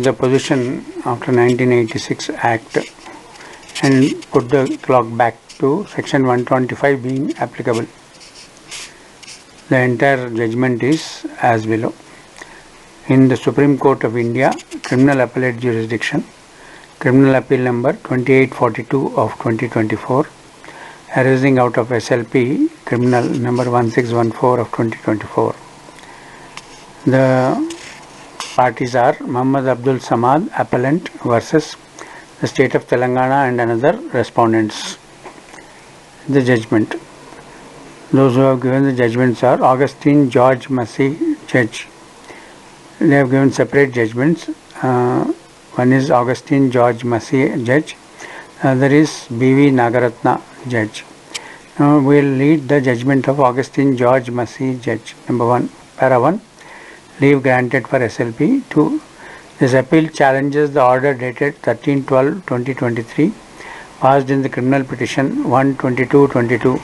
the position after 1986 Act and put the clock back to section 125 being applicable. The entire judgment is as below. In the Supreme Court of India, Criminal Appellate Jurisdiction, Criminal Appeal number 2842 of 2024, arising out of SLP Criminal number 1614 of 2024. The parties are Muhammad Abdul Samad, appellant, versus the state of Telangana and another respondents. The judgment. Those who have given the judgments are Augustine George Massey, judge. They have given separate judgments. One is Augustine George Massey, judge. Other is B.V. Nagaratna, judge. Now we will read the judgment of Augustine George Massey, judge. Number 1, para 1. Leave granted for SLP. 2. This appeal challenges the order dated 13/12/2023 passed in the criminal petition 12222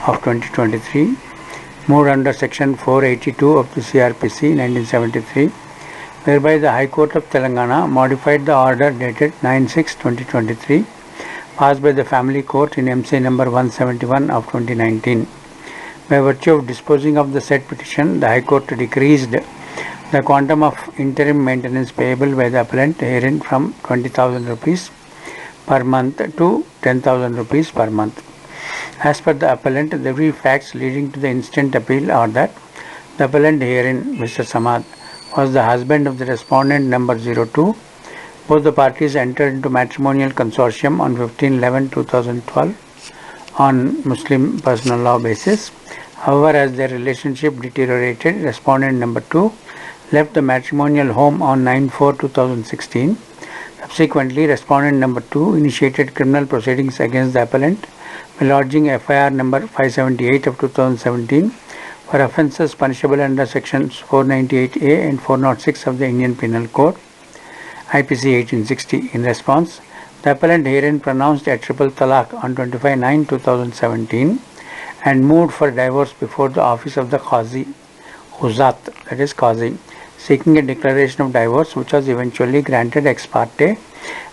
of 2023, moved under section 482 of the CRPC 1973, whereby the High Court of Telangana modified the order dated 9/6/2023 passed by the Family Court in MC number 171 of 2019. By virtue of disposing of the said petition, the High Court decreased the quantum of interim maintenance payable by the appellant herein from 20,000 rupees per month to 10,000 rupees per month. As per the appellant, the very facts leading to the instant appeal are that the appellant herein, Mr. Samad, was the husband of the respondent number 02. Both the parties entered into matrimonial consortium on 15/11/2012 on Muslim personal law basis. However, as their relationship deteriorated, respondent number 2 left the matrimonial home on 9/4/2016. Subsequently, respondent number 2 initiated criminal proceedings against the appellant by lodging FIR number 578 of 2017 for offences punishable under sections 498A and 406 of the Indian Penal Code, IPC 1860. In response, the appellant herein pronounced a triple talaq on 25/9/2017 and moved for divorce before the office of the Qazi, Huzat, that is Qazi, seeking a declaration of divorce, which was eventually granted ex parte,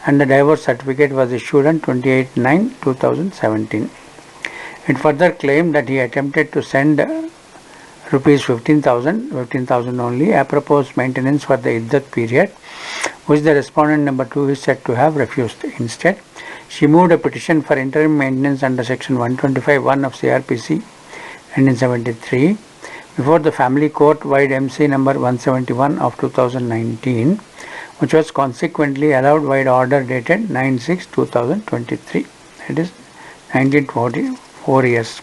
and the divorce certificate was issued on 28/9/2017. It further claimed that he attempted to send rupees 15,000 only, apropos maintenance for the iddat period, which the respondent number 2 is said to have refused. Instead, she moved a petition for interim maintenance under section 125(1) of CRPC 1973 before the Family Court wide MC number 171 of 2019, which was consequently allowed wide order dated 9/6/2023, that is 1944 years.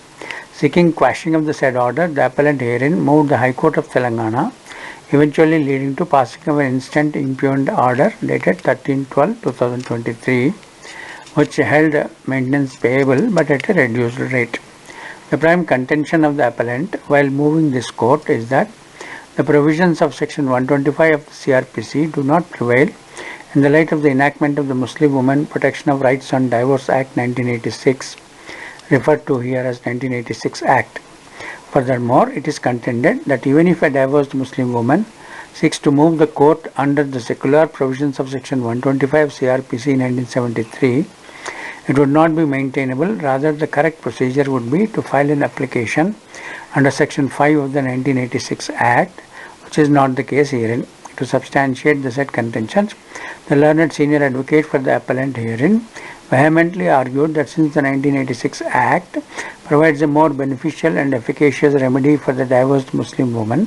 Seeking quashing of the said order, the appellant herein moved the High Court of Telangana, eventually leading to passing of an instant impugned order dated 13/12/2023, which held maintenance payable but at a reduced rate. The prime contention of the appellant while moving this court is that the provisions of section 125 of the CRPC do not prevail in the light of the enactment of the Muslim Women Protection of Rights on Divorce Act 1986, referred to here as 1986 Act. Furthermore, it is contended that even if a divorced Muslim woman seeks to move the court under the secular provisions of section 125 CRPC 1973, it would not be maintainable. Rather, the correct procedure would be to file an application under section 5 of the 1986 Act, which is not the case herein. To substantiate the said contentions, the learned senior advocate for the appellant herein vehemently argued that since the 1986 Act provides a more beneficial and efficacious remedy for the divorced Muslim woman,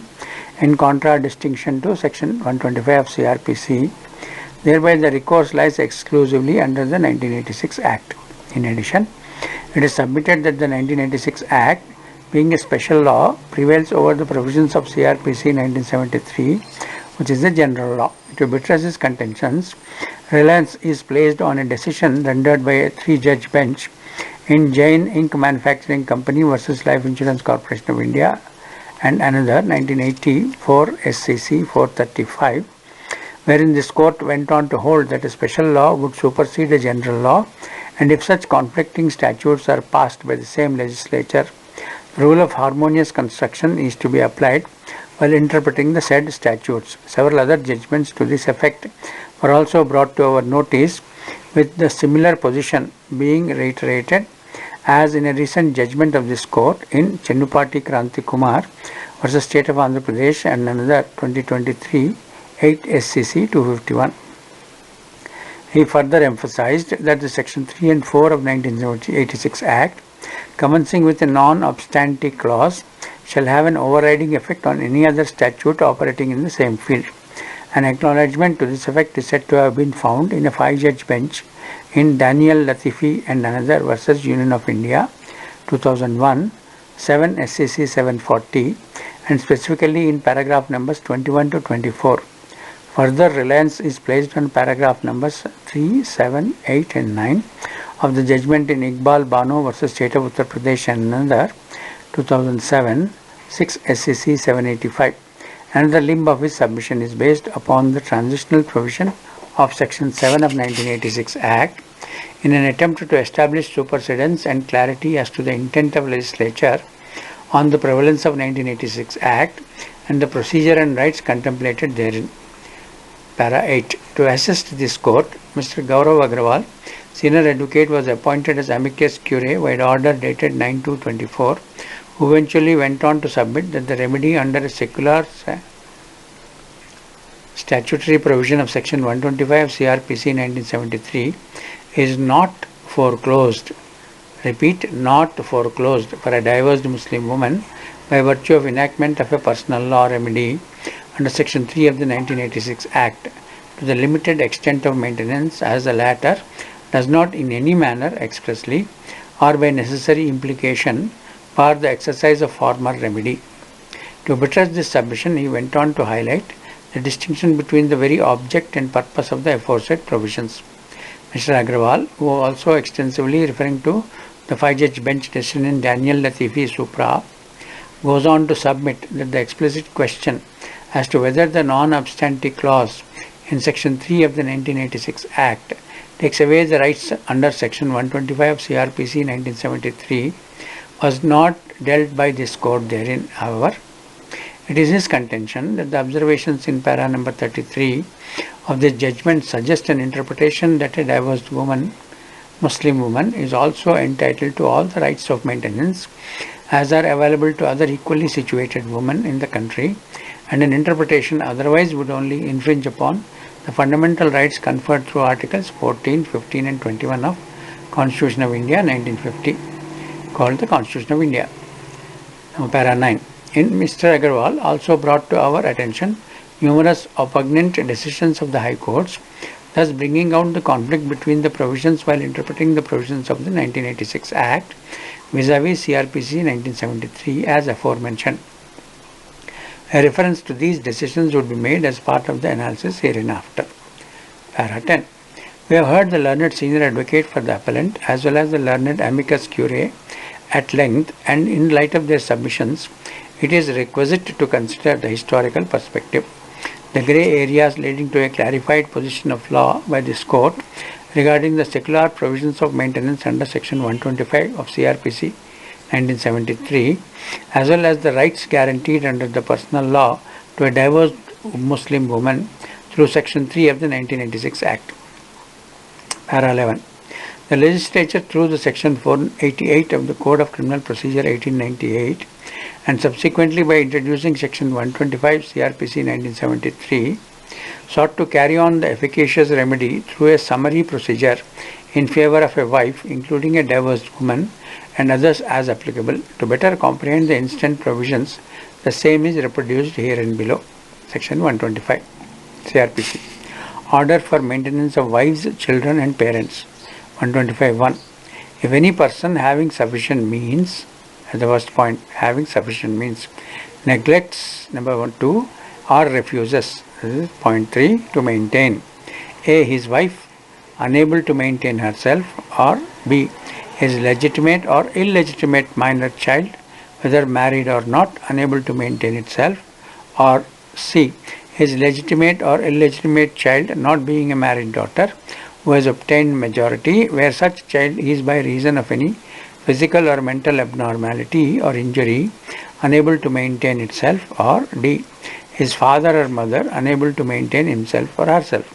in contradistinction to section 125 of CRPC, thereby the recourse lies exclusively under the 1986 Act. In addition, it is submitted that the 1986 Act, being a special law, prevails over the provisions of CRPC 1973, which is the general law. To buttress his contentions, reliance is placed on a decision rendered by a 3-judge bench in Jain Ink Manufacturing Company versus Life Insurance Corporation of India and another 1984 SCC 435, wherein this court went on to hold that a special law would supersede a general law, and if such conflicting statutes are passed by the same legislature, the rule of harmonious construction is to be applied while interpreting the said statutes. Several other judgments to this effect were also brought to our notice, with the similar position being reiterated as in a recent judgment of this court in Chennupati Kranti Kumar versus State of Andhra Pradesh and another 2023 8 SCC 251. He further emphasized that the Section 3 and 4 of 1986 Act, commencing with a non-obstante clause, shall have an overriding effect on any other statute operating in the same field. An acknowledgement to this effect is said to have been found in a 5-judge bench in Daniel Latifi and another versus Union of India 2001 7 SCC 740 and specifically in paragraph numbers 21 to 24. Further reliance is placed on paragraph numbers 3, 7, 8 and 9 of the judgment in SHAH Bano versus State of Uttar Pradesh and another 2007 6 SCC 785. Another limb of his submission is based upon the transitional provision of Section 7 of 1986 Act in an attempt to establish supersedence and clarity as to the intent of legislature on the prevalence of 1986 Act and the procedure and rights contemplated therein. Para 8. To assist this court, Mr. Gaurav Agrawal, senior advocate, was appointed as amicus curiae by order dated 9/2/24, who eventually went on to submit that the remedy under a secular statutory provision of Section 125 of CRPC 1973 is not foreclosed. Repeat, not foreclosed for a divorced Muslim woman by virtue of enactment of a personal law remedy under Section 3 of the 1986 Act to the limited extent of maintenance, as the latter does not in any manner expressly or by necessary implication bar the exercise of former remedy. To buttress this submission, he went on to highlight the distinction between the very object and purpose of the aforesaid provisions. Mr. Agrawal, who also extensively referring to the 5-judge bench decision in Daniel Latifi Supra, goes on to submit that the explicit question as to whether the non-obstante clause in Section 3 of the 1986 Act takes away the rights under Section 125 of CRPC 1973 was not dealt by this court therein. However, it is his contention that the observations in para number 33 of this judgment suggest an interpretation that a divorced woman, Muslim woman, is also entitled to all the rights of maintenance as are available to other equally situated women in the country, and an interpretation otherwise would only infringe upon the fundamental rights conferred through Articles 14, 15 and 21 of Constitution of India 1950, called the Constitution of India. Now, para 9. Mr. Agarwal also brought to our attention numerous oppugnant decisions of the High Courts, thus bringing out the conflict between the provisions while interpreting the provisions of the 1986 Act vis-a-vis CRPC 1973 as aforementioned. A reference to these decisions would be made as part of the analysis hereinafter. Para 10. We have heard the learned senior advocate for the appellant as well as the learned amicus curiae at length, and in light of their submissions, it is requisite to consider the historical perspective, the grey areas leading to a clarified position of law by this court regarding the secular provisions of maintenance under Section 125 of CRPC 1973, as well as the rights guaranteed under the personal law to a divorced Muslim woman through Section 3 of the 1986 Act. Para 11. The legislature, through the Section 488 of the Code of Criminal Procedure 1898 and subsequently by introducing Section 125 CRPC 1973, sought to carry on the efficacious remedy through a summary procedure in favor of a wife, including a divorced woman and others as applicable. To better comprehend the instant provisions, the same is reproduced here and below. Section 125 CRPC. Order for maintenance of wives, children and parents. 125.1. If any person having sufficient means, at the first point, having sufficient means, neglects number 1, 2 or refuses, this is point 3, to maintain A. his wife, unable to maintain herself, or B. his legitimate or illegitimate minor child, whether married or not, unable to maintain itself, or C. his legitimate or illegitimate child not being a married daughter who has obtained majority, where such child is by reason of any physical or mental abnormality or injury unable to maintain itself, or D. his father or mother unable to maintain himself or herself.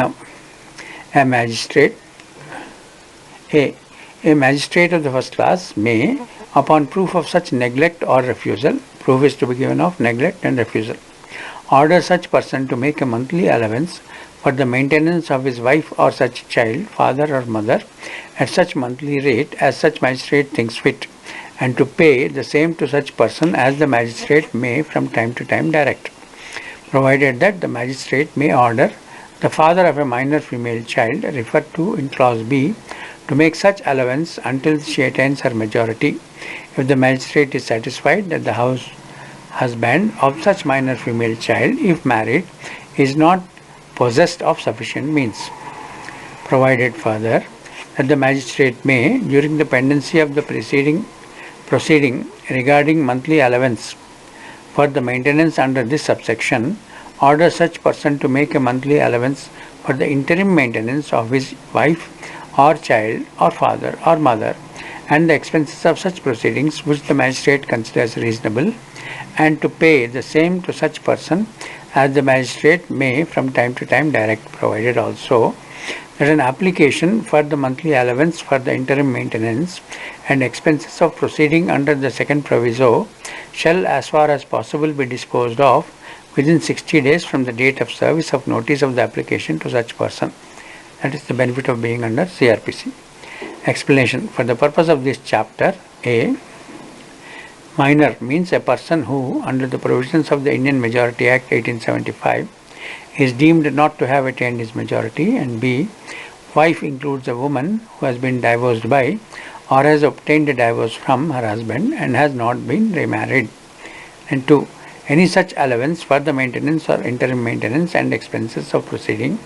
Now, a magistrate A. A magistrate of the first class may, upon proof of such neglect or refusal, proof is to be given of neglect and refusal, order such person to make a monthly allowance for the maintenance of his wife or such child, father or mother, at such monthly rate as such magistrate thinks fit, and to pay the same to such person as the magistrate may from time to time direct, provided that the magistrate may order the father of a minor female child referred to in clause B to make such allowance until she attains her majority, if the magistrate is satisfied that the husband of such minor female child, if married, is not possessed of sufficient means. Provided further that the magistrate may, during the pendency of the proceeding regarding monthly allowance for the maintenance under this subsection, order such person to make a monthly allowance for the interim maintenance of his wife or child or father or mother, and the expenses of such proceedings which the magistrate considers reasonable, and to pay the same to such person as the magistrate may from time to time direct, provided also that an application for the monthly allowance for the interim maintenance and expenses of proceeding under the second proviso shall as far as possible be disposed of within 60 days from the date of service of notice of the application to such person. That is the benefit of being under CRPC. Explanation. For the purpose of this chapter, A. Minor means a person who, under the provisions of the Indian Majority Act 1875, is deemed not to have attained his majority, and B. Wife includes a woman who has been divorced by or has obtained a divorce from her husband and has not been remarried. And 2. Any such allowance for the maintenance or interim maintenance and expenses of proceeding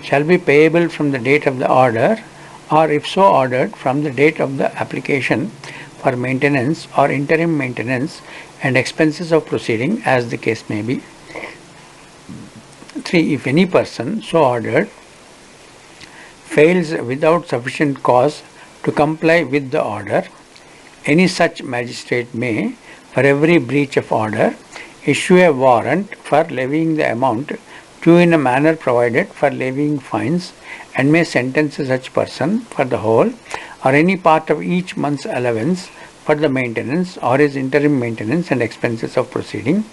shall be payable from the date of the order, or if so ordered, from the date of the application for maintenance or interim maintenance and expenses of proceeding, as the case may be. 3. If any person so ordered fails without sufficient cause to comply with the order, any such magistrate may, for every breach of order, issue a warrant for levying the amount due in a manner provided for levying fines, and may sentence such person for the whole or any part of each month's allowance for the maintenance or his interim maintenance and expenses of proceeding,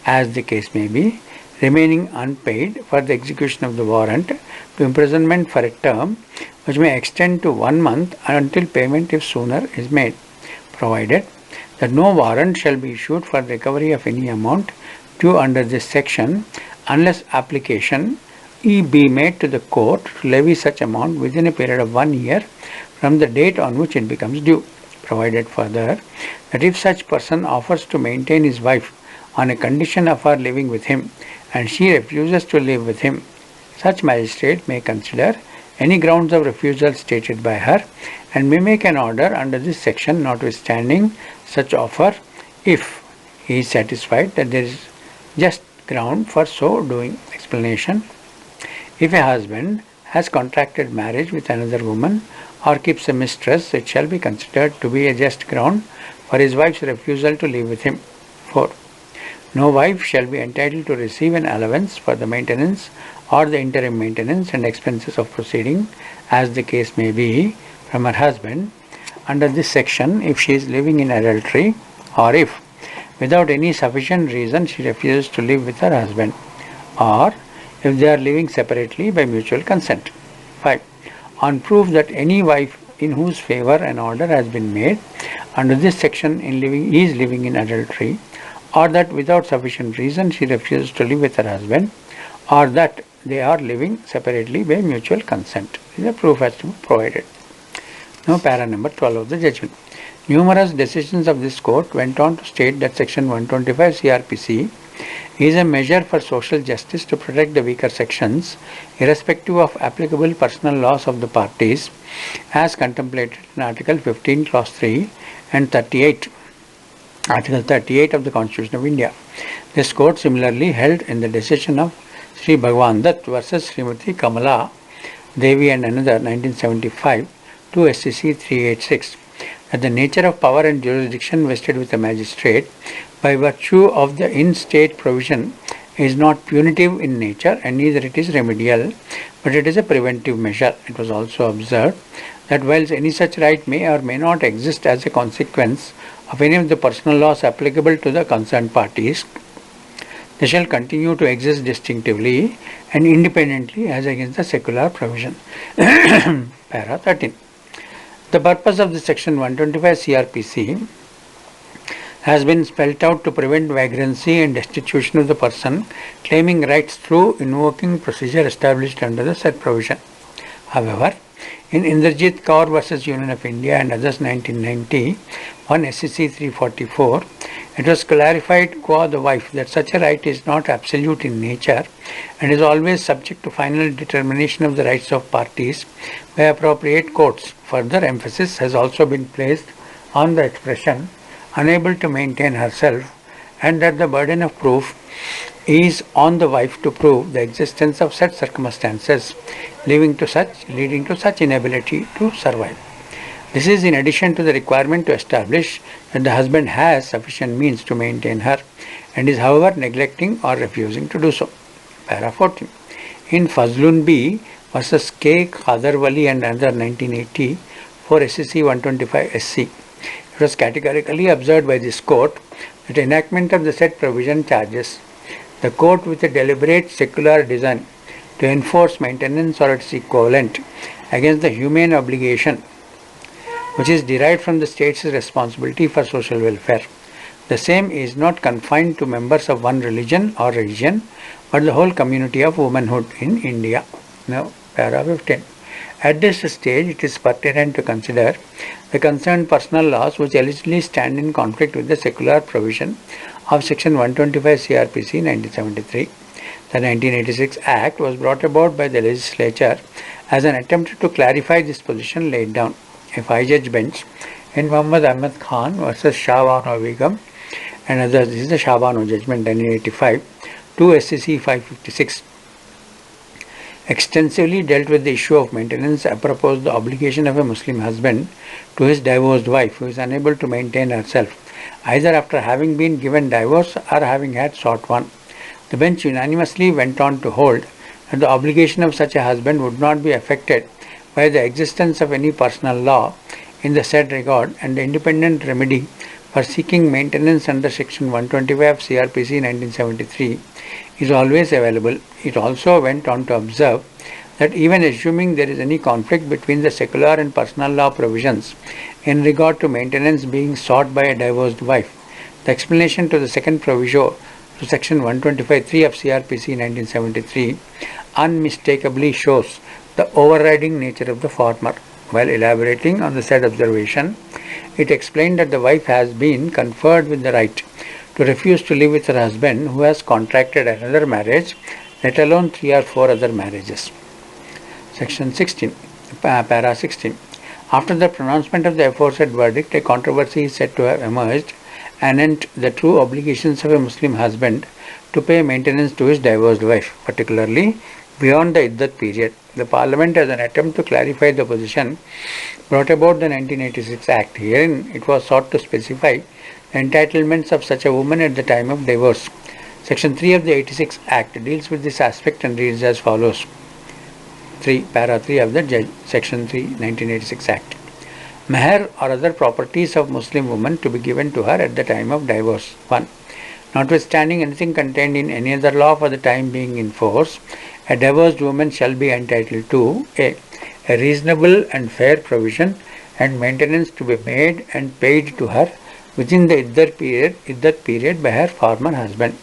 as the case may be, remaining unpaid for the execution of the warrant, to imprisonment for a term which may extend to 1 month until payment if sooner is made, provided that no warrant shall be issued for recovery of any amount due under this section unless application be made to the court to levy such amount within a period of 1 year from the date on which it becomes due, provided further that if such person offers to maintain his wife on a condition of her living with him and she refuses to live with him, such magistrate may consider any grounds of refusal stated by her and may make an order under this section notwithstanding such offer, if he is satisfied that there is just ground for so doing. Explanation. If a husband has contracted marriage with another woman or keeps a mistress, it shall be considered to be a just ground for his wife's refusal to live with him. 4. No wife shall be entitled to receive an allowance for the maintenance or the interim maintenance and expenses of proceeding, as the case may be, from her husband under this section if she is living in adultery, or if without any sufficient reason she refuses to live with her husband, or if they are living separately by mutual consent. 5. On proof that any wife in whose favor an order has been made under this section is living in adultery, or that without sufficient reason she refuses to live with her husband, or that they are living separately by mutual consent. The proof has to be provided. Now, para number 12 of the judgment. Numerous decisions of this court went on to state that section 125 CRPC is a measure for social justice to protect the weaker sections, irrespective of applicable personal laws of the parties, as contemplated in Article 15, Clause 3 and 38, Article 38 of the Constitution of India. This court similarly held in the decision of Sri Bhagwan Dutt versus Srimati Kamala Devi and another 1975 to SCC 386 that the nature of power and jurisdiction vested with a magistrate by virtue of the in-state provision is not punitive in nature and neither it is remedial, but it is a preventive measure. It was also observed that whilst any such right may or may not exist as a consequence of any of the personal laws applicable to the concerned parties, they shall continue to exist distinctively and independently as against the secular provision. Para 13. The purpose of the section 125 CRPC has been spelt out to prevent vagrancy and destitution of the person claiming rights through invoking procedure established under the said provision. However, in Indrajit Kaur vs. Union of India and others 1990, 1 SCC 344, it was clarified qua the wife that such a right is not absolute in nature and is always subject to final determination of the rights of parties by appropriate courts. Further emphasis has also been placed on the expression unable to maintain herself, and that the burden of proof is on the wife to prove the existence of such circumstances leading to such inability to survive. This is in addition to the requirement to establish that the husband has sufficient means to maintain her and is however neglecting or refusing to do so. Para 14. In Fazlun B versus K. Khadarwali and another 1980 for SCC 125 SC, it was categorically observed by this court that enactment of the said provision charges the court with a deliberate secular design to enforce maintenance or its equivalent against the humane obligation which is derived from the state's responsibility for social welfare. The same is not confined to members of one religion or region, but the whole community of womanhood in India. Now, para 15. At this stage, it is pertinent to consider the concerned personal laws which allegedly stand in conflict with the secular provision of Section 125 CRPC 1973. The 1986 Act was brought about by the legislature as an attempt to clarify this position laid down. A 5-judge bench in Muhammad Ahmed Khan versus SHAH BANO Begum and others, this is the SHAH BANO judgment 1985, 2 SCC 556, extensively dealt with the issue of maintenance apropos the obligation of a Muslim husband to his divorced wife who is unable to maintain herself, either after having been given divorce or having had sought one. The bench unanimously went on to hold that the obligation of such a husband would not be affected by the existence of any personal law in the said regard, and the independent remedy for seeking maintenance under Section 125 CRPC 1973 is always available. It also went on to observe that even assuming there is any conflict between the secular and personal law provisions in regard to maintenance being sought by a divorced wife, the explanation to the second proviso to Section 125(3) of CRPC 1973 unmistakably shows the overriding nature of the former. While elaborating on the said observation, it explained that the wife has been conferred with the right to refuse to live with her husband who has contracted another marriage, let alone 3 or 4 other marriages. Section 16, para 16. After the pronouncement of the aforesaid verdict, a controversy is said to have emerged anent the true obligations of a Muslim husband to pay maintenance to his divorced wife, particularly beyond the iddat period. The Parliament, as an attempt to clarify the position, brought about the 1986 Act. Herein, it was sought to specify the entitlements of such a woman at the time of divorce. Section 3 of the 86 Act deals with this aspect and reads as follows. Para 3 of the Section 3, 1986 Act. Meher or other properties of Muslim woman to be given to her at the time of divorce. 1. Notwithstanding anything contained in any other law for the time being in force, a divorced woman shall be entitled to a reasonable and fair provision and maintenance to be made and paid to her within the iddat period by her former husband.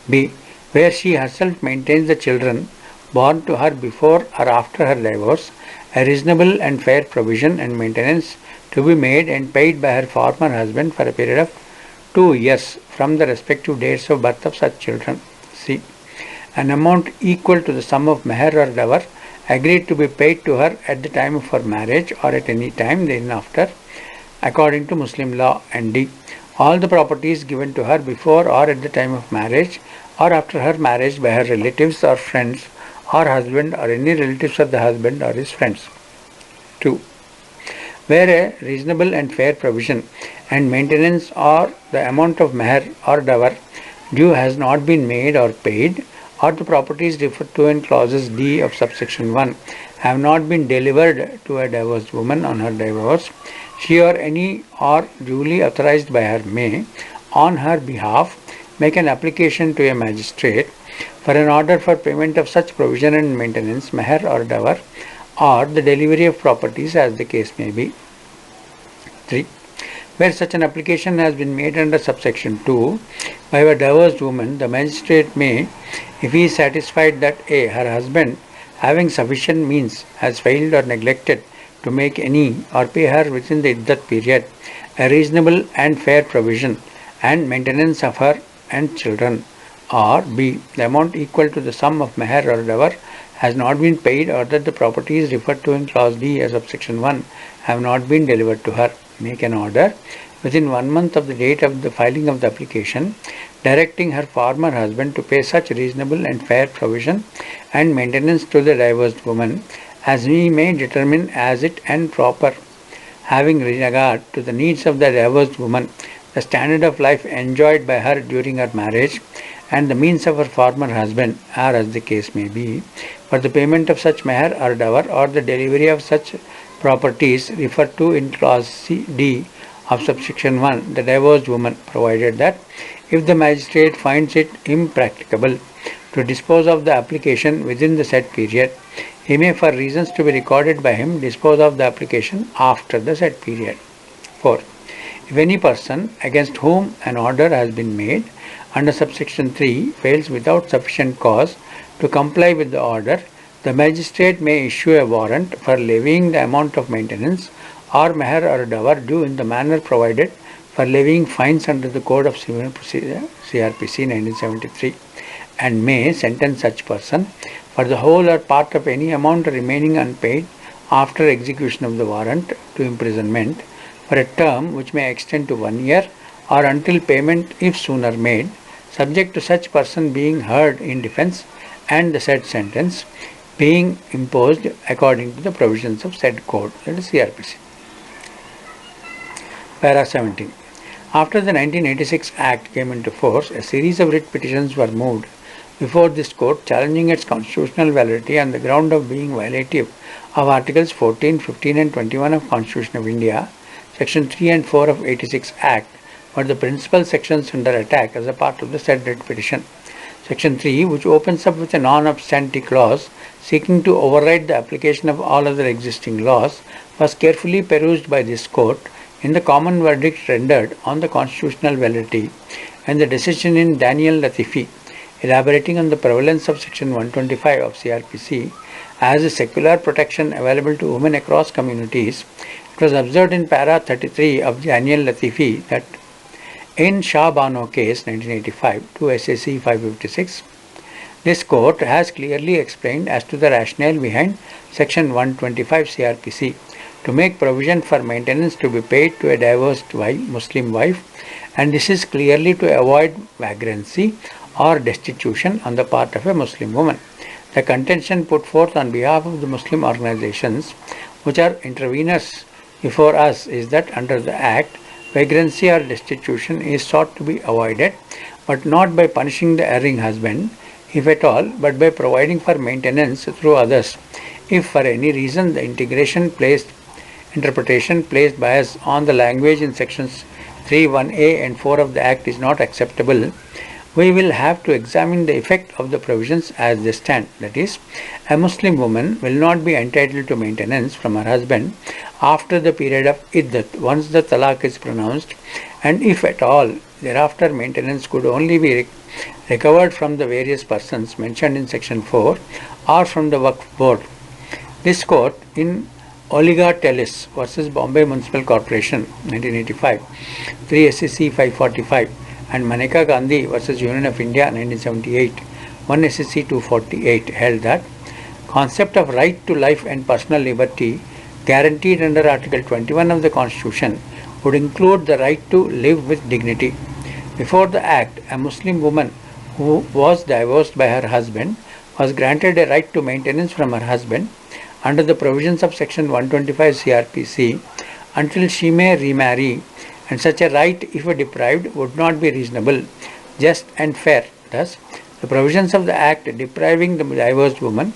B. Where she herself maintains the children born to her before or after her divorce, a reasonable and fair provision and maintenance to be made and paid by her former husband for a period of 2 years from the respective dates of birth of such children. C. An amount equal to the sum of meher or dower agreed to be paid to her at the time of her marriage or at any time thereafter according to Muslim law. And D. All the properties given to her before or at the time of marriage or after her marriage by her relatives or friends or husband or any relatives of the husband or his friends. 2. Where a reasonable and fair provision and maintenance or the amount of meher or dower due has not been made or paid, or the properties referred to in clauses D of subsection 1 have not been delivered to a divorced woman on her divorce, she or any or duly authorized by her may, on her behalf, make an application to a magistrate for an order for payment of such provision and maintenance, meher or dower, or the delivery of properties as the case may be. 3. Where such an application has been made under subsection 2 by a divorced woman, the magistrate may, if he is satisfied that a. her husband, having sufficient means, has failed or neglected to make any or pay her within the iddat period a reasonable and fair provision and maintenance of her and children, or b. the amount equal to the sum of meher or dower has not been paid, or that the properties referred to in clause D as of section 1 have not been delivered to her, make an order within 1 month of the date of the filing of the application, directing her former husband to pay such reasonable and fair provision and maintenance to the divorced woman as he may determine as it and proper, having regard to the needs of the divorced woman, the standard of life enjoyed by her during her marriage, and the means of her former husband, or as the case may be, for the payment of such meher or dower or the delivery of such properties referred to in clause D of subsection 1, the divorced woman, provided that if the magistrate finds it impracticable to dispose of the application within the said period, he may, for reasons to be recorded by him, dispose of the application after the said period. 4. If any person against whom an order has been made under subsection 3 fails without sufficient cause to comply with the order, the magistrate may issue a warrant for levying the amount of maintenance or meher or dower due in the manner provided for levying fines under the Code of Civil Procedure CRPC 1973, and may sentence such person for the whole or part of any amount remaining unpaid after execution of the warrant to imprisonment for a term which may extend to 1 year or until payment if sooner made, subject to such person being heard in defense and the said sentence being imposed according to the provisions of said code, that is CRPC. Para 17. After the 1986 Act came into force, a series of writ petitions were moved before this court challenging its constitutional validity on the ground of being violative of Articles 14, 15 and 21 of Constitution of India, Section 3 and 4 of 86 Act were the principal sections under attack as a part of the said writ petition. Section 3, which opens up with a non-obstante clause seeking to override the application of all other existing laws, was carefully perused by this court in the common verdict rendered on the constitutional validity and the decision in Daniel Latifi, elaborating on the prevalence of Section 125 of CRPC as a secular protection available to women across communities. It was observed in para 33 of Daniel Latifi that in SHAH BANO case 1985 to SAC 556, this court has clearly explained as to the rationale behind Section 125 CRPC to make provision for maintenance to be paid to a divorced Muslim wife, and this is clearly to avoid vagrancy or destitution on the part of a Muslim woman. The contention put forth on behalf of the Muslim organizations which are interveners before us is that under the Act, vagrancy or destitution is sought to be avoided, but not by punishing the erring husband, if at all, but by providing for maintenance through others. If for any reason the interpretation placed by us on the language in sections 3(1)(a) and 4 of the Act is not acceptable, we will have to examine the effect of the provisions as they stand. That is, a Muslim woman will not be entitled to maintenance from her husband after the period of iddat, once the talaq is pronounced, and if at all, thereafter maintenance could only be recovered from the various persons mentioned in section 4 or from the Waqf Board. This court in Oliga Tellis versus Bombay Municipal Corporation 1985, 3 SEC 545, and Maneka Gandhi versus Union of India 1978, 1 SEC 248 held that concept of right to life and personal liberty guaranteed under Article 21 of the Constitution would include the right to live with dignity. Before the Act, a Muslim woman who was divorced by her husband was granted a right to maintenance from her husband under the provisions of Section 125 CRPC until she may remarry, and such a right, if deprived, would not be reasonable, just and fair. Thus, The provisions of the Act depriving the divorced woman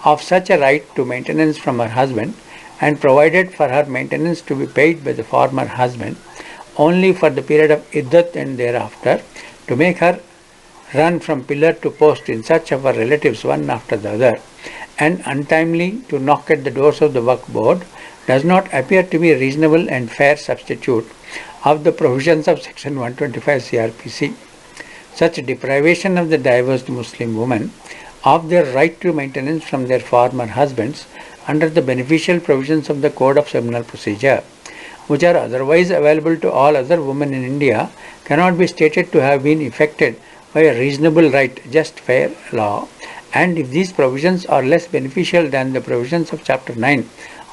of such a right to maintenance from her husband and provided for her maintenance to be paid by the former husband only for the period of iddat and thereafter, to make her run from pillar to post in search of her relatives one after the other, and untimely to knock at the doors of the Waqf board, does not appear to be a reasonable and fair substitute of the provisions of Section 125 CRPC. Such deprivation of the divorced Muslim women of their right to maintenance from their former husbands under the beneficial provisions of the Code of Criminal Procedure, which are otherwise available to all other women in India, cannot be stated to have been effected by a reasonable right, just fair law. And if these provisions are less beneficial than the provisions of Chapter 9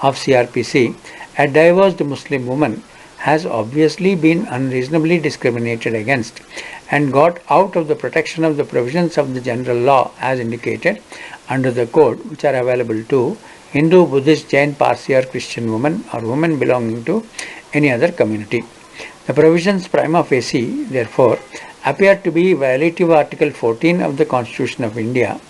of CRPC, a divorced Muslim woman has obviously been unreasonably discriminated against and got out of the protection of the provisions of the general law as indicated under the code, which are available to Hindu, Buddhist, Jain, Parsi or Christian women or women belonging to any other community. The provisions prima facie, therefore, appear to be violative of Article 14 of the Constitution of India,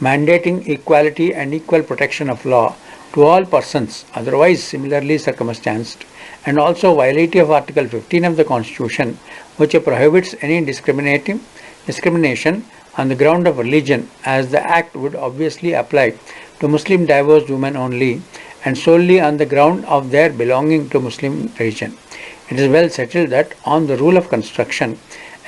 mandating equality and equal protection of law to all persons otherwise similarly circumstanced, and also violative of Article 15 of the Constitution, which prohibits any discrimination on the ground of religion, as the Act would obviously apply to Muslim divorced women only and solely on the ground of their belonging to Muslim religion. It is well settled that on the rule of construction,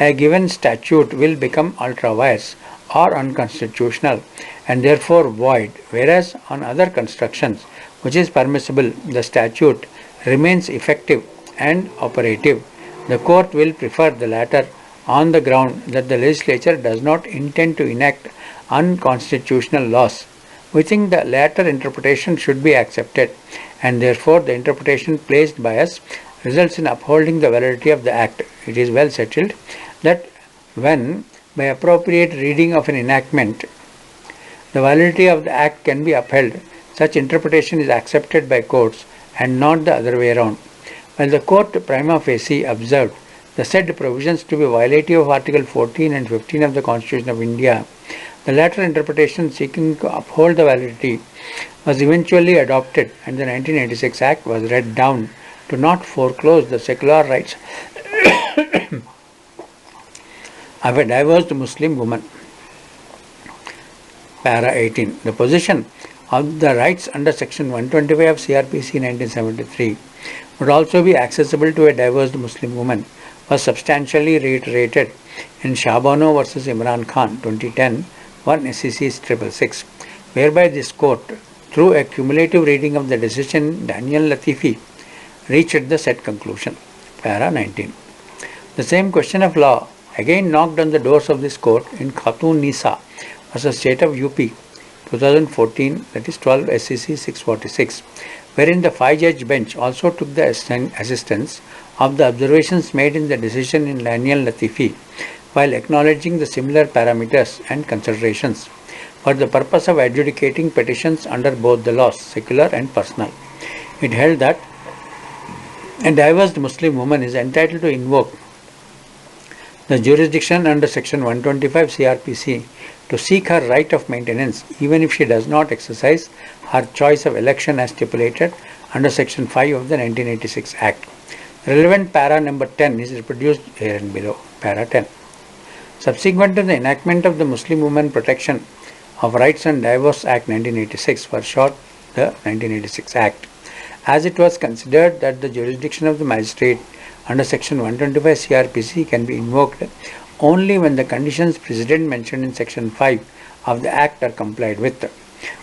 a given statute will become ultra-vires or unconstitutional and therefore void, whereas on other constructions which is permissible, the statute remains effective and operative. The court will prefer the latter on the ground that the legislature does not intend to enact unconstitutional laws. We think the latter interpretation should be accepted, and therefore the interpretation placed by us results in upholding the validity of the Act. It is well settled that when, by appropriate reading of an enactment, the validity of the Act can be upheld, such interpretation is accepted by courts and not the other way around. While the court prima facie observed the said provisions to be violative of Article 14 and 15 of the Constitution of India, the latter interpretation seeking to uphold the validity was eventually adopted, and the 1986 Act was read down to not foreclose the secular rights of a divorced Muslim woman. Para 18. The position of the rights under Section 125 of CRPC 1973 would also be accessible to a divorced Muslim woman was substantially reiterated in SHAH BANO versus Imran Khan 2010 1 SEC 666, whereby this court, through a cumulative reading of the decision Daniel Latifi, reached the said conclusion. Para 19. The same question of law again knocked on the doors of this court in Khatun Nisa versus State of UP 2014, that is 12 SEC 646, wherein the 5-judge bench also took the assistance of the observations made in the decision in Daniel Latifi, while acknowledging the similar parameters and considerations for the purpose of adjudicating petitions under both the laws, secular and personal. It held that a divorced Muslim woman is entitled to invoke the jurisdiction under Section 125 CRPC to seek her right of maintenance, even if she does not exercise her choice of election as stipulated under Section 5 of the 1986 Act. Relevant para number 10 is reproduced here and below. Para 10. Subsequent to the enactment of the Muslim Women Protection of Rights and Divorce Act 1986, for short the 1986 Act, as it was considered that the jurisdiction of the magistrate under Section 125 CRPC can be invoked only when the conditions precedent mentioned in Section 5 of the Act are complied with.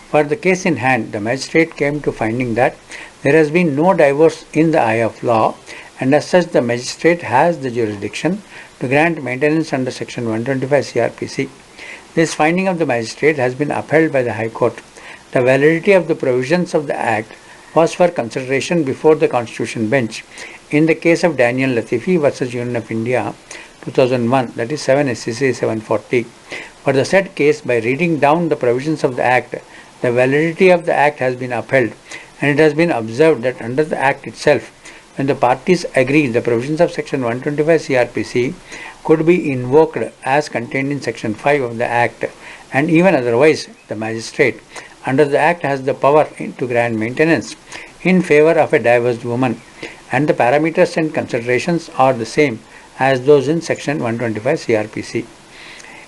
For the case in hand, the magistrate came to finding that there has been no divorce in the eye of law, and as such the magistrate has the jurisdiction to grant maintenance under Section 125 CRPC. This finding of the magistrate has been upheld by the High Court. The validity of the provisions of the Act was for consideration before the Constitution Bench in the case of Daniel Latifi versus Union of India 2001, that is 7 SCC 740. For the said case, by reading down the provisions of the Act, the validity of the Act has been upheld, and it has been observed that under the Act itself, when the parties agree the provisions of Section 125 CRPC could be invoked as contained in Section 5 of the Act, and even otherwise, the magistrate under the Act has the power to grant maintenance in favor of a divorced woman, and the parameters and considerations are the same as those in Section 125 CRPC.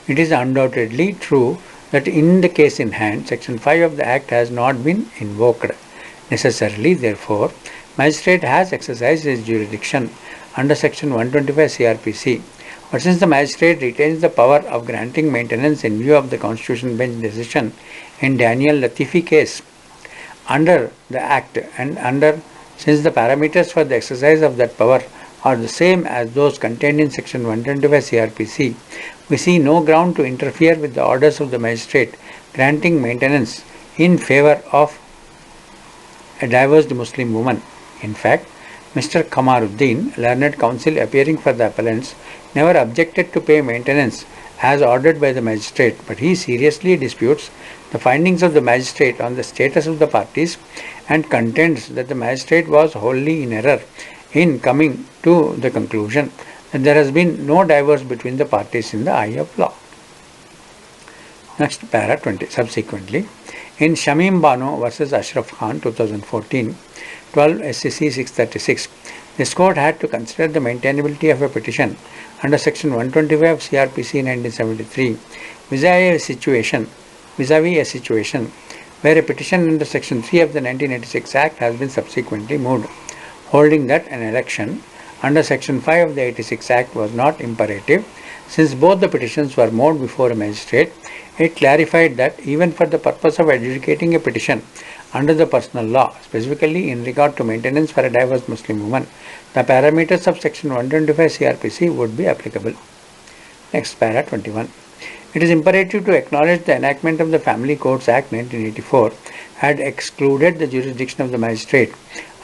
It is undoubtedly true that in the case in hand, Section 5 of the Act has not been invoked. Necessarily, therefore, magistrate has exercised his jurisdiction under Section 125 CRPC. But since the magistrate retains the power of granting maintenance in view of the Constitution Bench decision in Daniel Latifi case under the Act, and since the parameters for the exercise of that power are the same as those contained in Section 125 CRPC, we see no ground to interfere with the orders of the magistrate granting maintenance in favor of a divorced Muslim woman. In fact, Mr. Kamaruddin, learned counsel appearing for the appellants, never objected to pay maintenance as ordered by the magistrate, but he seriously disputes the findings of the magistrate on the status of the parties and contends that the magistrate was wholly in error in coming to the conclusion that there has been no divorce between the parties in the eye of law. Next, para 20. Subsequently, in Shamim Bano versus Ashraf Khan 2014, 12 SCC 636, this court had to consider the maintainability of a petition under Section 125 of CRPC 1973 vis-a-vis a situation where a petition under Section 3 of the 1986 Act has been subsequently moved, holding that an election under Section 5 of the 86 Act was not imperative. Since both the petitions were moved before a magistrate, it clarified that even for the purpose of adjudicating a petition under the personal law, specifically in regard to maintenance for a divorced Muslim woman, the parameters of Section 125 CRPC would be applicable. Next, para 21. It is imperative to acknowledge the enactment of the Family Courts Act 1984 had excluded the jurisdiction of the magistrate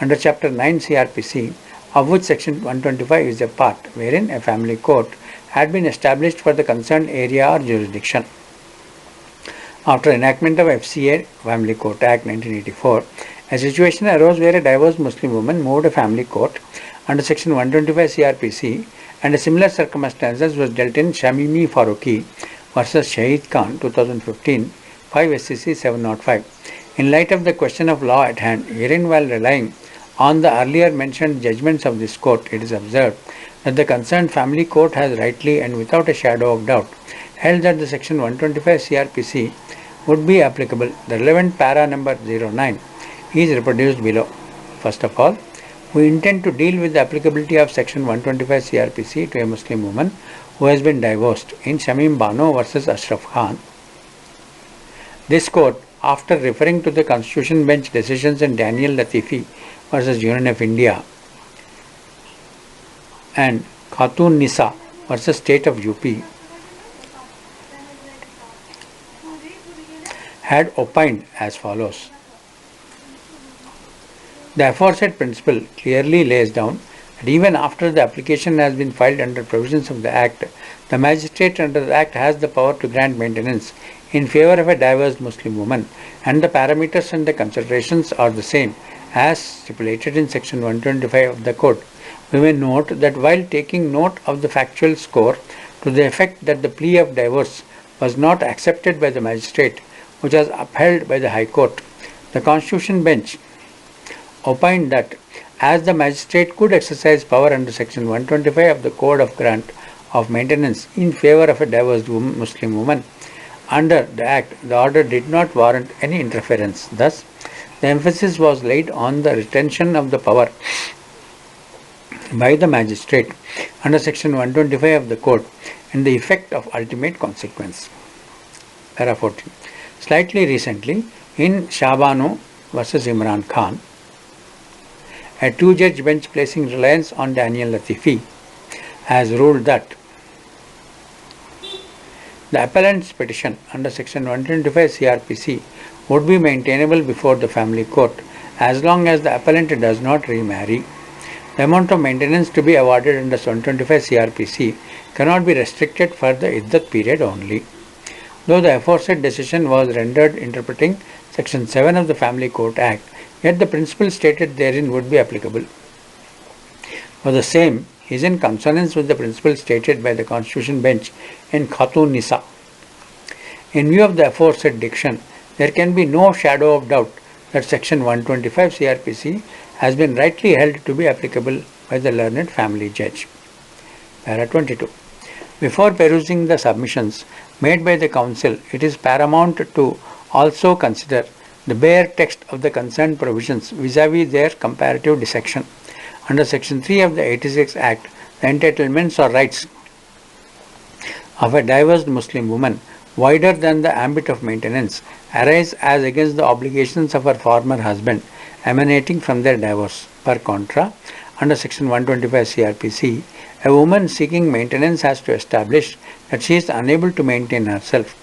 under Chapter 9 CRPC, of which Section 125 is a part, wherein a family court had been established for the concerned area or jurisdiction. After enactment of FCA Family Court Act 1984, a situation arose where a divorced Muslim woman moved a family court under Section 125 CRPC, and a similar circumstances was dealt in Shamimi Faruqi versus Shahid Khan 2015, 5 SCC 705. In light of the question of law at hand, herein while relying on the earlier mentioned judgments of this court, it is observed that the concerned family court has rightly and without a shadow of doubt held that the Section 125 CRPC would be applicable. The relevant para number 09 is reproduced below. First of all, we intend to deal with the applicability of Section 125 CRPC to a Muslim woman who has been divorced in Shamim Bano versus Ashraf Khan. This court, after referring to the Constitution Bench decisions in Daniel Latifi versus Union of India and Khatun Nisa versus State of UP, had opined as follows. The aforesaid principle clearly lays down that even after the application has been filed under provisions of the Act, the magistrate under the Act has the power to grant maintenance in favor of a divorced Muslim woman, and the parameters and the considerations are the same as stipulated in Section 125 of the Code. We may note that while taking note of the factual score to the effect that the plea of divorce was not accepted by the magistrate, which was upheld by the High Court, the Constitution Bench opined that as the magistrate could exercise power under Section 125 of the Code of Grant of Maintenance in favor of a divorced Muslim woman under the Act, the order did not warrant any interference. Thus, the emphasis was laid on the retention of the power by the magistrate under Section 125 of the Code and the effect of ultimate consequence. Para 14. Slightly recently, in SHAH BANO versus Imran Khan, a two-judge bench placing reliance on Daniel Latifi has ruled that the appellant's petition under Section 125 CRPC would be maintainable before the family court as long as the appellant does not remarry. The amount of maintenance to be awarded under 125 CRPC cannot be restricted for the iddat period only. Though the aforesaid decision was rendered interpreting Section 7 of the Family Court Act, yet the principle stated therein would be applicable. For the same is in consonance with the principle stated by the Constitution Bench in Khatun Nisa. In view of the aforesaid diction, there can be no shadow of doubt that Section 125 CRPC has been rightly held to be applicable by the learned family judge. Para 22. Before perusing the submissions made by the Council, it is paramount to also consider the bare text of the concerned provisions vis-à-vis their comparative dissection. Under Section 3 of the 86 Act, the entitlements or rights of a divorced Muslim woman, wider than the ambit of maintenance, arise as against the obligations of her former husband emanating from their divorce. Per contra, under Section 125 CRPC, a woman seeking maintenance has to establish that she is unable to maintain herself.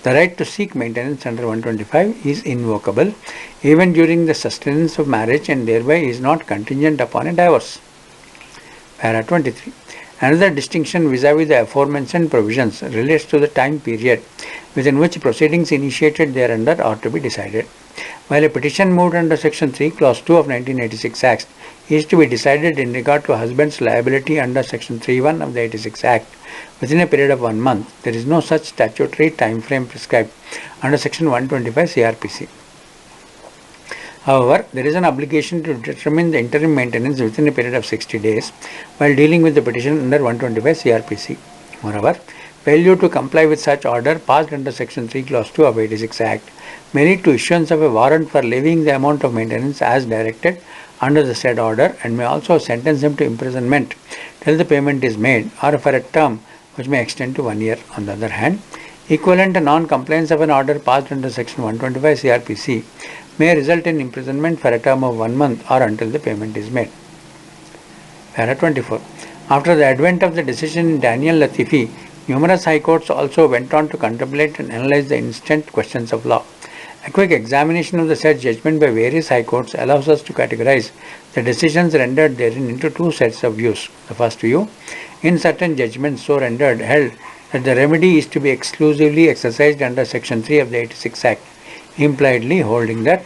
The right to seek maintenance under 125 is invocable even during the sustenance of marriage and thereby is not contingent upon a divorce. Para 23. Another distinction vis-à-vis the aforementioned provisions relates to the time period within which proceedings initiated thereunder are to be decided. While a petition moved under Section 3, Clause 2 of 1986 Act is to be decided in regard to a husband's liability under Section 3(1) of the 86 Act within a period of 1 month, there is no such statutory time frame prescribed under Section 125 CRPC. However, there is an obligation to determine the interim maintenance within a period of 60 days while dealing with the petition under 125 CRPC. Moreover, failure to comply with such order passed under Section 3 Clause 2 of 86 Act may lead to issuance of a warrant for levying the amount of maintenance as directed under the said order and may also sentence him to imprisonment till the payment is made or for a term which may extend to 1 year. On the other hand, equivalent non-compliance of an order passed under Section 125 CRPC may result in imprisonment for a term of 1 month or until the payment is made. Para 24. After the advent of the decision in Daniel Latifi, numerous high courts also went on to contemplate and analyze the instant questions of law. A quick examination of the said judgment by various high courts allows us to categorize the decisions rendered therein into two sets of views. The first view, in certain judgments so rendered, held that the remedy is to be exclusively exercised under Section 3 of the 86 Act, impliedly holding that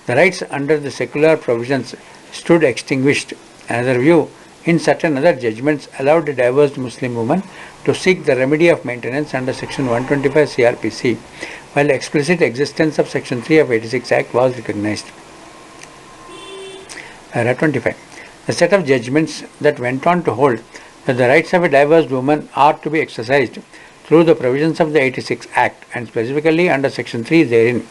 the rights under the secular provisions stood extinguished. Another view, in certain other judgments, allowed a divorced Muslim woman to seek the remedy of maintenance under Section 125 CRPC, while the explicit existence of Section 3 of 86 Act was recognized. Para 25. The set of judgments that went on to hold that the rights of a divorced woman are to be exercised through the provisions of the 86 Act and specifically under Section 3 therein,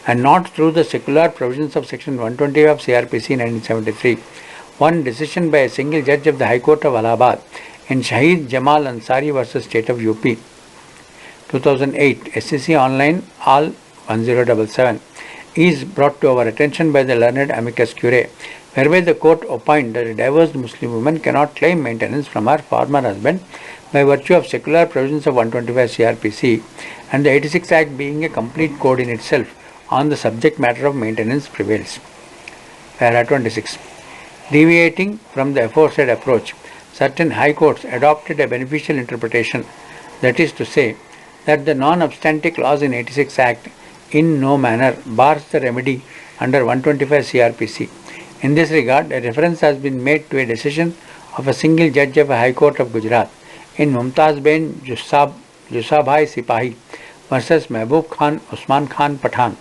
and not through the secular provisions of Section 120 of CRPC 1973. One decision by a single judge of the High Court of Allahabad in Shahid Jamal Ansari vs. State of UP 2008 SEC Online All 1077 is brought to our attention by the learned amicus curiae, whereby the court opined that a divorced Muslim woman cannot claim maintenance from her former husband by virtue of secular provisions of 125 CRPC, and the 86 Act being a complete code in itself on the subject matter of maintenance prevails. Para 26. Deviating from the aforesaid approach, certain high courts adopted a beneficial interpretation, that is to say, that the non-obstante clause in 86 Act in no manner bars the remedy under 125 CRPC. In this regard, a reference has been made to a decision of a single judge of a High Court of Gujarat in Mumtaz Ben Jusabhai Sipahi versus Mehboob Khan Usman Khan Pathan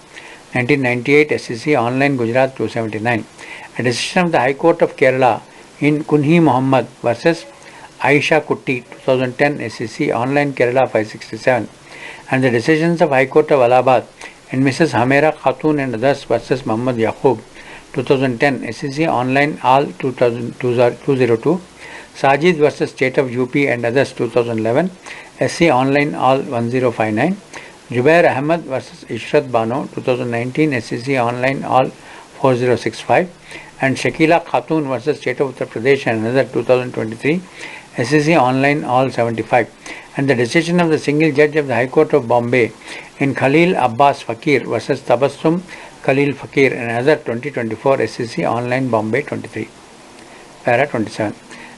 1998 SEC Online Gujarat 279, a decision of the High Court of Kerala in Kunhi Muhammad versus Aisha Kutti 2010 SEC Online Kerala 567, and the decisions of High Court of Allahabad in Mrs. Hamera Khatun and others versus Muhammad Yaqub 2010 SEC Online All 202, Sajid versus State of UP and others 2011 SC Online All 1059, Jubair Ahmed versus Ishrat Bano 2019 SEC Online All 4065, and Shakila Khatun versus State of Uttar Pradesh and another 2023 SEC Online All 75, and the decision of the single judge of the High Court of Bombay in Khalil Abbas Fakir versus Tabassum Khalil Fakir and another 2024 SEC Online Bombay 23. Para 27.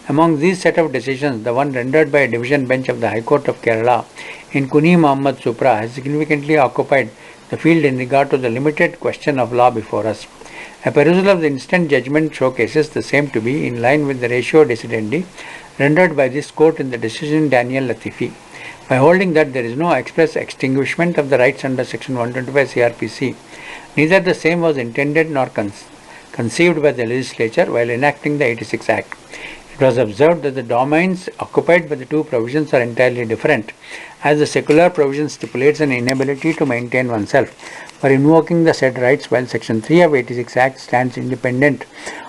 Among these set of decisions, the one rendered by a division bench of the High Court of Kerala in Kuni Muhammad Supra has significantly occupied the field in regard to the limited question of law before us. A perusal of the instant judgment showcases the same to be in line with the ratio decidendi rendered by this court in the decision Daniel Latifi. By holding that there is no express extinguishment of the rights under section 125 CRPC, neither the same was intended nor conceived by the legislature while enacting the 86 Act. It was observed that the domains occupied by the two provisions are entirely different, as the secular provision stipulates an inability to maintain oneself for invoking the said rights, while section 3 of 86 Act stands independent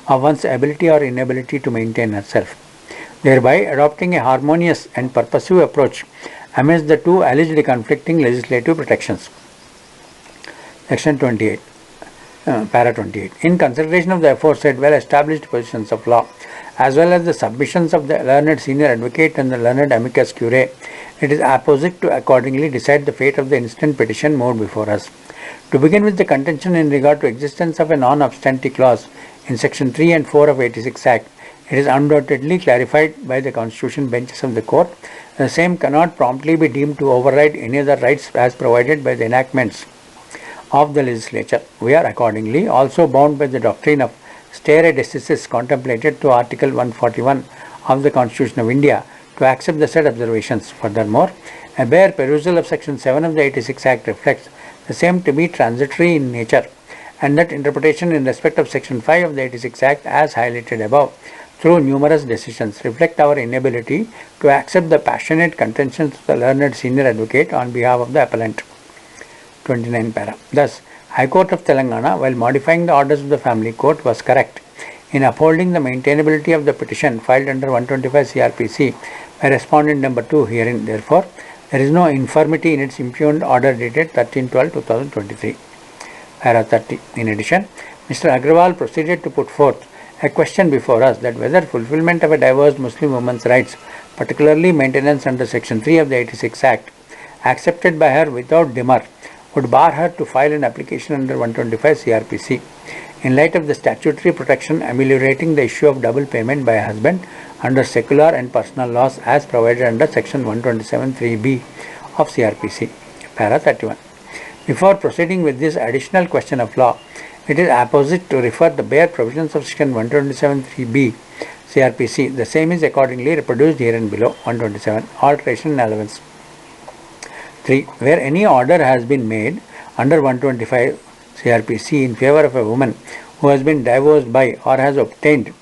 of one's ability or inability to maintain herself, thereby adopting a harmonious and purposive approach amidst the two allegedly conflicting legislative protections. Section 28, para 28. In consideration of the aforesaid well-established positions of law, as well as the submissions of the learned senior advocate and the learned amicus curiae, it is apposite to accordingly decide the fate of the instant petition moved before us. To begin with the contention in regard to existence of a non-obstante clause in section 3 and 4 of 86 Act, it is undoubtedly clarified by the constitution benches of the court. The same cannot promptly be deemed to override any other rights as provided by the enactments of the legislature. We are accordingly also bound by the doctrine of stare decisis contemplated to Article 141 of the Constitution of India to accept the said observations. Furthermore, a bare perusal of section 7 of the 86 Act reflects the same to be transitory in nature, and that interpretation in respect of section 5 of the 86 Act as highlighted above through numerous decisions reflect our inability to accept the passionate contentions of the learned senior advocate on behalf of the appellant. 29 para. Thus, High Court of Telangana, while modifying the orders of the Family Court, was correct in upholding the maintainability of the petition filed under 125 CRPC by respondent number 2 herein. Therefore, there is no infirmity in its impugned order dated 13/12/2023. Para 30. In addition, Mr. Agrawal proceeded to put forth a question before us that whether fulfillment of a divorced Muslim woman's rights, particularly maintenance under section 3 of the 86 Act, accepted by her without demur, would bar her to file an application under 125 CRPC. In light of the statutory protection ameliorating the issue of double payment by a husband under secular and personal laws as provided under section 127(3)(b) of CRPC. Para 31. Before proceeding with this additional question of law, it is apposite to refer the bare provisions of section 127(3)(b) CRPC. The same is accordingly reproduced here and below. 127. Alteration and allowance. 3. Where any order has been made under 125 CRPC in favor of a woman who has been divorced by or has obtained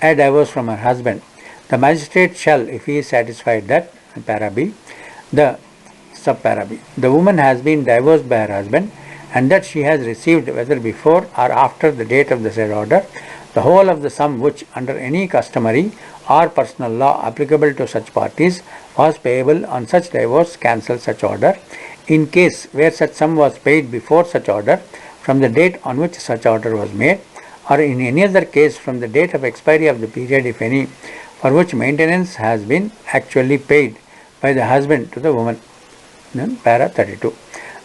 a divorce from her husband, the magistrate shall, if he is satisfied that, para B, the sub-para B, the woman has been divorced by her husband and that she has received, whether before or after the date of the said order, the whole of the sum which under any customary or personal law applicable to such parties was payable on such divorce, cancel such order. In case where such sum was paid before such order from the date on which such order was made, or in any other case from the date of expiry of the period, if any, for which maintenance has been actually paid by the husband to the woman. Then para 32.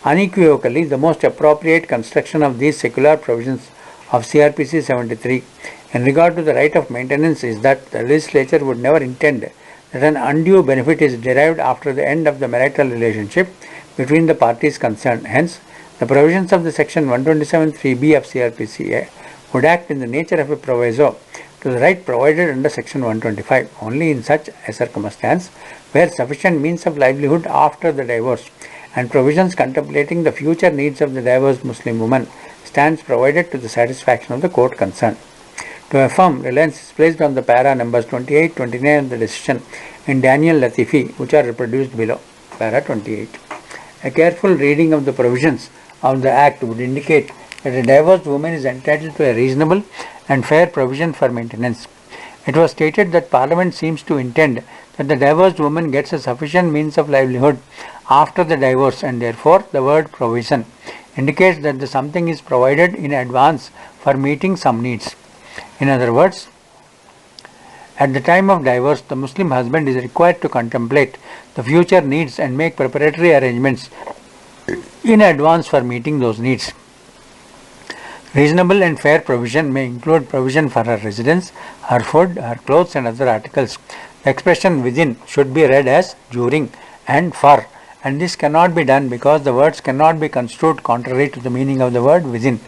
Unequivocally, the most appropriate construction of these secular provisions of CRPC 73 in regard to the right of maintenance is that the legislature would never intend that an undue benefit is derived after the end of the marital relationship between the parties concerned. Hence, the provisions of the section 127(3)(b) of CRPC would act in the nature of a proviso to the right provided under section 125 only in such a circumstance where sufficient means of livelihood after the divorce and provisions contemplating the future needs of the divorced Muslim woman stands provided to the satisfaction of the court concerned. To affirm, reliance is placed on the para numbers 28, 29 of the decision in Daniel Latifi, which are reproduced below. Para 28. A careful reading of the provisions of the Act would indicate that a divorced woman is entitled to a reasonable and fair provision for maintenance. It was stated that Parliament seems to intend that the divorced woman gets a sufficient means of livelihood after the divorce, and therefore the word provision indicates that the something is provided in advance for meeting some needs. In other words, at the time of divorce, the Muslim husband is required to contemplate the future needs and make preparatory arrangements in advance for meeting those needs. Reasonable and fair provision may include provision for her residence, her food, her clothes and other articles. The expression within should be read as during and for, and this cannot be done because the words cannot be construed contrary to the meaning of the word within,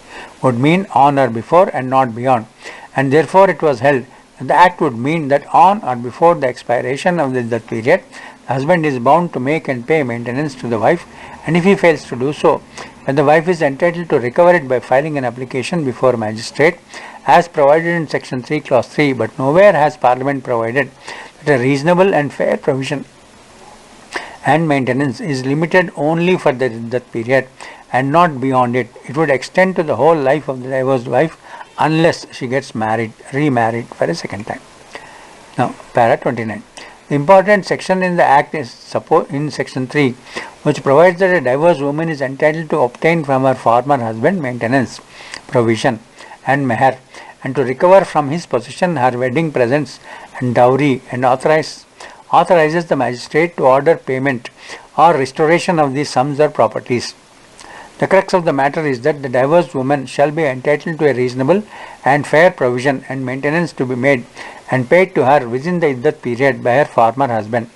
would mean on or before and not beyond, and therefore it was held that the act would mean that on or before the expiration of the iddat period, the husband is bound to make and pay maintenance to the wife, and if he fails to do so, then the wife is entitled to recover it by filing an application before magistrate as provided in section 3 clause 3, but nowhere has Parliament provided that a reasonable and fair provision and maintenance is limited only for the iddat period and not beyond it. It would extend to the whole life of the divorced wife unless she gets remarried for a second time. Now, para 29. The important section in the Act is in section 3, which provides that a divorced woman is entitled to obtain from her former husband maintenance, provision and meher, and to recover from his possession her wedding presents and dowry, and authorizes the magistrate to order payment or restoration of these sums or properties. The crux of the matter is that the divorced woman shall be entitled to a reasonable and fair provision and maintenance to be made and paid to her within the iddat period by her former husband.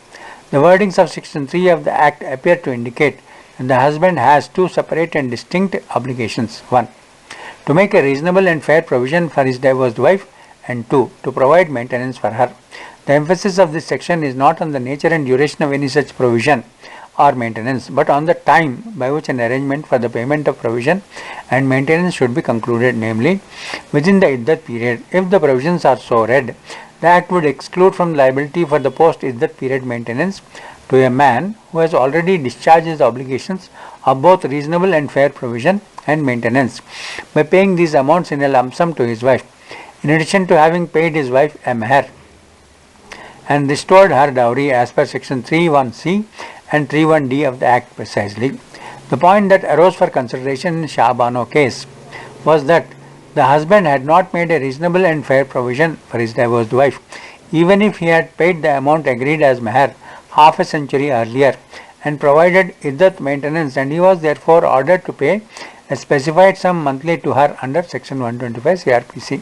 The wordings of section 3 of the Act appear to indicate that the husband has two separate and distinct obligations. 1. To make a reasonable and fair provision for his divorced wife, and 2. To provide maintenance for her. The emphasis of this section is not on the nature and duration of any such provision or maintenance, but on the time by which an arrangement for the payment of provision and maintenance should be concluded, namely within the iddat period. If the provisions are so read, the Act would exclude from liability for the post-iddat period maintenance to a man who has already discharged his obligations of both reasonable and fair provision and maintenance by paying these amounts in a lump sum to his wife, in addition to having paid his wife a meher and restored her dowry as per section 3(1)(c) and 3(1)(d) of the Act precisely. The point that arose for consideration in SHAH BANO case was that the husband had not made a reasonable and fair provision for his divorced wife, even if he had paid the amount agreed as meher half a century earlier and provided iddat maintenance, and he was therefore ordered to pay a specified sum monthly to her under section 125 CRPC.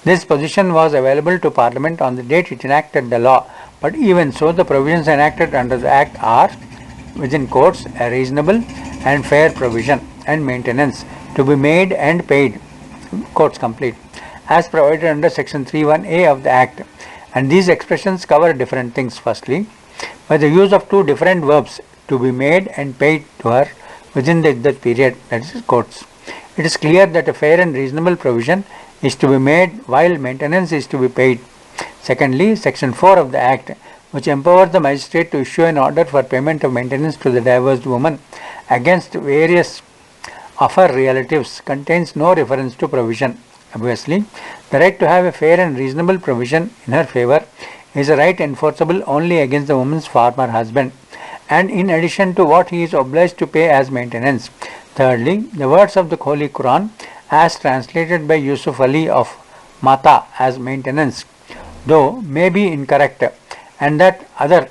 This position was available to Parliament on the date it enacted the law, but even so the provisions enacted under the Act are, within quotes, a reasonable and fair provision and maintenance to be made and paid, quotes complete, as provided under section 3(1)(a) of the Act, and these expressions cover different things. Firstly, by the use of two different verbs, to be made and paid to her within the iddat period, that is quotes, it is clear that a fair and reasonable provision is to be made while maintenance is to be paid. Secondly, section 4 of the Act, which empowers the magistrate to issue an order for payment of maintenance to the divorced woman against various of her relatives, contains no reference to provision. Obviously, the right to have a fair and reasonable provision in her favor is a right enforceable only against the woman's former husband, and in addition to what he is obliged to pay as maintenance. Thirdly, the words of the Holy Quran, as translated by Yusuf Ali of Mata as maintenance, though may be incorrect, and that other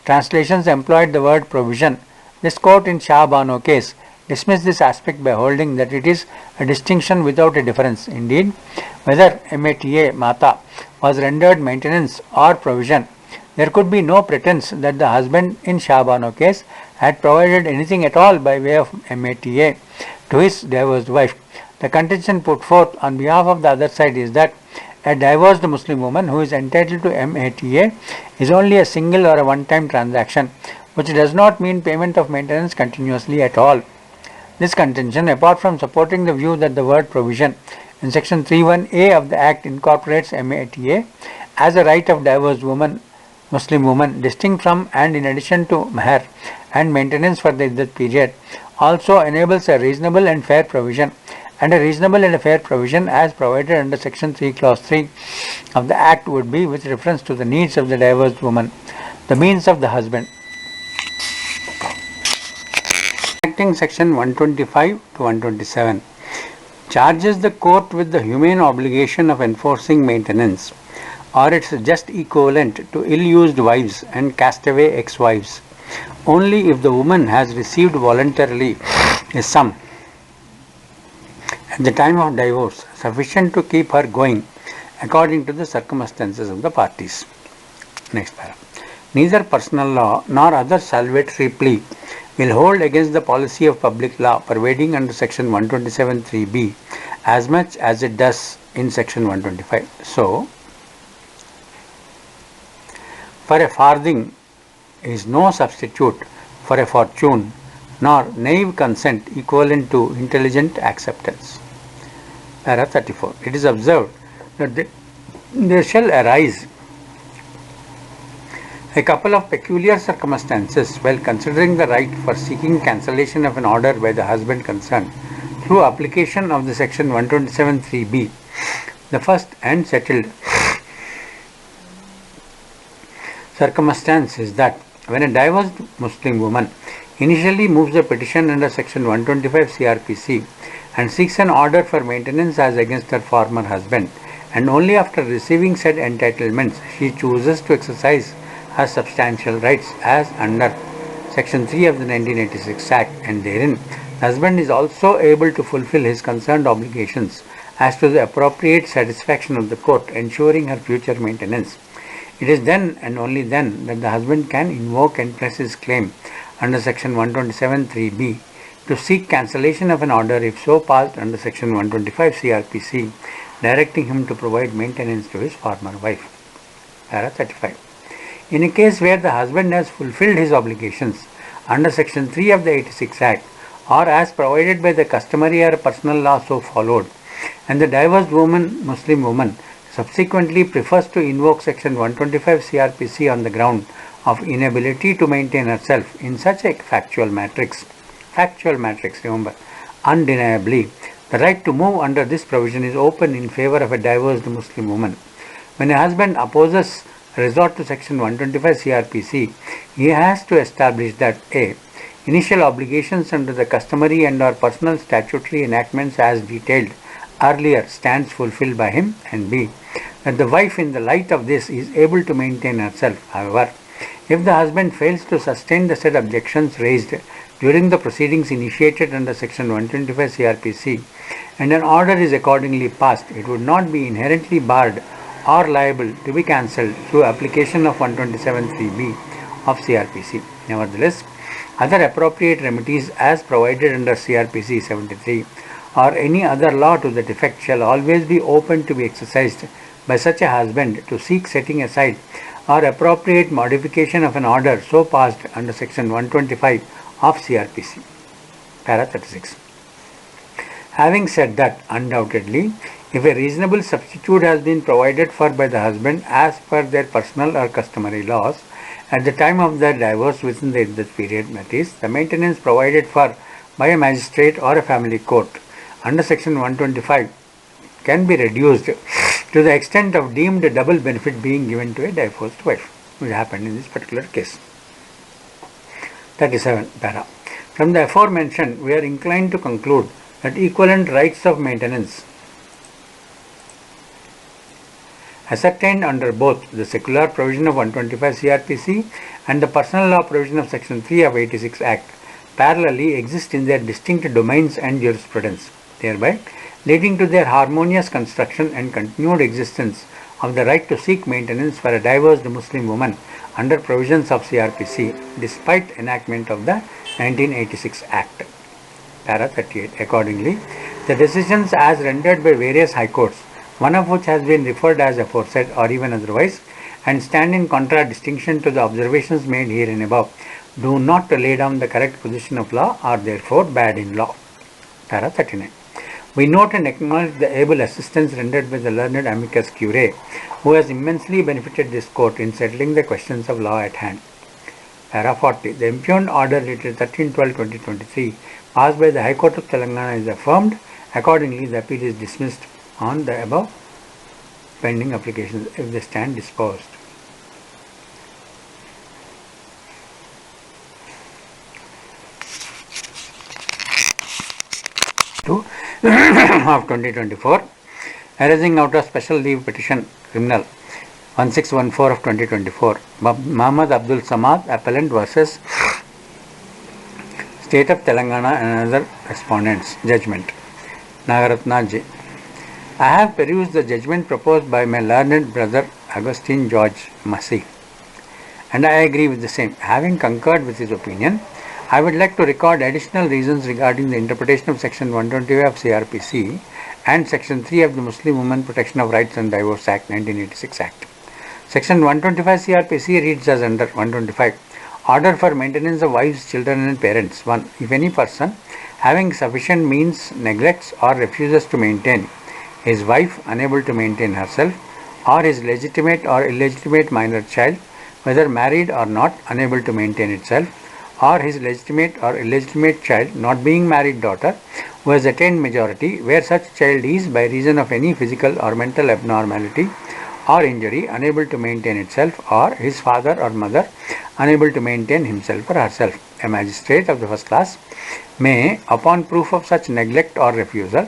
translations employed the word provision. This court in SHAH BANO case dismissed this aspect by holding that it is a distinction without a difference. Indeed, whether mata was rendered maintenance or provision, there could be no pretense that the husband in SHAH BANO case had provided anything at all by way of mata to his divorced wife. The contention put forth on behalf of the other side is that a divorced Muslim woman who is entitled to mata is only a single or a one-time transaction, which does not mean payment of maintenance continuously at all. This contention, apart from supporting the view that the word provision in section 3(1)(a) of the Act incorporates mata as a right of divorced woman, Muslim woman, distinct from and in addition to meher and maintenance for the iddat period, also enables a reasonable and fair provision, and a reasonable and a fair provision as provided under section 3 clause 3 of the Act would be with reference to the needs of the divorced woman, the means of the husband. Acting section 125 to 127 charges the court with the humane obligation of enforcing maintenance or its just equivalent to ill-used wives and castaway ex-wives only if the woman has received voluntarily a sum at the time of divorce sufficient to keep her going according to the circumstances of the parties. Next paragraph. Neither personal law nor other salvatory plea will hold against the policy of public law pervading under section 127(3)(b) as much as it does in section 125. So, for a farthing is no substitute for a fortune, nor naive consent equivalent to intelligent acceptance. Para 34. It is observed that there shall arise a couple of peculiar circumstances while considering the right for seeking cancellation of an order by the husband concerned through application of the section 127(3)(b). The first and settled circumstance is that when a divorced Muslim woman initially moves a petition under section 125 CRPC and seeks an order for maintenance as against her former husband, and only after receiving said entitlements she chooses to exercise her substantial rights as under section 3 of the 1986 Act, and therein the husband is also able to fulfill his concerned obligations as to the appropriate satisfaction of the court ensuring her future maintenance. It is then and only then that the husband can invoke and press his claim under section 127(3)(b) to seek cancellation of an order if so passed under section 125 CRPC, directing him to provide maintenance to his former wife. Para 35. In a case where the husband has fulfilled his obligations under section 3 of the 86 Act, or as provided by the customary or personal law so followed, and the divorced Muslim woman subsequently prefers to invoke section 125 CRPC on the ground of inability to maintain herself in such a factual matrix, remember, undeniably, the right to move under this provision is open in favor of a divorced Muslim woman. When a husband opposes resort to section 125 CRPC, he has to establish that a. Initial obligations under the customary and or personal statutory enactments as detailed earlier stands fulfilled by him, and b. that the wife in the light of this is able to maintain herself. However, if the husband fails to sustain the said objections raised during the proceedings initiated under section 125 CRPC and an order is accordingly passed, it would not be inherently barred or liable to be cancelled through application of 127(3)(b) of CRPC. Nevertheless, other appropriate remedies as provided under CRPC 73 or any other law to that effect shall always be open to be exercised by such a husband to seek setting aside or appropriate modification of an order so passed under section 125 of CRPC. Para 36. Having said that, undoubtedly, if a reasonable substitute has been provided for by the husband as per their personal or customary laws at the time of their divorce within the Iddat period, that is, the maintenance provided for by a magistrate or a family court under section 125 can be reduced to the extent of deemed double benefit being given to a divorced wife, which happened in this particular case. 37. Para. From the aforementioned, we are inclined to conclude that equivalent rights of maintenance ascertained under both the secular provision of 125 CRPC and the personal law provision of section 3 of 86 Act parallelly exist in their distinct domains and jurisprudence, thereby leading to their harmonious construction and continued existence of the right to seek maintenance for a divorced Muslim woman under provisions of CRPC despite enactment of the 1986 Act. Para 38. Accordingly, the decisions as rendered by various high courts, one of which has been referred as aforesaid or even otherwise, and stand in contradistinction to the observations made herein above, do not lay down the correct position of law, are therefore bad in law. Para 39. We note and acknowledge the able assistance rendered by the learned amicus curiae, who has immensely benefited this court in settling the questions of law at hand. Para 40. The impugned order dated 13/12/2023 passed by the High Court of Telangana is affirmed. Accordingly, the appeal is dismissed on the above pending applications if they stand disposed. Of 2024, arising out of special leave petition criminal 1614 of 2024, Muhammad Abdul Samad appellant versus State of Telangana and other respondents. Judgment. Nagaratna J. I have perused the judgment proposed by my learned brother Augustine George Massey. and I agree with the same. Having concurred with his opinion, I would like to record additional reasons regarding the interpretation of Section 125 of CRPC and Section 3 of the Muslim Women Protection of Rights and Divorce Act 1986 Act. Section 125 CRPC reads as under 125. Order for maintenance of wives, children and parents. 1. If any person having sufficient means neglects or refuses to maintain his wife, unable to maintain herself, or his legitimate or illegitimate minor child, whether married or not, unable to maintain itself, or his legitimate or illegitimate child, not being married daughter, who has attained majority, where such child is, by reason of any physical or mental abnormality or injury, unable to maintain itself, or his father or mother, unable to maintain himself or herself. A magistrate of the first class may, upon proof of such neglect or refusal,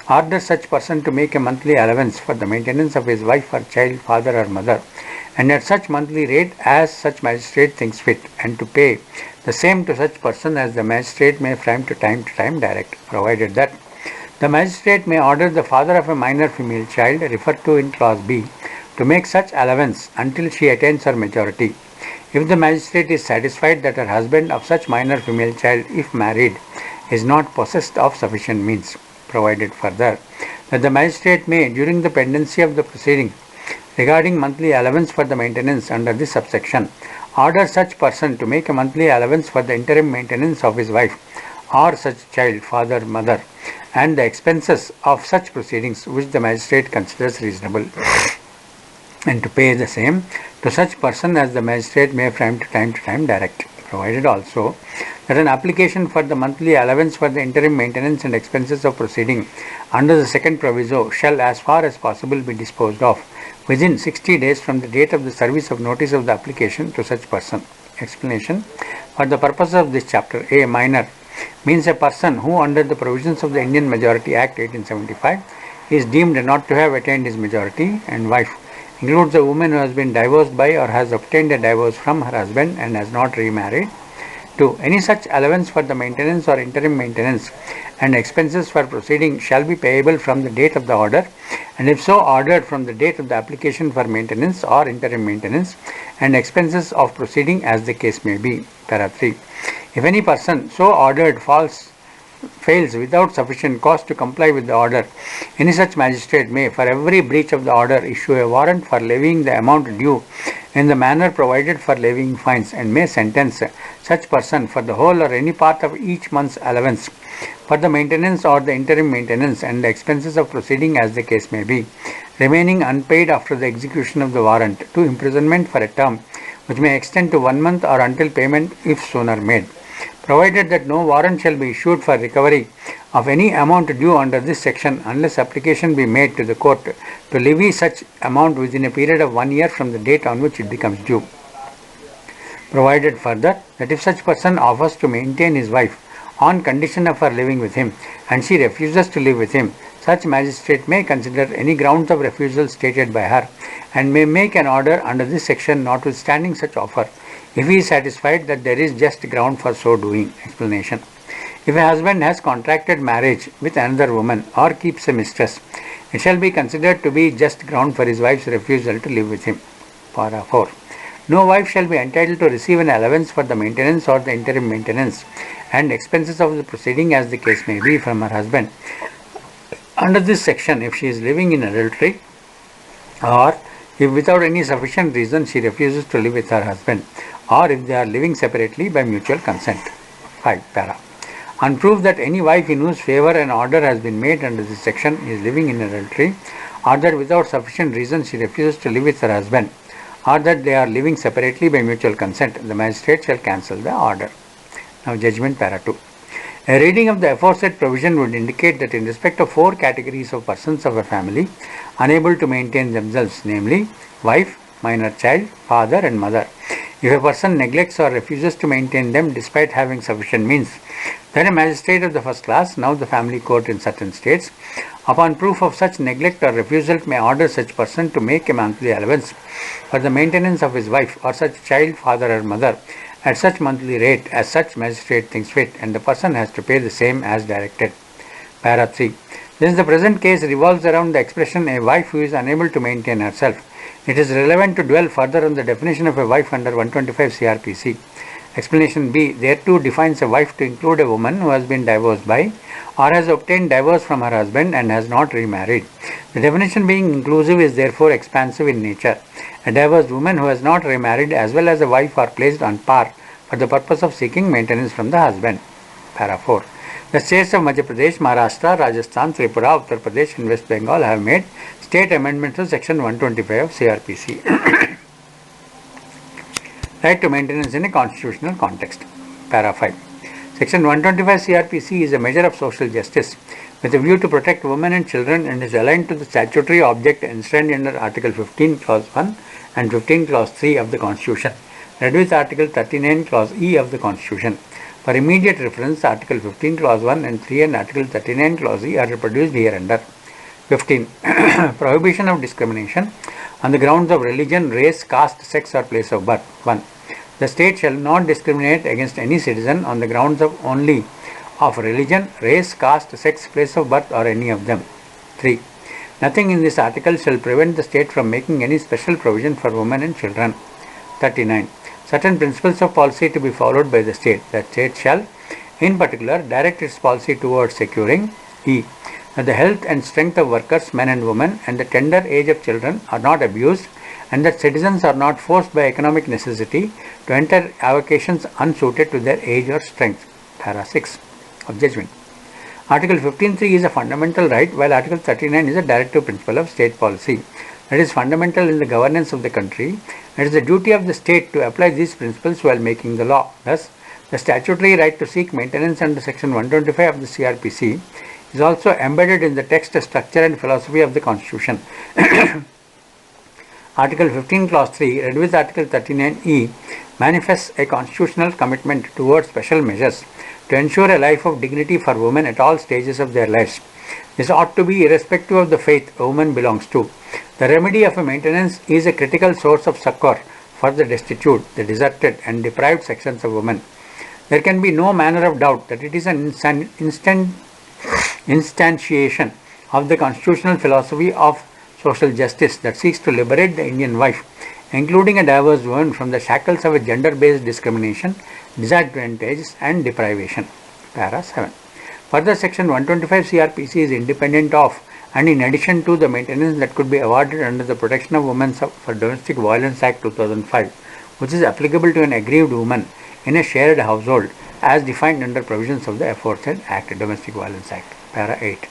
order such person to make a monthly allowance for the maintenance of his wife or child, father or mother, and at such monthly rate as such magistrate thinks fit, and to pay the same to such person as the magistrate may from time to time direct, provided that the magistrate may order the father of a minor female child referred to in clause B to make such allowance until she attains her majority. If the magistrate is satisfied that her husband of such minor female child, if married, is not possessed of sufficient means, provided further that the magistrate may, during the pendency of the proceeding regarding monthly allowance for the maintenance under this subsection, order such person to make a monthly allowance for the interim maintenance of his wife or such child, father, mother, and the expenses of such proceedings which the magistrate considers reasonable, and to pay the same to such person as the magistrate may from time to time direct, provided also that an application for the monthly allowance for the interim maintenance and expenses of proceeding under the second proviso shall as far as possible be disposed of within 60 days from the date of the service of notice of the application to such person. Explanation. For the purpose of this chapter, a minor means a person who, under the provisions of the Indian Majority Act 1875, is deemed not to have attained his majority, and wife includes a woman who has been divorced by or has obtained a divorce from her husband and has not remarried. 2. Any such allowance for the maintenance or interim maintenance and expenses for proceeding shall be payable from the date of the order, and if so ordered, from the date of the application for maintenance or interim maintenance and expenses of proceeding as the case may be. Para 3. If any person so ordered fails without sufficient cause to comply with the order, any such magistrate may, for every breach of the order, issue a warrant for levying the amount due in the manner provided for levying fines, and may sentence such person for the whole or any part of each month's allowance for the maintenance or the interim maintenance and the expenses of proceeding as the case may be, remaining unpaid after the execution of the warrant, to imprisonment for a term which may extend to 1 month or until payment if sooner made, provided that no warrant shall be issued for recovery of any amount due under this section unless application be made to the court to levy such amount within a period of 1 year from the date on which it becomes due. Provided further that if such person offers to maintain his wife on condition of her living with him and she refuses to live with him, such magistrate may consider any grounds of refusal stated by her and may make an order under this section notwithstanding such offer, if he is satisfied that there is just ground for so doing. Explanation. If a husband has contracted marriage with another woman or keeps a mistress, it shall be considered to be just ground for his wife's refusal to live with him. Para 4. No wife shall be entitled to receive an allowance for the maintenance or the interim maintenance and expenses of the proceeding as the case may be from her husband under this section if she is living in adultery, or if without any sufficient reason she refuses to live with her husband, or if they are living separately by mutual consent. 5. Para. On proof that any wife in whose favour an order has been made under this section is living in adultery, or that without sufficient reason she refuses to live with her husband, or that they are living separately by mutual consent, the magistrate shall cancel the order. Now judgment. Para 2. A reading of the aforesaid provision would indicate that in respect of 4 categories of persons of a family unable to maintain themselves, namely wife, minor child, father and mother, if a person neglects or refuses to maintain them despite having sufficient means, then a magistrate of the first class, now the family court in certain states, upon proof of such neglect or refusal may order such person to make a monthly allowance for the maintenance of his wife or such child, father or mother at such monthly rate as such magistrate thinks fit, and the person has to pay the same as directed. Para 3. Since the present case revolves around the expression a wife who is unable to maintain herself, It is relevant to dwell further on the definition of a wife under 125 CRPC. Explanation B. Thereto defines a wife to include a woman who has been divorced by or has obtained divorce from her husband and has not remarried. The definition being inclusive is therefore expansive in nature. A divorced woman who has not remarried as well as a wife are placed on par for the purpose of seeking maintenance from the husband. Para 4. The states of Madhya Pradesh, Maharashtra, Rajasthan, Tripura, Uttar Pradesh and West Bengal have made state amendments to section 125 of CRPC. Right to maintenance in a constitutional context. Para 5. Section 125 CRPC is a measure of social justice with a view to protect women and children and is aligned to the statutory object enshrined under Article 15 Clause 1 and 15 Clause 3 of the Constitution, read with Article 39 Clause E of the Constitution. For immediate reference, Article 15 Clause 1 and 3 and Article 39 Clause E are reproduced hereunder. 15. Prohibition of discrimination on the grounds of religion, race, caste, sex or place of birth. 1. The state shall not discriminate against any citizen on the grounds of only of religion, race, caste, sex, place of birth or any of them. 3. Nothing in this article shall prevent the state from making any special provision for women and children. 39. Certain principles of policy to be followed by the state. The state shall, in particular, direct its policy towards securing E. That the health and strength of workers, men and women, and the tender age of children are not abused, and that citizens are not forced by economic necessity to enter avocations unsuited to their age or strength. Para 6 of judgment. Article 15.3 is a fundamental right, while Article 39 is a directive principle of state policy. That is fundamental in the governance of the country. It is the duty of the state to apply these principles while making the law. Thus, the statutory right to seek maintenance under Section 125 of the CRPC is also embedded in the text, structure and philosophy of the Constitution. Article 15 Clause 3, read with Article 39E, manifests a constitutional commitment towards special measures to ensure a life of dignity for women at all stages of their lives. This ought to be irrespective of the faith a woman belongs to. The remedy of a maintenance is a critical source of succor for the destitute, the deserted and deprived sections of women. There can be no manner of doubt that it is an instantiation of the constitutional philosophy of social justice that seeks to liberate the Indian wife, including a divorced woman, from the shackles of a gender-based discrimination, disadvantages and deprivation. Para 7. Further, Section 125 CRPC is independent of and in addition to the maintenance that could be awarded under the Protection of Women for Domestic Violence Act 2005, which is applicable to an aggrieved woman in a shared household as defined under provisions of the aforesaid Act, Domestic Violence Act. Para 8.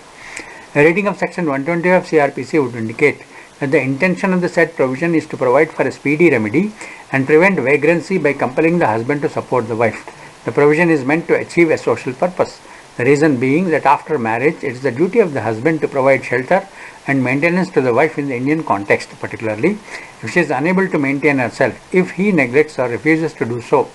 A reading of Section 125 CRPC would indicate that the intention of the said provision is to provide for a speedy remedy and prevent vagrancy by compelling the husband to support the wife. The provision is meant to achieve a social purpose. The reason being that after marriage, it is the duty of the husband to provide shelter and maintenance to the wife in the Indian context, particularly if she is unable to maintain herself. If he neglects or refuses to do so,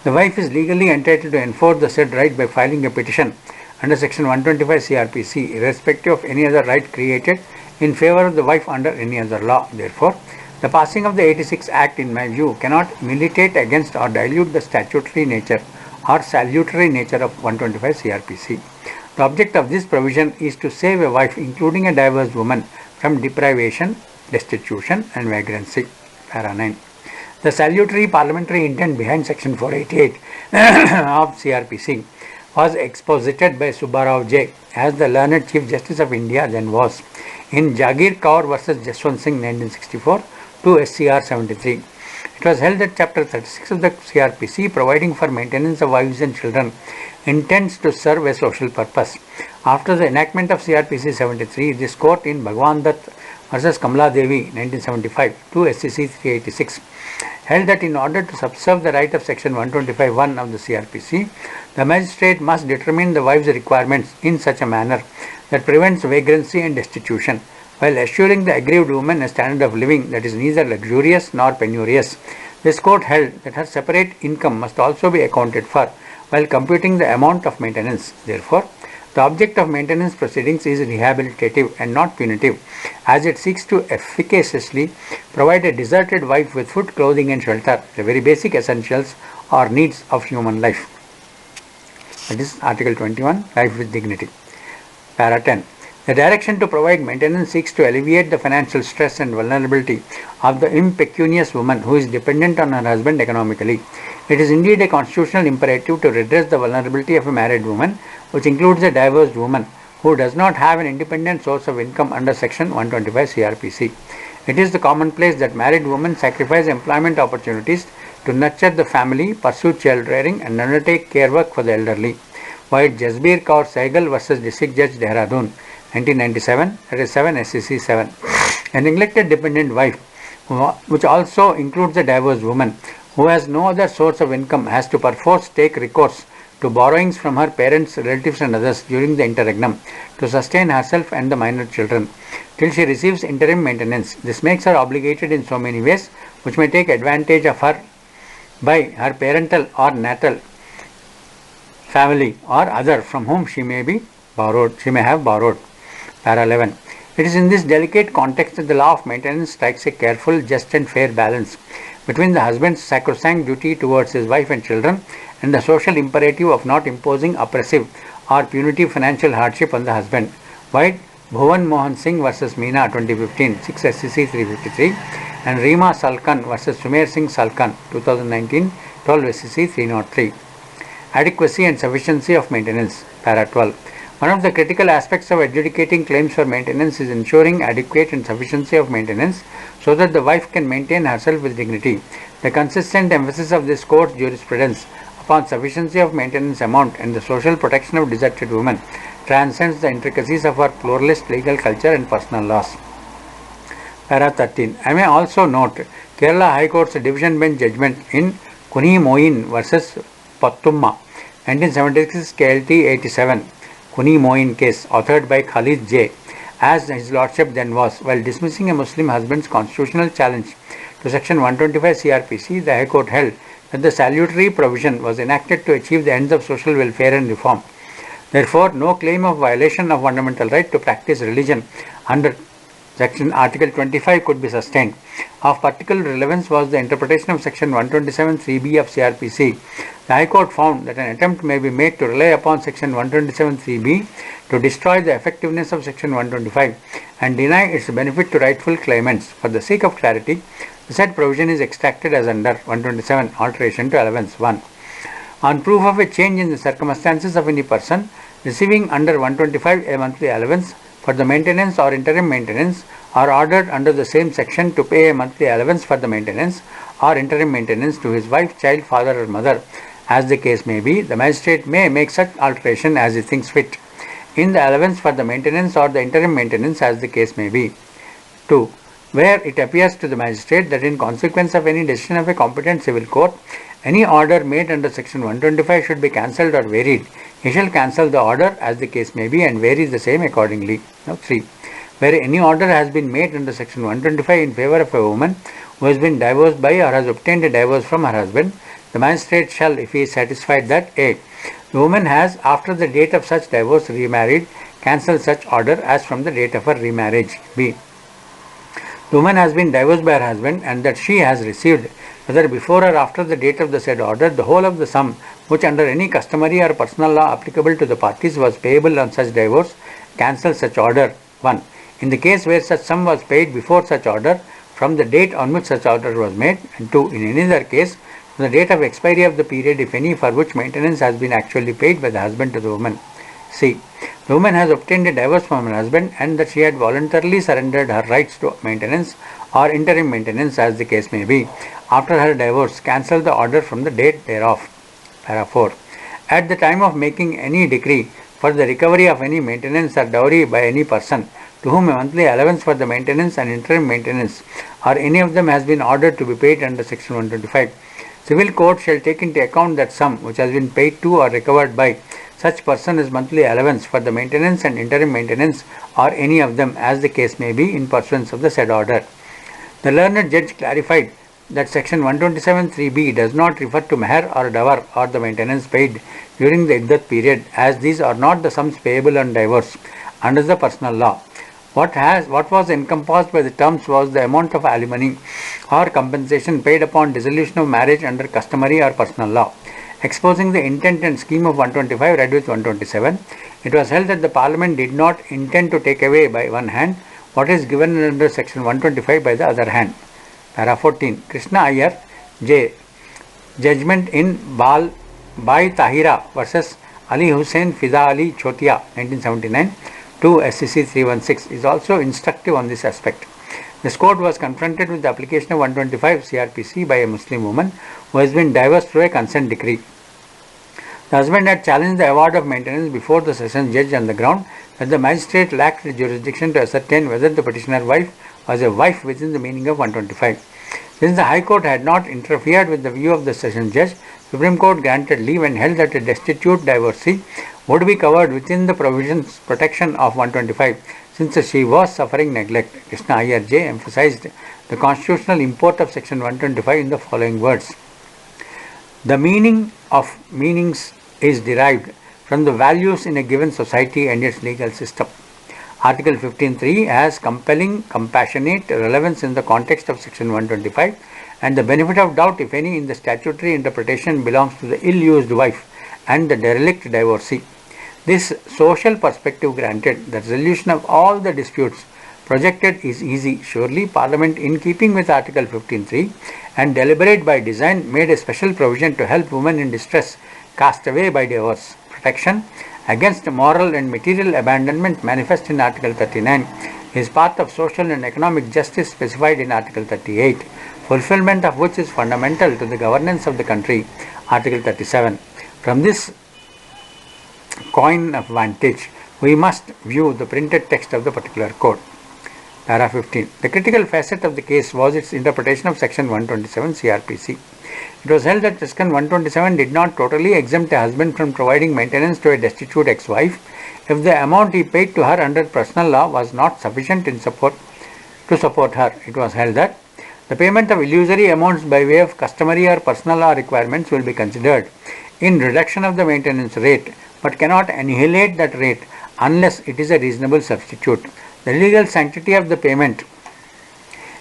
the wife is legally entitled to enforce the said right by filing a petition under Section 125 CRPC, irrespective of any other right created in favor of the wife under any other law. Therefore, the passing of the 86 Act, in my view, cannot militate against or dilute the statutory nature or salutary nature of 125 CRPC. The object of this provision is to save a wife, including a divorced woman, from deprivation, destitution and vagrancy. Para 9. The salutary parliamentary intent behind Section 488 of CRPC was exposited by Subbarao J. as the learned Chief Justice of India then was in Jagir Kaur versus Jaswant Singh 1964 to SCR 73. It was held that Chapter 36 of the CRPC, providing for maintenance of wives and children, intends to serve a social purpose. After the enactment of CRPC 73, this court in Bhagwan Dutt versus Kamala Devi 1975 to SCC 386 held that in order to subserve the right of Section 125(1) of the CRPC, the magistrate must determine the wife's requirements in such a manner that prevents vagrancy and destitution, while assuring the aggrieved woman a standard of living that is neither luxurious nor penurious. This court held that her separate income must also be accounted for while computing the amount of maintenance. Therefore, the object of maintenance proceedings is rehabilitative and not punitive, as it seeks to efficaciously provide a deserted wife with food, clothing and shelter, the very basic essentials or needs of human life. That is Article 21, Life with Dignity. Para 10. The direction to provide maintenance seeks to alleviate the financial stress and vulnerability of the impecunious woman who is dependent on her husband economically. It is indeed a constitutional imperative to redress the vulnerability of a married woman, which includes a divorced woman who does not have an independent source of income under Section 125 CRPC. It is the commonplace that married women sacrifice employment opportunities to nurture the family, pursue child rearing, and undertake care work for the elderly. White Jasbir Kaur Sehgal versus District Judge Dehradun, 1997, that is 7 SCC 7. A neglected dependent wife, which also includes a divorced woman who has no other source of income, has to perforce take recourse to borrowings from her parents, relatives, and others during the interregnum to sustain herself and the minor children till she receives interim maintenance. This makes her obligated in so many ways which may take advantage of her by her parental or natal family or other from whom she may have borrowed. Para 11. It is in this delicate context that the law of maintenance strikes a careful, just and fair balance between the husband's sacrosanct duty towards his wife and children and the social imperative of not imposing oppressive or punitive financial hardship on the husband. White Bhuvan Mohan Singh versus Meena 2015, 6 SCC 353, and Reema Salkan versus Sumer Singh Salkan 2019, 12 SCC 303. Adequacy and sufficiency of maintenance. Para 12. One of the critical aspects of adjudicating claims for maintenance is ensuring adequate and sufficiency of maintenance so that the wife can maintain herself with dignity. The consistent emphasis of this court's jurisprudence upon sufficiency of maintenance amount and the social protection of deserted women transcends the intricacies of our pluralist legal culture and personal laws. Para 13. I may also note Kerala High Court's division bench judgment in Kuni Moin versus Pattumma, 1976 KLT 87, Kuni Moin case, authored by Khalid J, as his lordship then was. While dismissing a Muslim husband's constitutional challenge to Section 125 CRPC, the High Court held that the salutary provision was enacted to achieve the ends of social welfare and reform. Therefore, no claim of violation of fundamental right to practice religion under Article 25 could be sustained. Of particular relevance was the interpretation of Section 127 3b of CRPC. The High Court found that an attempt may be made to rely upon Section 127 3b to destroy the effectiveness of Section 125 and deny its benefit to rightful claimants. For the sake of clarity, the said provision is extracted as under 127 alteration to allowance 1. On proof of a change in the circumstances of any person receiving under 125 a monthly allowance for the maintenance or interim maintenance, are ordered under the same section to pay a monthly allowance for the maintenance or interim maintenance to his wife, child, father or mother, as the case may be, the magistrate may make such alteration as he thinks fit in the allowance for the maintenance or the interim maintenance, as the case may be. 2. Where it appears to the magistrate that in consequence of any decision of a competent civil court, any order made under Section 125 should be cancelled or varied, he shall cancel the order as the case may be and vary the same accordingly. Now 3. Where any order has been made under Section 125 in favour of a woman who has been divorced by or has obtained a divorce from her husband, the magistrate shall, if he is satisfied that a. the woman has, after the date of such divorce, remarried, cancel such order as from the date of her remarriage. b. The woman has been divorced by her husband and that she has received, whether before or after the date of the said order, the whole of the sum which under any customary or personal law applicable to the parties was payable on such divorce, cancel such order. 1. In the case where such sum was paid before such order, from the date on which such order was made, and 2. In any other case, from the date of expiry of the period, if any, for which maintenance has been actually paid by the husband to the woman. C. The woman has obtained a divorce from her husband and that she had voluntarily surrendered her rights to maintenance or interim maintenance, as the case may be. After her divorce, cancel the order from the date thereof. Para 4. At the time of making any decree for the recovery of any maintenance or dowry by any person to whom a monthly allowance for the maintenance and interim maintenance or any of them has been ordered to be paid under Section 125, civil court shall take into account that sum which has been paid to or recovered by such person as monthly allowance for the maintenance and interim maintenance or any of them, as the case may be, in pursuance of the said order. The learned judge clarified that Section 127 3b does not refer to meher or dower or the maintenance paid during the iddat period, as these are not the sums payable on divorce under the personal law. What was encompassed by the terms was the amount of alimony or compensation paid upon dissolution of marriage under customary or personal law. Exposing the intent and scheme of 125 read with 127, It was held that the Parliament did not intend to take away by one hand what is given under section 125 by the other hand. Para 14. Krishna Iyer J. Judgment in Bai Tahira versus Ali Hussain Fiza Ali Chotia 1979 to SCC 316 is also instructive on this aspect. This court was confronted with the application of 125 CRPC by a Muslim woman who has been divorced through a consent decree. The husband had challenged the award of maintenance before the sessions judge on the ground that the magistrate lacked jurisdiction to ascertain whether the petitioner's wife was a wife within the meaning of 125. Since the High Court had not interfered with the view of the sessions judge, Supreme Court granted leave and held that a destitute divorcee would be covered within the protection of 125 since she was suffering neglect. Krishna Iyer J. emphasized the constitutional import of section 125 in the following words. The meaning of meanings is derived from the values in a given society and its legal system. Article 15.3 has compelling, compassionate relevance in the context of section 125, and the benefit of doubt, if any, in the statutory interpretation belongs to the ill-used wife and the derelict divorcee. This social perspective granted, the resolution of all the disputes projected is easy. Surely, Parliament, in keeping with Article 15.3 and deliberate by design, made a special provision to help women in distress cast away by divorce. Protection against moral and material abandonment manifest in Article 39 is part of social and economic justice specified in Article 38, fulfillment of which is fundamental to the governance of the country. Article 37. From this coign of vantage, we must view the printed text of the particular code. Para 15. The critical facet of the case was its interpretation of section 127 CRPC. It was held that section 127 did not totally exempt a husband from providing maintenance to a destitute ex-wife if the amount he paid to her under personal law was not sufficient to support her. It was held that the payment of illusory amounts by way of customary or personal law requirements will be considered in reduction of the maintenance rate, but cannot annihilate that rate unless it is a reasonable substitute. The legal sanctity of the payment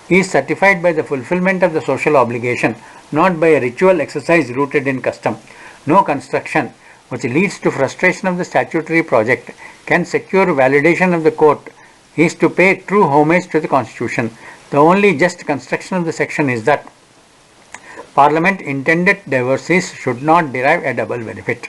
is certified by the fulfillment of the social obligation, not by a ritual exercise rooted in custom. No construction which leads to frustration of the statutory project can secure validation of the court is to pay true homage to the Constitution. The only just construction of the section is that Parliament intended divorcees should not derive a double benefit.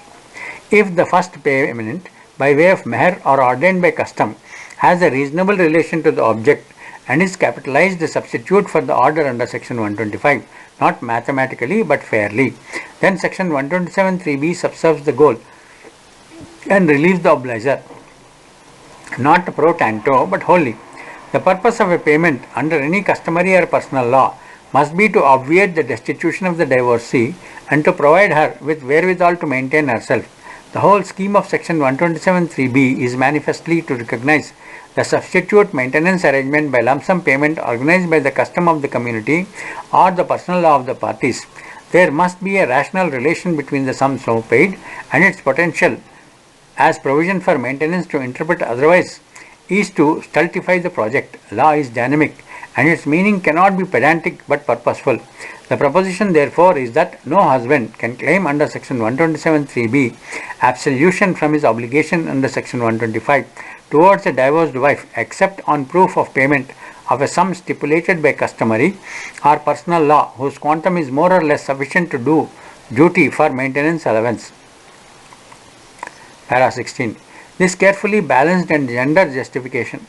If the first payment by way of meher or ordained by custom has a reasonable relation to the object and is capitalized substitute for the order under section 125, not mathematically but fairly, then section 127(3)(b) subserves the goal and relieves the obliger, not pro tanto but wholly. The purpose of a payment under any customary or personal law must be to obviate the destitution of the divorcee and to provide her with wherewithal to maintain herself. The whole scheme of section 127(3)(b) is manifestly to recognize the substitute maintenance arrangement by lump sum payment organized by the custom of the community or the personal law of the parties. There must be a rational relation between the sum so paid and its potential as provision for maintenance to interpret otherwise is to stultify the project. Law is dynamic and its meaning cannot be pedantic but purposeful. The proposition therefore is that no husband can claim under section 127(3)(b) absolution from his obligation under section 125 towards a divorced wife except on proof of payment of a sum stipulated by customary or personal law whose quantum is more or less sufficient to do duty for maintenance allowance. Para 16. This carefully balanced and gender just interpretation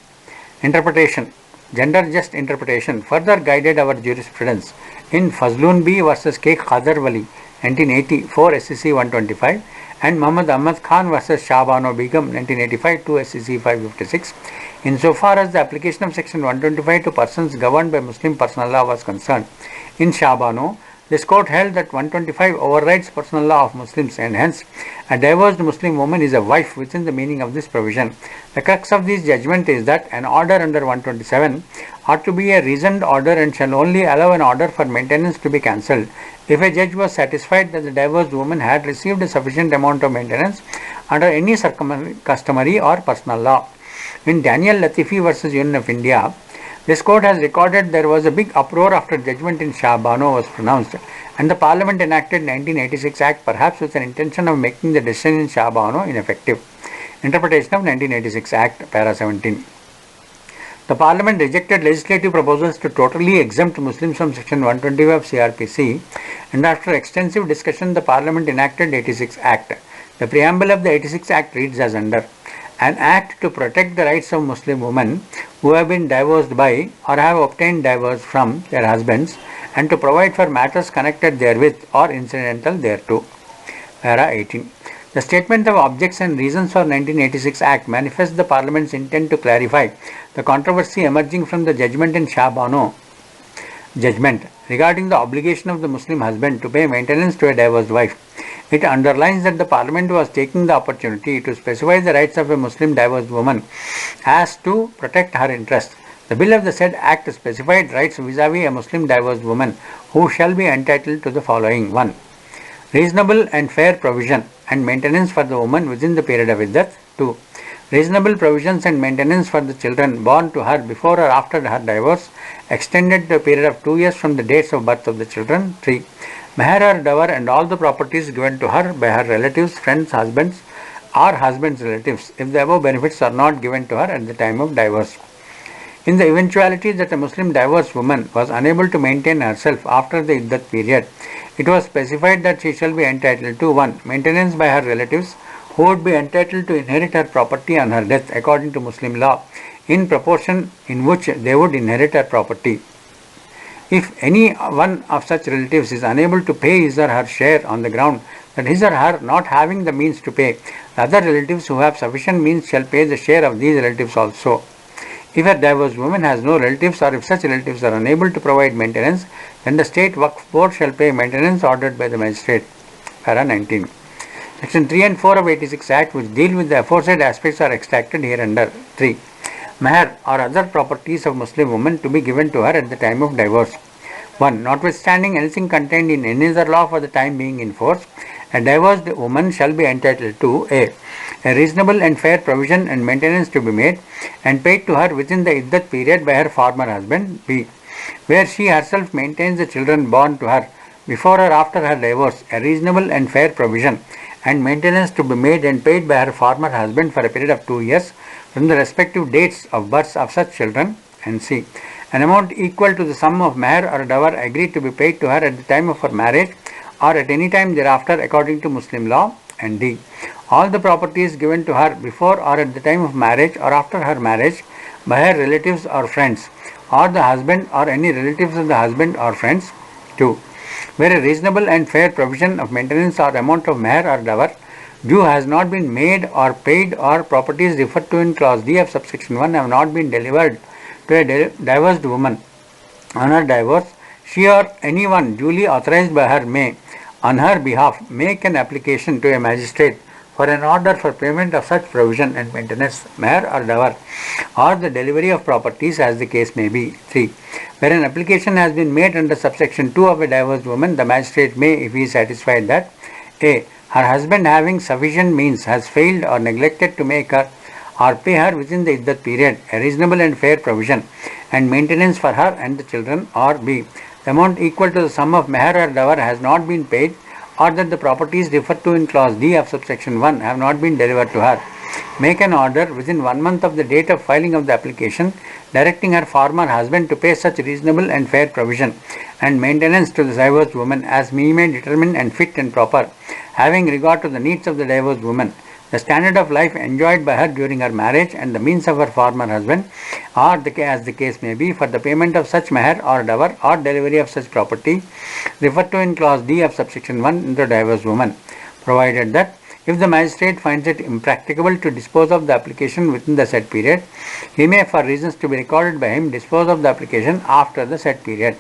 further guided our jurisprudence in Fazlun B versus K. Khadar Wali 1980 4 SCC 125 and Muhammad Ahmad Khan versus SHAH BANO Begum 1985 2 SCC 556 insofar as the application of section 125 to persons governed by Muslim personal law was concerned. In SHAH BANO, this court held that 125 overrides personal law of Muslims and hence a divorced Muslim woman is a wife within the meaning of this provision. The crux of this judgment is that an order under 127 ought to be a reasoned order and shall only allow an order for maintenance to be cancelled if a judge was satisfied that the divorced woman had received a sufficient amount of maintenance under any customary or personal law. In Daniel Latifi versus Union of India, this court has recorded there was a big uproar after judgment in SHAH BANO was pronounced and the Parliament enacted 1986 Act perhaps with an intention of making the decision in SHAH BANO ineffective. Interpretation of 1986 Act, Para 17. The Parliament rejected legislative proposals to totally exempt Muslims from Section 125 of CRPC, and after extensive discussion, the Parliament enacted 86 Act. The preamble of the 86 Act reads as under: An act to protect the rights of Muslim women who have been divorced by or have obtained divorce from their husbands, and to provide for matters connected therewith or incidental thereto. Para 18. The statement of objects and reasons for 1986 Act manifests the Parliament's intent to clarify the controversy emerging from the judgment in SHAH BANO judgment regarding the obligation of the Muslim husband to pay maintenance to a divorced wife. It underlines that the Parliament was taking the opportunity to specify the rights of a Muslim divorced woman as to protect her interests. The bill of the said Act specified rights vis-à-vis a Muslim divorced woman who shall be entitled to the following: 1. Reasonable and fair provision and maintenance for the woman within the period of iddat. 2. Reasonable provisions and maintenance for the children born to her before or after her divorce, extended to a period of 2 years from the dates of birth of the children. 3. Meher or dower and all the properties given to her by her relatives, friends, husbands, or husband's relatives, if the above benefits are not given to her at the time of divorce. In the eventuality that a Muslim divorced woman was unable to maintain herself after the iddat period, it was specified that she shall be entitled to 1. Maintenance by her relatives, who would be entitled to inherit her property on her death according to Muslim law, in proportion in which they would inherit her property. If any one of such relatives is unable to pay his or her share on the ground that his or her not having the means to pay, the other relatives who have sufficient means shall pay the share of these relatives also. If a divorced woman has no relatives, or if such relatives are unable to provide maintenance, then the State Waqf Board shall pay maintenance ordered by the magistrate. Para 19. Section 3 and 4 of 86 Act, which deal with the aforesaid aspects, are extracted hereunder. 3. Meher or other properties of Muslim woman to be given to her at the time of divorce. 1. Notwithstanding anything contained in any other law for the time being in force, a divorced woman shall be entitled to a reasonable and fair provision and maintenance to be made and paid to her within the iddat period by her former husband. B. Where she herself maintains the children born to her before or after her divorce, a reasonable and fair provision and maintenance to be made and paid by her former husband for a period of 2 years from the respective dates of birth of such children. And C. An amount equal to the sum of meher or dower agreed to be paid to her at the time of her marriage or at any time thereafter according to Muslim law. And D. All the properties given to her before or at the time of marriage or after her marriage by her relatives or friends, or the husband or any relatives of the husband or friends. 2. Where a reasonable and fair provision of maintenance or amount of meher or dower due has not been made or paid, or properties referred to in clause D of subsection 1 have not been delivered to a divorced woman on her divorce, she or anyone duly authorized by her may, on her behalf, make an application to a magistrate for an order for payment of such provision and maintenance, meher or dower, or the delivery of properties as the case may be. 3. Where an application has been made under subsection 2 of a divorced woman, the magistrate may, if he is satisfied that a. Her husband having sufficient means has failed or neglected to make her or pay her within the iddat period a reasonable and fair provision and maintenance for her and the children, or b. The amount equal to the sum of meher or dower has not been paid, or that the properties referred to in clause D of subsection 1 have not been delivered to her, make an order within 1 month of the date of filing of the application directing her former husband to pay such reasonable and fair provision and maintenance to the divorced woman as he may determine and fit and proper, having regard to the needs of the divorced woman, the standard of life enjoyed by her during her marriage, and the means of her former husband, or as the case may be, for the payment of such meher or dower or delivery of such property referred to in clause D of subsection 1 in the divorced woman, provided that if the magistrate finds it impracticable to dispose of the application within the said period, he may, for reasons to be recorded by him, dispose of the application after the said period.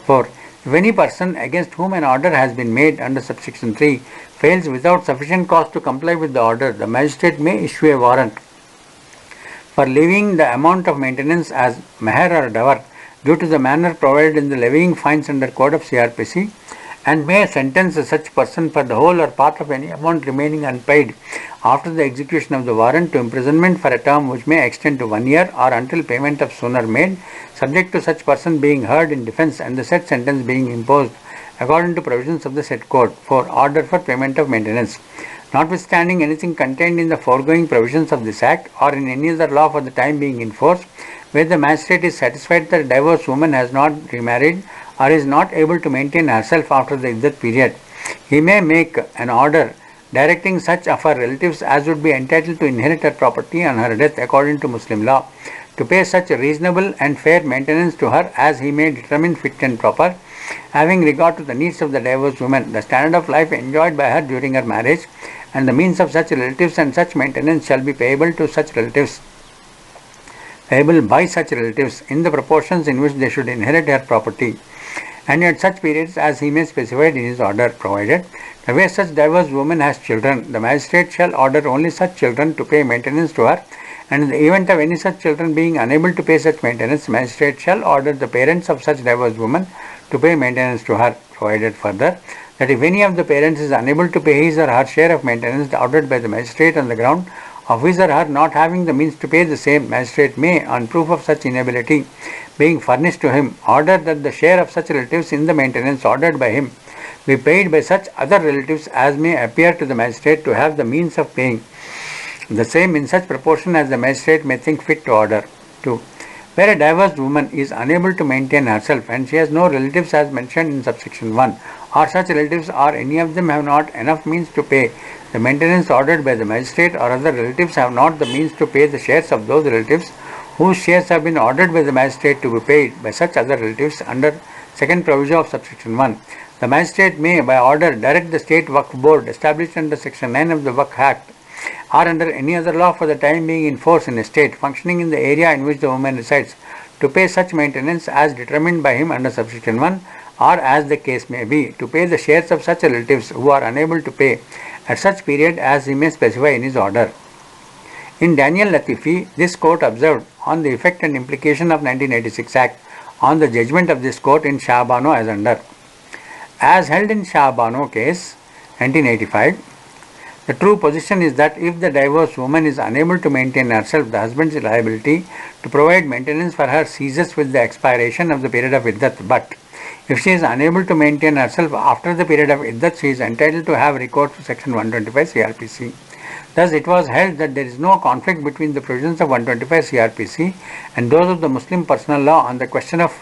4. If any person against whom an order has been made under subsection 3 fails without sufficient cause to comply with the order, the magistrate may issue a warrant for levying the amount of maintenance as meher or dower due to the manner provided in the levying fines under Code of CRPC, and may sentence such person for the whole or part of any amount remaining unpaid after the execution of the warrant to imprisonment for a term which may extend to 1 year or until payment of sooner made, subject to such person being heard in defence and the said sentence being imposed according to provisions of the said code. 4. Order for payment of maintenance. Notwithstanding anything contained in the foregoing provisions of this Act or in any other law for the time being in force, where the magistrate is satisfied that a divorced woman has not remarried or is not able to maintain herself after the iddat period, he may make an order directing such of her relatives as would be entitled to inherit her property on her death according to Muslim law, to pay such reasonable and fair maintenance to her as he may determine fit and proper, having regard to the needs of the divorced woman, the standard of life enjoyed by her during her marriage, and the means of such relatives, and such maintenance shall be payable by such relatives in the proportions in which they should inherit her property, and at such periods as he may specify in his order, provided the way such divorced woman has children, the magistrate shall order only such children to pay maintenance to her, and in the event of any such children being unable to pay such maintenance, the magistrate shall order the parents of such divorced woman to pay maintenance to her, provided further that if any of the parents is unable to pay his or her share of maintenance ordered by the magistrate on the ground of his or her not having the means to pay the same, magistrate may, on proof of such inability being furnished to him, order that the share of such relatives in the maintenance ordered by him be paid by such other relatives as may appear to the magistrate to have the means of paying the same in such proportion as the magistrate may think fit to order. 2. Where a divorced woman is unable to maintain herself and she has no relatives as mentioned in subsection 1, or such relatives or any of them have not enough means to pay the maintenance ordered by the magistrate, or other relatives have not the means to pay the shares of those relatives whose shares have been ordered by the magistrate to be paid by such other relatives under second provision of subsection 1, the magistrate may by order direct the state Waqf board established under section 9 of the Waqf Act or under any other law for the time being in force in a state functioning in the area in which the woman resides to pay such maintenance as determined by him under subsection 1, or as the case may be, to pay the shares of such relatives who are unable to pay at such period as he may specify in his order. In Daniel Latifi, this court observed on the effect and implication of 1986 Act on the judgment of this court in SHAH BANO as under. As held in SHAH BANO case 1985, the true position is that if the divorced woman is unable to maintain herself, the husband's liability to provide maintenance for her ceases with the expiration of the period of iddat. But if she is unable to maintain herself after the period of iddat, she is entitled to have recourse to section 125 CRPC. Thus, it was held that there is no conflict between the provisions of 125 CRPC and those of the Muslim personal law on the question of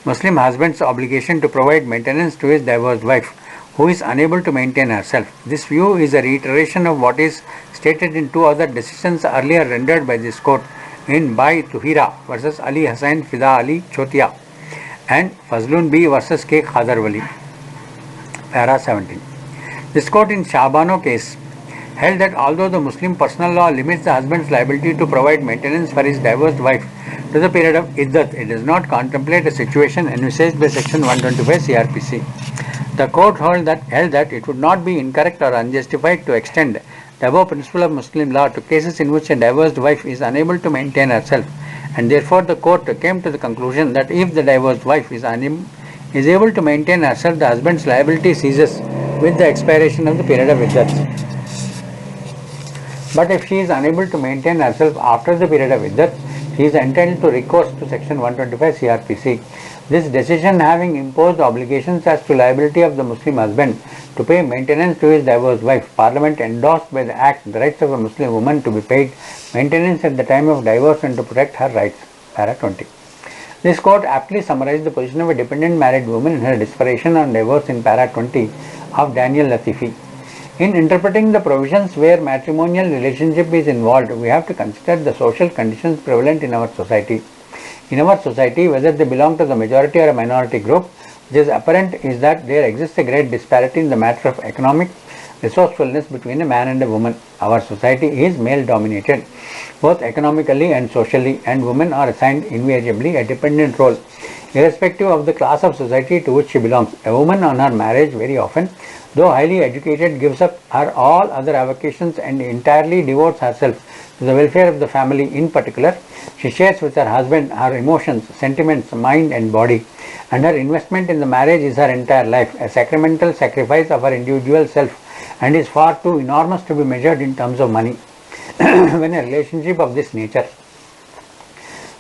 Muslim husband's obligation to provide maintenance to his divorced wife who is unable to maintain herself. This view is a reiteration of what is stated in two other decisions earlier rendered by this court in Bai Tuhira versus Ali Hussain Fida Ali Chotia and Fazlun B versus K Khadar Wali. Para 17. This court in SHAH BANO case held that although the Muslim personal law limits the husband's liability to provide maintenance for his divorced wife to the period of iddat, it does not contemplate a situation envisaged by section 125 CRPC. The court held that it would not be incorrect or unjustified to extend the above principle of Muslim law to cases in which a divorced wife is unable to maintain herself, and therefore the court came to the conclusion that if the divorced wife is able to maintain herself, the husband's liability ceases with the expiration of the period of iddat. But if she is unable to maintain herself after the period of iddat, she is entitled to recourse to section 125 CRPC. This decision having imposed obligations as to liability of the Muslim husband to pay maintenance to his divorced wife, Parliament endorsed by the Act the rights of a Muslim woman to be paid maintenance at the time of divorce and to protect her rights. Para 20. This court aptly summarized the position of a dependent married woman in her disparation on divorce in Para 20 of Daniel Latifi. In interpreting the provisions where matrimonial relationship is involved, we have to consider the social conditions prevalent in our society. In our society, whether they belong to the majority or a minority group, what is apparent is that there exists a great disparity in the matter of economic resourcefulness between a man and a woman. Our society is male dominated, both economically and socially, and women are assigned invariably a dependent role, irrespective of the class of society to which she belongs. A woman on her marriage very often, though highly educated, gives up her all other avocations and entirely devotes herself to the welfare of the family. In particular, she shares with her husband her emotions, sentiments, mind and body, and her investment in the marriage is her entire life, a sacramental sacrifice of her individual self, and is far too enormous to be measured in terms of money. When a relationship of this nature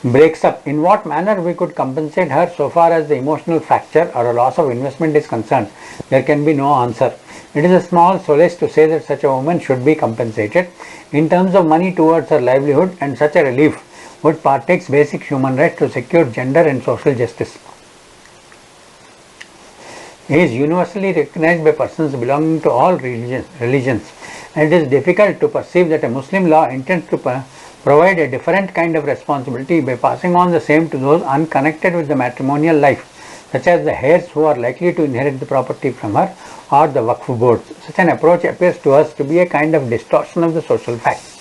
breaks up, in what manner we could compensate her so far as the emotional fracture or a loss of investment is concerned, there can be no answer. It is a small solace to say that such a woman should be compensated in terms of money towards her livelihood, and such a relief would partake basic human rights to secure gender and social justice. It is universally recognized by persons belonging to all religions, and it is difficult to perceive that a Muslim law intends to provide a different kind of responsibility by passing on the same to those unconnected with the matrimonial life, such as the heirs who are likely to inherit the property from her, or the Waqf boards. Such an approach appears to us to be a kind of distortion of the social facts.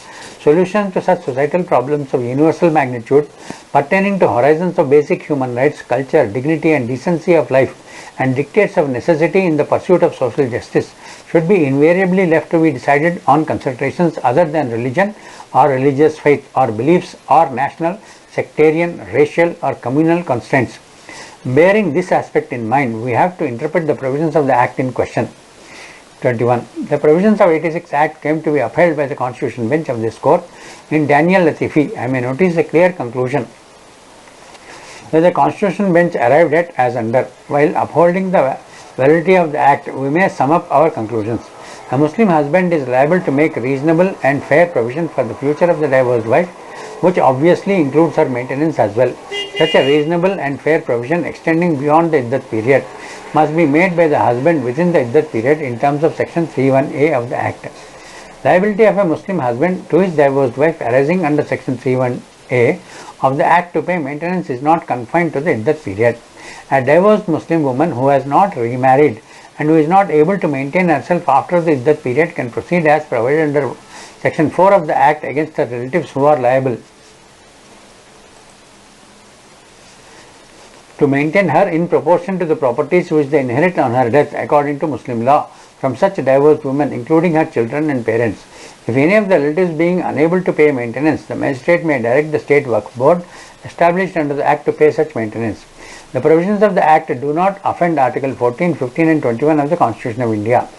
Solutions to such societal problems of universal magnitude, pertaining to horizons of basic human rights, culture, dignity and decency of life, and dictates of necessity in the pursuit of social justice, should be invariably left to be decided on considerations other than religion or religious faith or beliefs or national, sectarian, racial or communal constraints. Bearing this aspect in mind, we have to interpret the provisions of the Act in question. 21. The provisions of 86 Act came to be upheld by the Constitution Bench of this Court. In Daniel Latifi, I may notice a clear conclusion that the Constitution Bench arrived at as under. While upholding the validity of the Act, we may sum up our conclusions. A Muslim husband is liable to make reasonable and fair provision for the future of the divorced wife, which obviously includes her maintenance as well. Such a reasonable and fair provision extending beyond the iddat period must be made by the husband within the iddat period in terms of section 31A of the Act. Liability of a Muslim husband to his divorced wife arising under section 31A of the Act to pay maintenance is not confined to the iddat period. A divorced Muslim woman who has not remarried and who is not able to maintain herself after the iddat period can proceed as provided under section 4 of the Act against her relatives who are liable to maintain her in proportion to the properties which they inherit on her death according to Muslim law from such divorced women, including her children and parents. If any of the relatives being unable to pay maintenance, the magistrate may direct the State Waqf Board established under the Act to pay such maintenance. The provisions of the Act do not offend Article 14, 15 and 21 of the Constitution of India.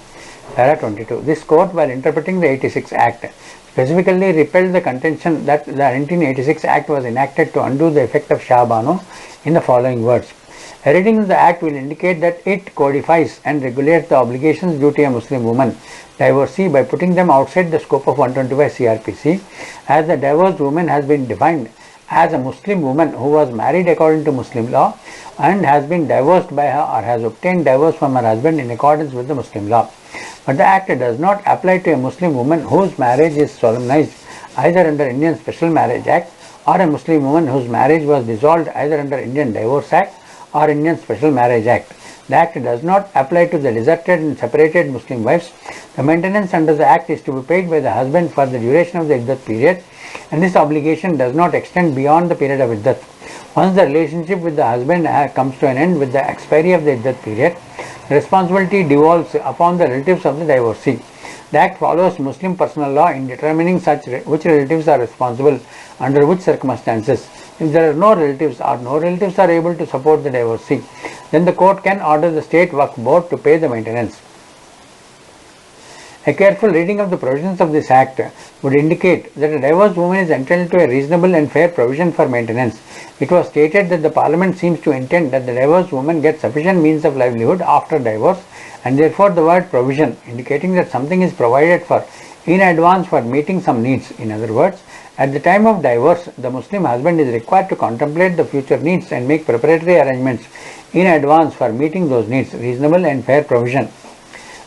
Para 22. This Court, while interpreting the 86 Act, specifically repelled the contention that the 1986 Act was enacted to undo the effect of SHAH BANO in the following words. A reading of the Act will indicate that it codifies and regulates the obligations due to a Muslim woman divorcee by putting them outside the scope of 125 CRPC, as the divorced woman has been defined as a Muslim woman who was married according to Muslim law and has been divorced by her or has obtained divorce from her husband in accordance with the Muslim law. But the Act does not apply to a Muslim woman whose marriage is solemnized either under Indian Special Marriage Act or a Muslim woman whose marriage was dissolved either under Indian Divorce Act or Indian Special Marriage Act. The Act does not apply to the deserted and separated Muslim wives. The maintenance under the Act is to be paid by the husband for the duration of the iddat period, and this obligation does not extend beyond the period of iddat. Once the relationship with the husband comes to an end with the expiry of the iddat period, the responsibility devolves upon the relatives of the divorcee. The Act follows Muslim personal law in determining which relatives are responsible under which circumstances. If there are no relatives or no relatives are able to support the divorcee, then the court can order the State Waqf Board to pay the maintenance. A careful reading of the provisions of this Act would indicate that a divorced woman is entitled to a reasonable and fair provision for maintenance. It was stated that the Parliament seems to intend that the divorced woman gets sufficient means of livelihood after divorce, and therefore the word provision, indicating that something is provided for in advance for meeting some needs. In other words, at the time of divorce, the Muslim husband is required to contemplate the future needs and make preparatory arrangements in advance for meeting those needs. Reasonable and fair provision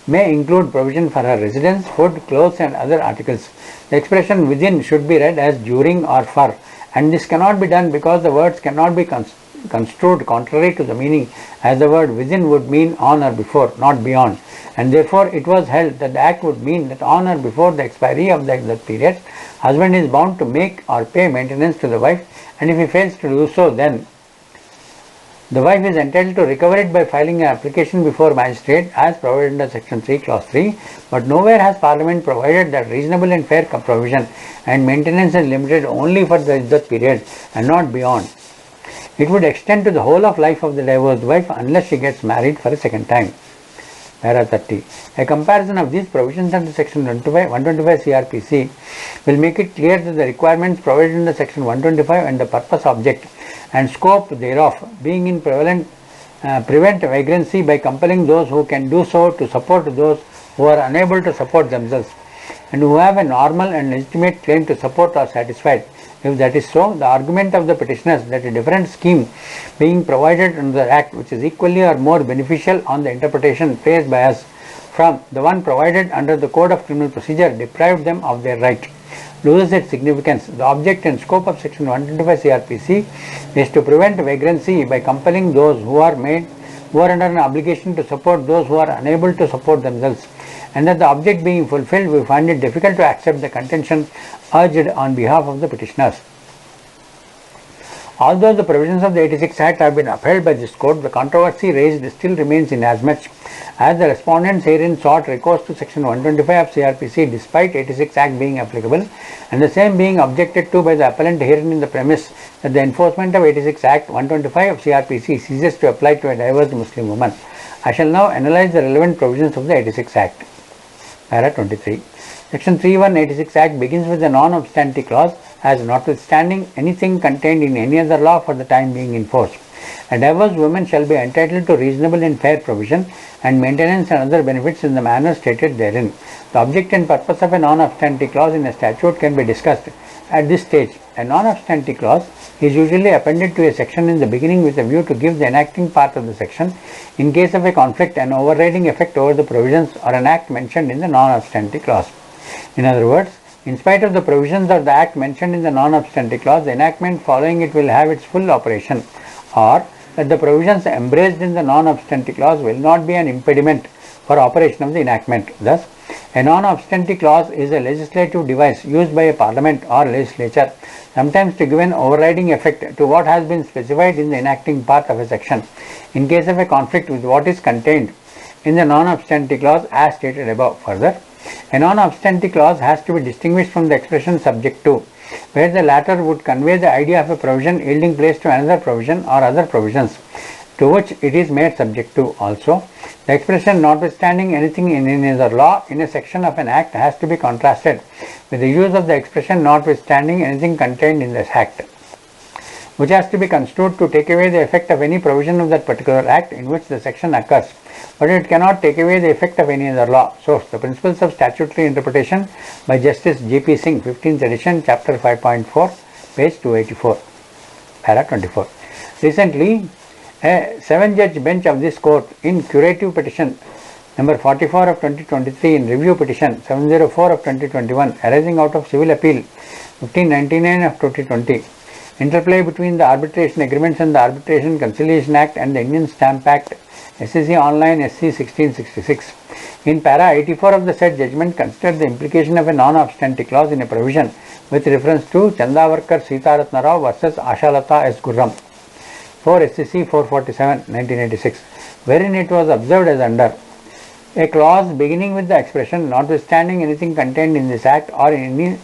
may include provision for her residence, food, clothes and other articles. The expression within should be read as during or for, and this cannot be done because the words cannot be construed contrary to the meaning, as the word within would mean on or before, not beyond, and therefore it was held that the Act would mean that on or before the expiry of that period, husband is bound to make or pay maintenance to the wife, and if he fails to do so, then the wife is entitled to recover it by filing an application before magistrate as provided under section 3 clause 3, but nowhere has Parliament provided that reasonable and fair provision, and maintenance is limited only for the iddat period and not beyond. It would extend to the whole of life of the divorced wife unless she gets married for a second time. Para 30. A comparison of these provisions under section 125 CRPC will make it clear that the requirements provided under section 125 and the purpose, object and scope thereof being in prevent vagrancy by compelling those who can do so to support those who are unable to support themselves and who have a normal and legitimate claim to support are satisfied. If that is so, the argument of the petitioners that a different scheme being provided under the Act which is equally or more beneficial on the interpretation placed by us from the one provided under the Code of Criminal Procedure deprived them of their right loses its significance. The object and scope of Section 125 CRPC is to prevent vagrancy by compelling those who are under an obligation to support those who are unable to support themselves, and that the object being fulfilled, we find it difficult to accept the contention urged on behalf of the petitioners. Although the provisions of the 86 Act have been upheld by this court, the controversy raised still remains inasmuch as the respondents herein sought recourse to Section 125 of CRPC despite 86 Act being applicable, and the same being objected to by the appellant herein in the premise that the enforcement of 86 Act 125 of CRPC ceases to apply to a divorced Muslim woman. I shall now analyze the relevant provisions of the 86 Act. Para 23. Section 3186 Act begins with the non-obstante clause as notwithstanding anything contained in any other law for the time being in force. A divorced woman shall be entitled to reasonable and fair provision and maintenance and other benefits in the manner stated therein. The object and purpose of a non-obstante clause in a statute can be discussed at this stage. A non-obstante clause is usually appended to a section in the beginning with a view to give the enacting part of the section, in case of a conflict, an overriding effect over the provisions or an act mentioned in the non-obstante clause. In other words, in spite of the provisions of the Act mentioned in the non-obstante clause, the enactment following it will have its full operation, or that the provisions embraced in the non-obstante clause will not be an impediment for operation of the enactment. Thus, a non-obstante clause is a legislative device used by a parliament or legislature, sometimes to give an overriding effect to what has been specified in the enacting part of a section, in case of a conflict with what is contained in the non-obstante clause as stated above. Further, a non-obstante clause has to be distinguished from the expression subject to, where the latter would convey the idea of a provision yielding place to another provision or other provisions to which it is made subject to. Also, the expression notwithstanding anything in any other law in a section of an act has to be contrasted with the use of the expression notwithstanding anything contained in this act, which has to be construed to take away the effect of any provision of that particular act in which the section occurs, but it cannot take away the effect of any other law. Source: The Principles of Statutory Interpretation by Justice G.P. Singh, 15th edition, chapter 5.4, page 284. Para 24. Recently, a 7-judge bench of this court in curative petition number 44 of 2023 in review petition 704 of 2021 arising out of civil appeal 1599 of 2020, interplay between the arbitration agreements and the Arbitration Conciliation Act and the Indian Stamp Act, SEC Online SC 1666. In para 84 of the said judgment, considered the implication of a non-obstante clause in a provision with reference to Chandavarkar Sitaratna Rao versus Ashalata S. Gurram, 4 SEC 447 1986, wherein it was observed as under: a clause beginning with the expression notwithstanding anything contained in this act or in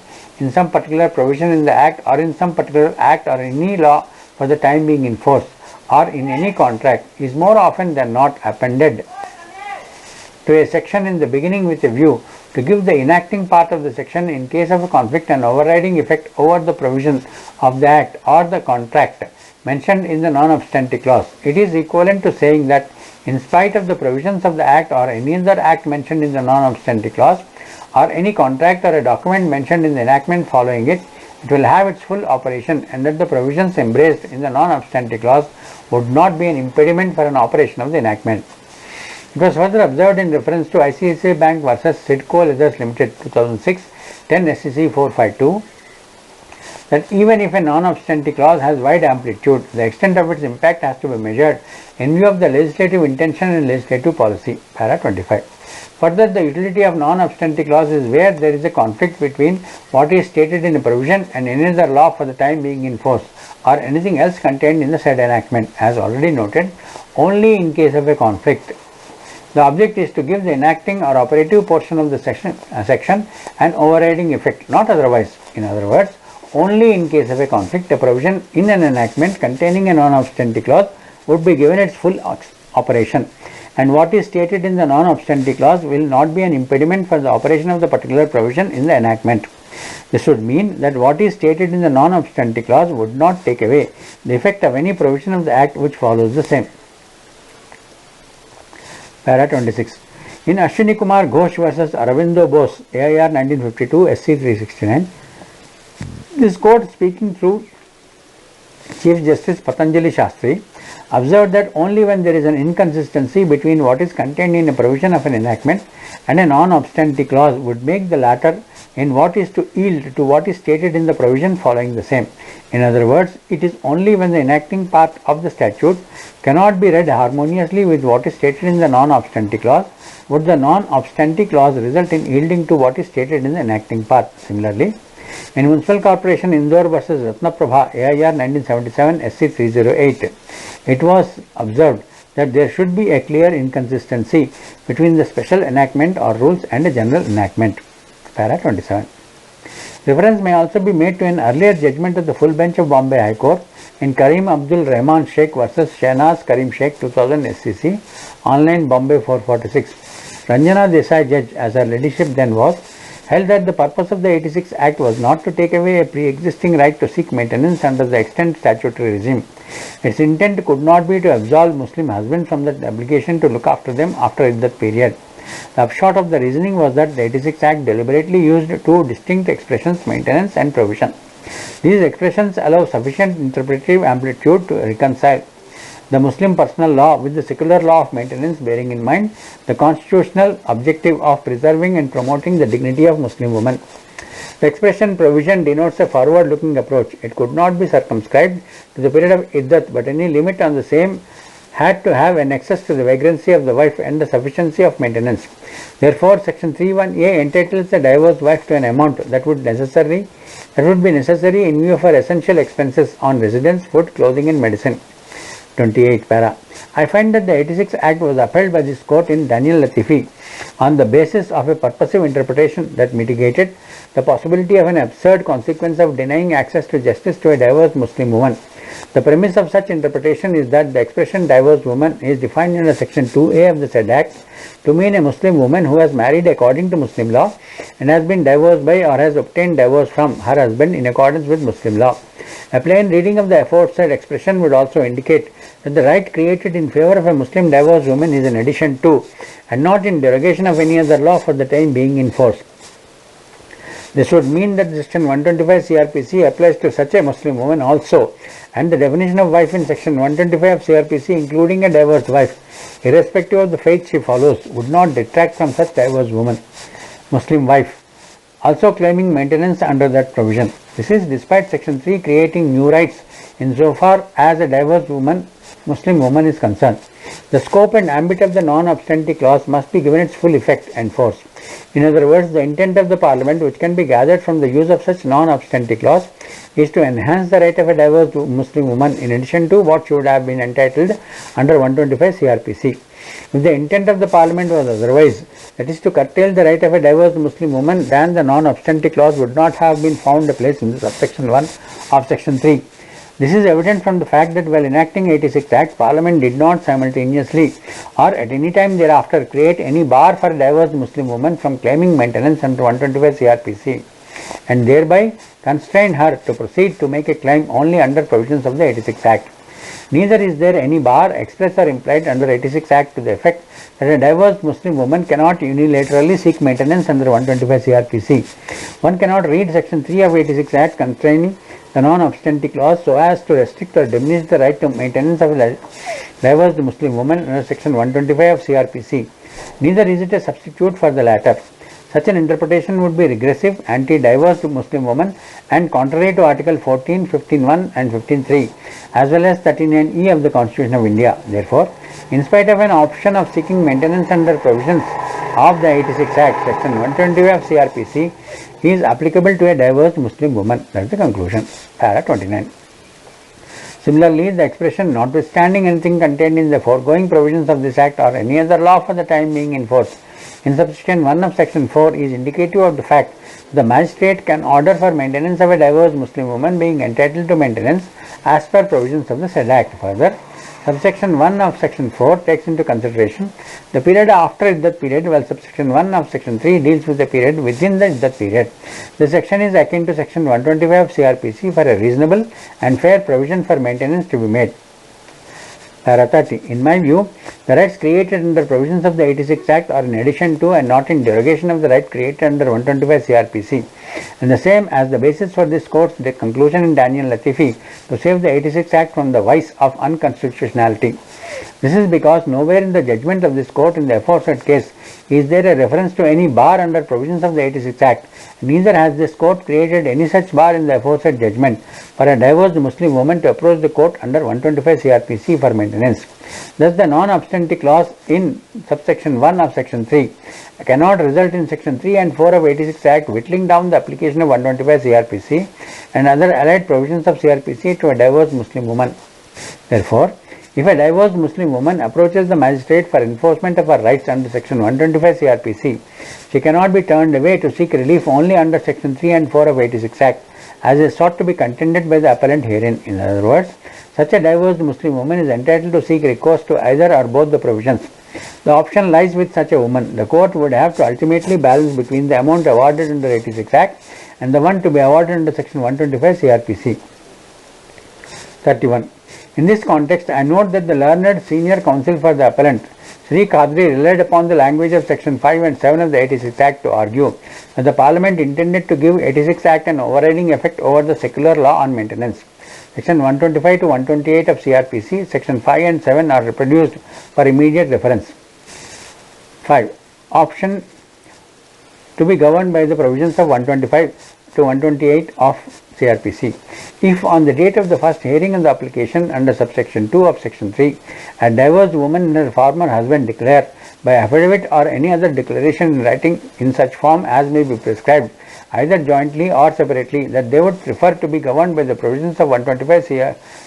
some particular provision in the act or in some particular act or any law for the time being in force or in any contract is more often than not appended to a section in the beginning with a view to give the enacting part of the section, in case of a conflict, an overriding effect over the provision of the act or the contract mentioned in the non-obstante clause. It is equivalent to saying that in spite of the provisions of the act or any other act mentioned in the non-obstante clause or any contract or a document mentioned in the enactment following it, it will have its full operation, and that the provisions embraced in the non-obstante clause would not be an impediment for an operation of the enactment. It was further observed in reference to ICICI Bank versus Sidco Leathers Limited 2006 10 SEC 452 that even if a non-obstante clause has wide amplitude, the extent of its impact has to be measured in view of the legislative intention and legislative policy. Para 25. Further, the utility of non-obstante clause is where there is a conflict between what is stated in a provision and any other law for the time being in force or anything else contained in the said enactment. As already noted, only in case of a conflict, the object is to give the enacting or operative portion of the section an overriding effect, not otherwise. In other words, only in case of a conflict, a provision in an enactment containing a non-obstante clause would be given its full operation, and what is stated in the non-obstante clause will not be an impediment for the operation of the particular provision in the enactment. This would mean that what is stated in the non-obstante clause would not take away the effect of any provision of the act which follows the same. Para 26. In Ashwini Kumar Ghosh versus Aravindo Bose, AIR 1952, SC 369, this court, speaking through Chief Justice Patanjali Shastri, observed that only when there is an inconsistency between what is contained in a provision of an enactment and a non-obstante clause would make the latter in what is to yield to what is stated in the provision following the same. In other words, it is only when the enacting part of the statute cannot be read harmoniously with what is stated in the non-obstante clause would the non-obstante clause result in yielding to what is stated in the enacting part. Similarly, in Municipal Corporation Indore versus Ratnaprabha, AIR 1977, SC 308, it was observed that there should be a clear inconsistency between the special enactment or rules and a general enactment. Para 27. Reference may also be made to an earlier judgment of the full bench of Bombay High Court in Karim Abdul Rahman Sheikh versus Shahnaz Karim Sheikh 2000 SCC, online Bombay 446. Ranjana Desai, judge, as her ladyship then was, held that the purpose of the 86 Act was not to take away a pre-existing right to seek maintenance under the extant statutory regime. Its intent could not be to absolve Muslim husbands from the obligation to look after them after that period. The upshot of the reasoning was that the 86 Act deliberately used two distinct expressions, maintenance and provision. These expressions allow sufficient interpretive amplitude to reconcile the Muslim personal law with the secular law of maintenance, bearing in mind the constitutional objective of preserving and promoting the dignity of Muslim women. The expression provision denotes a forward-looking approach. It could not be circumscribed to the period of iddat, but any limit on the same had to have an access to the vagrancy of the wife and the sufficiency of maintenance. Therefore, Section 3(1)(a) entitles the divorced wife to an amount that would be necessary in view of her essential expenses on residence, food, clothing and medicine. 28 para. I find that the 86 Act was upheld by this court in Daniel Latifi on the basis of a purposive interpretation that mitigated the possibility of an absurd consequence of denying access to justice to a divorced Muslim woman. The premise of such interpretation is that the expression divorced woman is defined under Section 2(a) of the said Act to mean a Muslim woman who has married according to Muslim law and has been divorced by or has obtained divorce from her husband in accordance with Muslim law. A plain reading of the aforesaid expression would also indicate that the right created in favor of a Muslim divorced woman is an addition to and not in derogation of any other law for the time being in force. This would mean that Section 125 CRPC applies to such a Muslim woman also, and the definition of wife in Section 125 of CRPC, including a divorced wife, irrespective of the faith she follows, would not detract from such divorced woman, Muslim wife, also claiming maintenance under that provision. This is despite Section 3 creating new rights insofar as a divorced woman, Muslim woman is concerned. The scope and ambit of the non-obstante clause must be given its full effect and force. In other words, the intent of the Parliament, which can be gathered from the use of such non-obstante clause, is to enhance the right of a divorced Muslim woman in addition to what she would have been entitled under 125 CRPC. If the intent of the Parliament was otherwise, that is to curtail the right of a divorced Muslim woman, then the non-obstante clause would not have been found a place in the subsection 1 of Section 3. This is evident from the fact that while enacting 86 Act, Parliament did not simultaneously or at any time thereafter create any bar for a divorced Muslim woman from claiming maintenance under 125 CRPC and thereby constrain her to proceed to make a claim only under provisions of the 86 Act. Neither is there any bar, express or implied, under 86 Act to the effect that a divorced Muslim woman cannot unilaterally seek maintenance under 125 CRPC. One cannot read Section 3 of 86 Act constraining the non-obstante clause so as to restrict or diminish the right to maintenance of a divorced Muslim woman under Section 125 of CRPC. Neither is it a substitute for the latter. Such an interpretation would be regressive, anti-divorced Muslim woman and contrary to Article 14, 15.1 and 15.3 as well as 39(e) of the Constitution of India. Therefore, in spite of an option of seeking maintenance under provisions of the 86 Act, Section 125 of CRPC is applicable to a divorced Muslim woman. That is the conclusion. Para 29. Similarly, the expression notwithstanding anything contained in the foregoing provisions of this Act or any other law for the time being in force in subsection 1 of Section 4 is indicative of the fact that the magistrate can order for maintenance of a divorced Muslim woman being entitled to maintenance as per provisions of the said Act. Further, subsection 1 of Section 4 takes into consideration the period after that period, while subsection 1 of Section 3 deals with the period within that period. The section is akin to Section 125 of CRPC for a reasonable and fair provision for maintenance to be made. Para 30. In my view, the rights created under provisions of the 86 Act are in addition to and not in derogation of the right created under 125 CRPC, and the same as the basis for this court's conclusion in Daniel Latifi to save the 86 Act from the vice of unconstitutionality. This is because nowhere in the judgment of this court in the aforesaid case is there a reference to any bar under provisions of the 86 Act. Neither has this court created any such bar in the aforesaid judgment for a divorced Muslim woman to approach the court under 125 CRPC for maintenance. Thus, the non-obstante clause in subsection 1 of section 3 cannot result in section 3 and 4 of 86 Act whittling down the application of 125 CRPC and other allied provisions of CRPC to a divorced Muslim woman. Therefore, if a divorced Muslim woman approaches the magistrate for enforcement of her rights under section 125 CRPC, she cannot be turned away to seek relief only under section 3 and 4 of 86 Act, as is sought to be contended by the appellant herein. In other words, such a divorced Muslim woman is entitled to seek recourse to either or both the provisions. The option lies with such a woman. The court would have to ultimately balance between the amount awarded under 86 Act and the one to be awarded under section 125 CRPC. 31. In this context, I note that the learned senior counsel for the appellant, Sri Qadri, relied upon the language of section 5 and 7 of the 86 Act to argue that the Parliament intended to give 86 Act an overriding effect over the secular law on maintenance. Section 125 to 128 of CRPC, section 5 and 7 are reproduced for immediate reference. 5. Option to be governed by the provisions of 125 to 128 of CRPC. If on the date of the first hearing of the application under subsection 2 of section 3, a divorced woman and her former husband declare by affidavit or any other declaration in writing in such form as may be prescribed, either jointly or separately, that they would prefer to be governed by the provisions of 125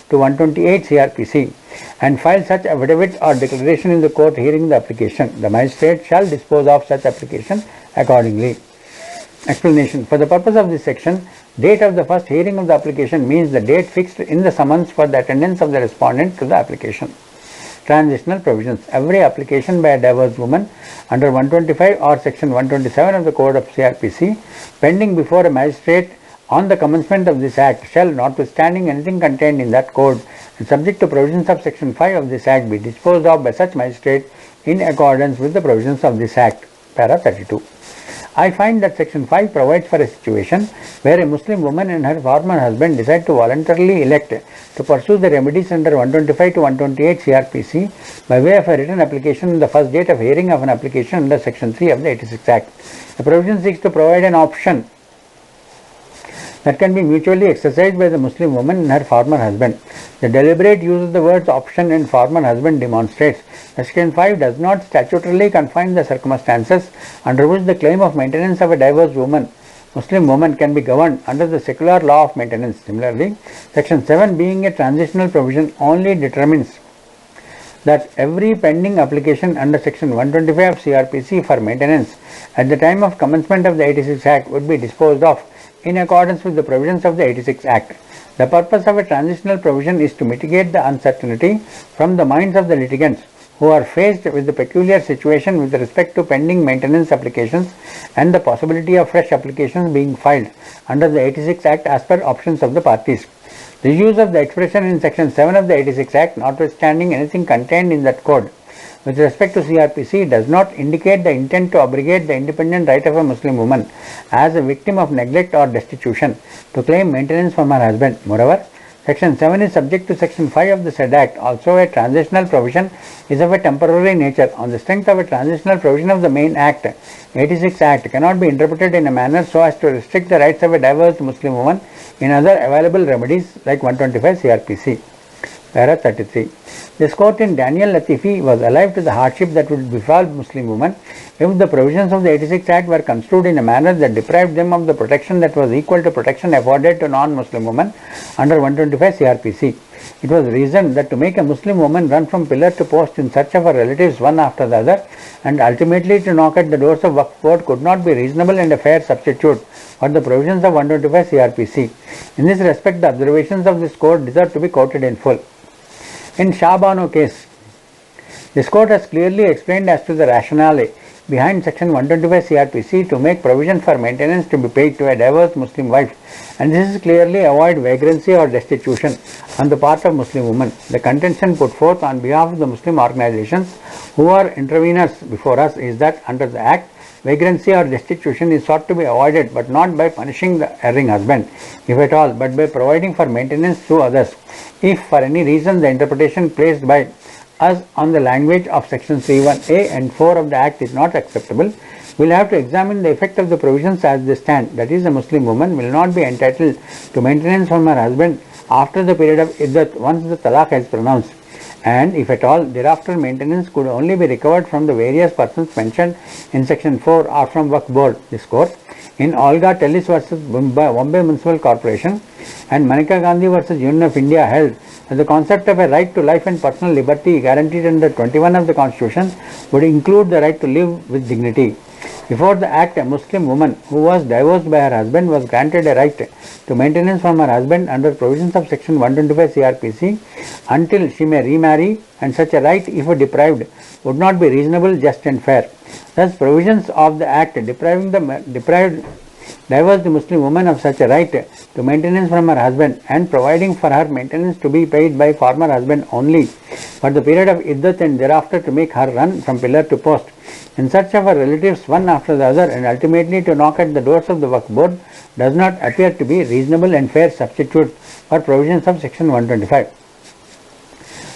to 128 CRPC and file such affidavit or declaration in the court hearing the application, the magistrate shall dispose of such application accordingly. Explanation. For the purpose of this section, date of the first hearing of the application means the date fixed in the summons for the attendance of the respondent to the application. Transitional provisions. Every application by a divorced woman under 125 or section 127 of the Code of CRPC pending before a magistrate on the commencement of this Act shall, notwithstanding anything contained in that code and subject to provisions of section 5 of this Act, be disposed of by such magistrate in accordance with the provisions of this Act. Para 32. I find that section 5 provides for a situation where a Muslim woman and her former husband decide to voluntarily elect to pursue the remedies under 125 to 128 CRPC by way of a written application on the first date of hearing of an application under section 3 of the 86 Act. The provision seeks to provide an option that can be mutually exercised by the Muslim woman and her former husband. The deliberate use of the words option and former husband demonstrates that section 5 does not statutorily confine the circumstances under which the claim of maintenance of a divorced Muslim woman can be governed under the secular law of maintenance. Similarly, section 7, being a transitional provision, only determines that every pending application under section 125 of CRPC for maintenance at the time of commencement of the 86 Act would be disposed of in accordance with the provisions of the 86 Act. The purpose of a transitional provision is to mitigate the uncertainty from the minds of the litigants who are faced with the peculiar situation with respect to pending maintenance applications and the possibility of fresh applications being filed under the 86 Act as per options of the parties. The use of the expression in section 7 of the 86 Act, notwithstanding anything contained in that code with respect to CRPC, does not indicate the intent to abrogate the independent right of a Muslim woman as a victim of neglect or destitution to claim maintenance from her husband. Moreover, section 7 is subject to section 5 of the said Act. Also, a transitional provision is of a temporary nature. On the strength of a transitional provision of the main Act, 86 Act cannot be interpreted in a manner so as to restrict the rights of a divorced Muslim woman in other available remedies like 125 CRPC. Para 33. This court in Daniel Latifi was alive to the hardship that would befall Muslim women if the provisions of the 86 Act were construed in a manner that deprived them of the protection that was equal to protection afforded to non-Muslim women under 125 CRPC. It was reasoned that to make a Muslim woman run from pillar to post in search of her relatives one after the other and ultimately to knock at the doors of Waqf court could not be reasonable and a fair substitute for the provisions of 125 CRPC. In this respect, the observations of this court deserve to be quoted in full. In SHAH BANO case, this court has clearly explained as to the rationale behind section 125 CRPC to make provision for maintenance to be paid to a divorced Muslim wife, and this is clearly avoid vagrancy or destitution on the part of Muslim women. The contention put forth on behalf of the Muslim organizations who are interveners before us is that under the Act, vagrancy or destitution is sought to be avoided, but not by punishing the erring husband, if at all, but by providing for maintenance through others. If for any reason the interpretation placed by us on the language of section 31A and 4 of the Act is not acceptable, we will have to examine the effect of the provisions as they stand. That is, a Muslim woman will not be entitled to maintenance from her husband after the period of iddat once the talaq is pronounced, and if at all, thereafter maintenance could only be recovered from the various persons mentioned in section 4 or from Waqf Board. This court in Olga Tellis versus Bombay Municipal Corporation and Maneka Gandhi versus Union of India held that the concept of a right to life and personal liberty guaranteed under 21 of the Constitution would include the right to live with dignity. Before the Act, a Muslim woman who was divorced by her husband was granted a right to maintenance from her husband under provisions of section 125 CRPC until she may remarry, and such a right, if deprived, would not be reasonable, just and fair. Thus, provisions of the Act depriving the divorced Muslim woman of such a right to maintenance from her husband and providing for her maintenance to be paid by former husband only for the period of iddat and thereafter to make her run from pillar to post in search of her relatives one after the other and ultimately to knock at the doors of the Waqf Board does not appear to be reasonable and fair substitute for provisions of section 125.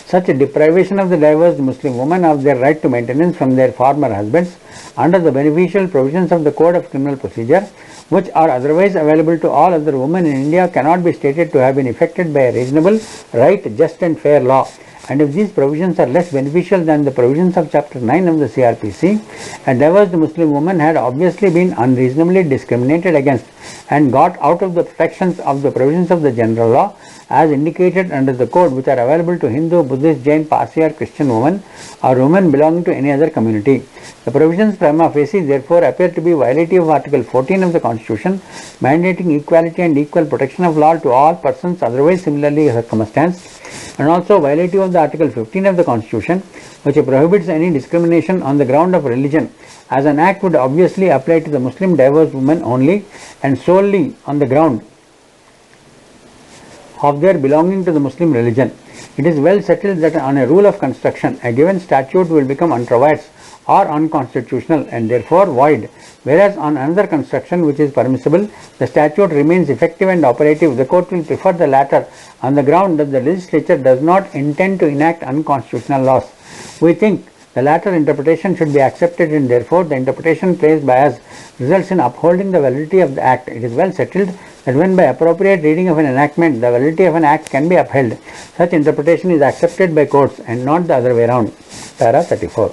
Such a deprivation of the divorced Muslim women of their right to maintenance from their former husbands under the beneficial provisions of the Code of Criminal Procedure, which are otherwise available to all other women in India, cannot be stated to have been effected by a reasonable, right, just and fair law. And if these provisions are less beneficial than the provisions of Chapter 9 of the CRPC, a divorced Muslim woman had obviously been unreasonably discriminated against and got out of the protections of the provisions of the general law as indicated under the code, which are available to Hindu, Buddhist, Jain, Parsi or Christian women or women belonging to any other community. The provisions prima facie therefore appear to be violative of Article 14 of the Constitution, mandating equality and equal protection of law to all persons otherwise similarly circumstanced, and also violative of the Article 15 of the Constitution, which prohibits any discrimination on the ground of religion, as an act would obviously apply to the Muslim divorced women only and solely on the ground of their belonging to the Muslim religion. It is well settled that on a rule of construction, a given statute will become untraverse or unconstitutional and therefore void, whereas on another construction which is permissible, the statute remains effective and operative. The court will prefer the latter on the ground that the legislature does not intend to enact unconstitutional laws. We think the latter interpretation should be accepted, and therefore the interpretation placed by us results in upholding the validity of the Act. It is well settled that when by appropriate reading of an enactment the validity of an act can be upheld, such interpretation is accepted by courts and not the other way around. Para 34.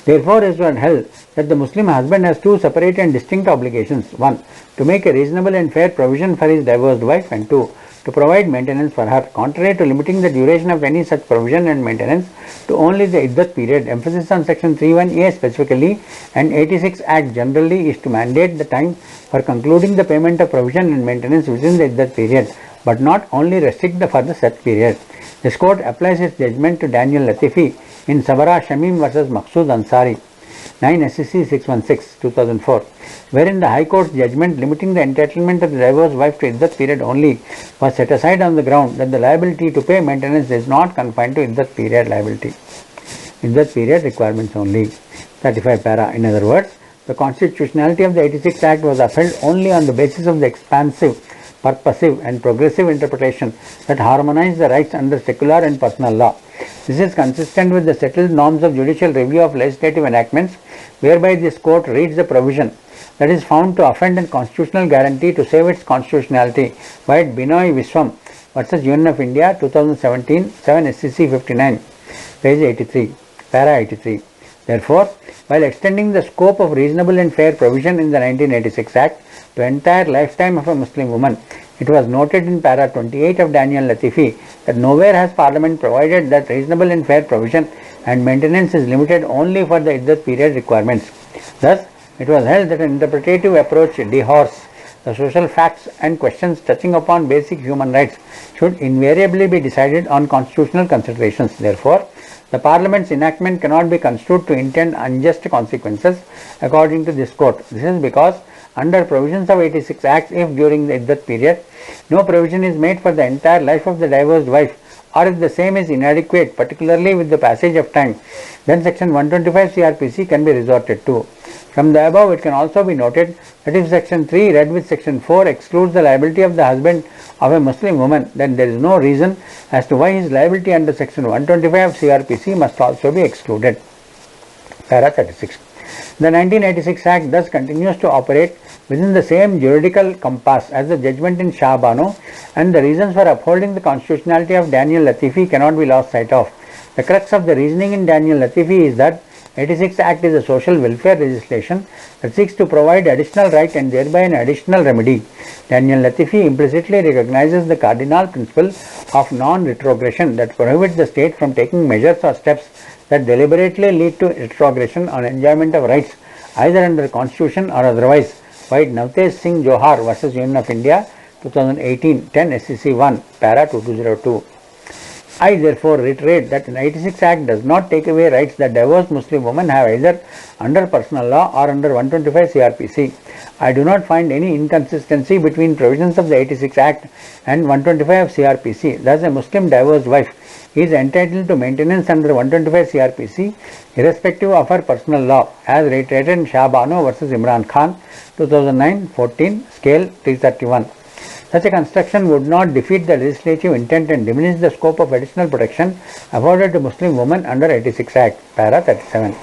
Therefore, it was held that the Muslim husband has two separate and distinct obligations: 1. To make a reasonable and fair provision for his divorced wife, and 2. To provide maintenance for her, contrary to limiting the duration of any such provision and maintenance to only the iddat period. Emphasis on section 31A specifically and 86 Act generally is to mandate the time for concluding the payment of provision and maintenance within the iddat period, but not only restrict the further set period. This court applies its judgment to Daniel Latifi in Sabara Shamim versus Maqsood Ansari, 9 SCC 616 2004, wherein the High Court's judgment limiting the entitlement of the divorced wife to iddat period only was set aside on the ground that the liability to pay maintenance is not confined to iddat period liability. Iddat period requirements only. 35 para. In other words, the constitutionality of the 86 Act was upheld only on the basis of the expansive, purposive and progressive interpretation that harmonized the rights under secular and personal law. This is consistent with the settled norms of judicial review of legislative enactments, whereby this court reads the provision that is found to offend a constitutional guarantee to save its constitutionality by Binoy Viswam versus Union of India 2017 7 SCC 59 page 83 para 83. Therefore, while extending the scope of reasonable and fair provision in the 1986 Act to entire lifetime of a Muslim woman, it was noted in para 28 of Daniel Latifi that nowhere has Parliament provided that reasonable and fair provision and maintenance is limited only for the iddat period requirements. Thus, it was held that an interpretative approach dehors the social facts and questions touching upon basic human rights should invariably be decided on constitutional considerations. Therefore, the Parliament's enactment cannot be construed to intend unjust consequences according to this court. This is because under provisions of 86 Act, if during the Iddat period no provision is made for the entire life of the divorced wife, or if the same is inadequate, particularly with the passage of time, then section 125 CRPC can be resorted to. From the above, it can also be noted that if section 3 read with section 4 excludes the liability of the husband of a Muslim woman, then there is no reason as to why his liability under section 125 CRPC must also be excluded. Para 36. The 1986 Act thus continues to operate within the same juridical compass as the judgment in SHAH BANO, and the reasons for upholding the constitutionality of Daniel Latifi cannot be lost sight of. The crux of the reasoning in Daniel Latifi is that 86 Act is a social welfare legislation that seeks to provide additional right and thereby an additional remedy. Daniel Latifi implicitly recognizes the cardinal principle of non-retrogression that prohibits the state from taking measures or steps that deliberately lead to retrogression on enjoyment of rights either under constitution or otherwise. White Navtej Singh Johar versus Union of India 2018 10 SCC 1 para 2202. I therefore reiterate that the 86 Act does not take away rights that divorced Muslim women have either under personal law or under 125 CRPC. I do not find any inconsistency between provisions of the 86 Act and 125 CRPC. Thus, a Muslim divorced wife is entitled to maintenance under 125 CRPC irrespective of her personal law, as reiterated in SHAH BANO versus Imran Khan 2009-14 scale 331. Such a construction would not defeat the legislative intent and diminish the scope of additional protection afforded to Muslim women under 86 Act, para 37.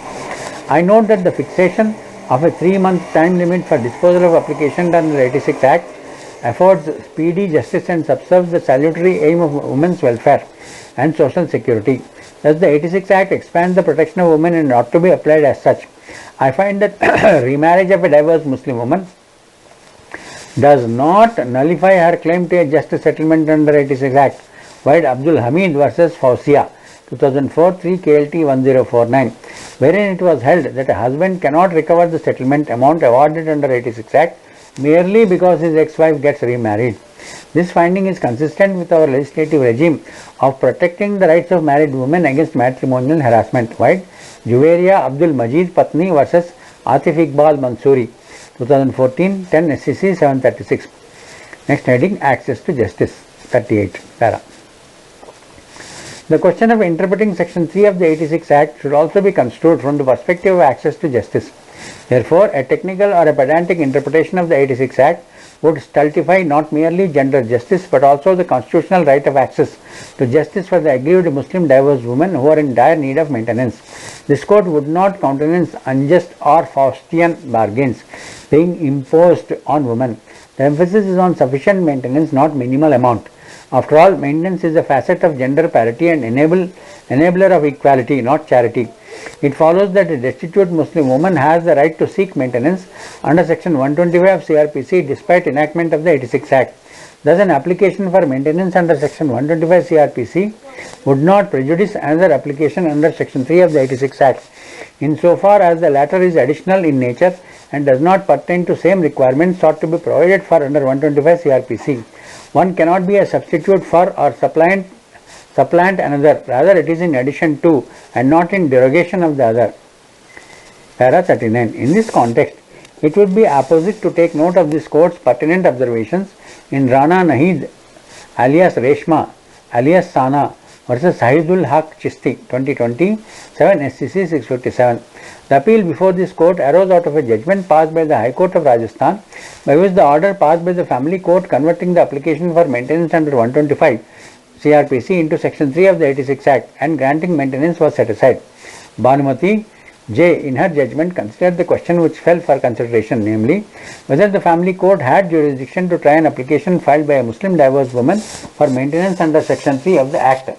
I note that the fixation of a 3-month time limit for disposal of applications under 86 Act affords speedy justice and subserves the salutary aim of women's welfare and social security. Thus, the 86 Act expands the protection of women and ought to be applied as such. I find that remarriage of a divorced Muslim woman does not nullify her claim to a just settlement under 86 Act. White Abdul Hamid versus Fausia 2004 3 KLT 1049, wherein it was held that a husband cannot recover the settlement amount awarded under 86 Act merely because his ex-wife gets remarried. This finding is consistent with our legislative regime of protecting the rights of married women against matrimonial harassment. White Juwairiya Abdul Majid Patni versus Atif Iqbal Mansoori 2014 10 SCC 736. Next heading, access to justice 38 para. The question of interpreting section 3 of the 86 Act should also be construed from the perspective of access to justice. Therefore, a technical or a pedantic interpretation of the 86 Act would stultify not merely gender justice but also the constitutional right of access to justice for the aggrieved Muslim divorced women who are in dire need of maintenance. This court would not countenance unjust or Faustian bargains being imposed on women. The emphasis is on sufficient maintenance, not minimal amount. After all, maintenance is a facet of gender parity and enabler of equality, not charity. It follows that a destitute Muslim woman has the right to seek maintenance under section 125 of CRPC despite enactment of the 86 Act. Thus, an application for maintenance under section 125 CRPC would not prejudice another application under section 3 of the 86 Act, insofar as the latter is additional in nature and does not pertain to same requirements sought to be provided for under 125 CRPC. One cannot be a substitute for or supplant another, rather it is in addition to and not in derogation of the other. Para 39. In this context, it would be apposite to take note of this court's pertinent observations in Rana Nahid alias Reshma alias Sana versus Sahidul Haq Chisti 2020 7 SCC 657. The appeal before this court arose out of a judgment passed by the High Court of Rajasthan, by which the order passed by the Family Court converting the application for maintenance under 125 CRPC into section 3 of the 86 Act and granting maintenance was set aside. Bhanumati J. in her judgment considered the question which fell for consideration, namely whether the Family Court had jurisdiction to try an application filed by a Muslim divorced woman for maintenance under section 3 of the Act.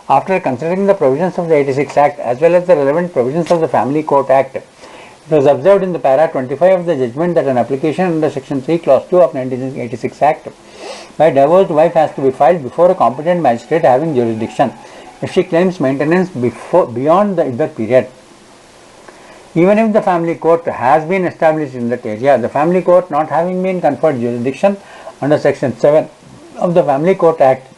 After considering the provisions of the 86 Act as well as the relevant provisions of the Family Court Act, it was observed in the para 25 of the judgment that an application under section 3 clause 2 of 1986 Act by divorced wife has to be filed before a competent magistrate having jurisdiction if she claims maintenance beyond the Iddat period. Even if the family court has been established in that area, the family court not having been conferred jurisdiction under section 7 of the Family Court Act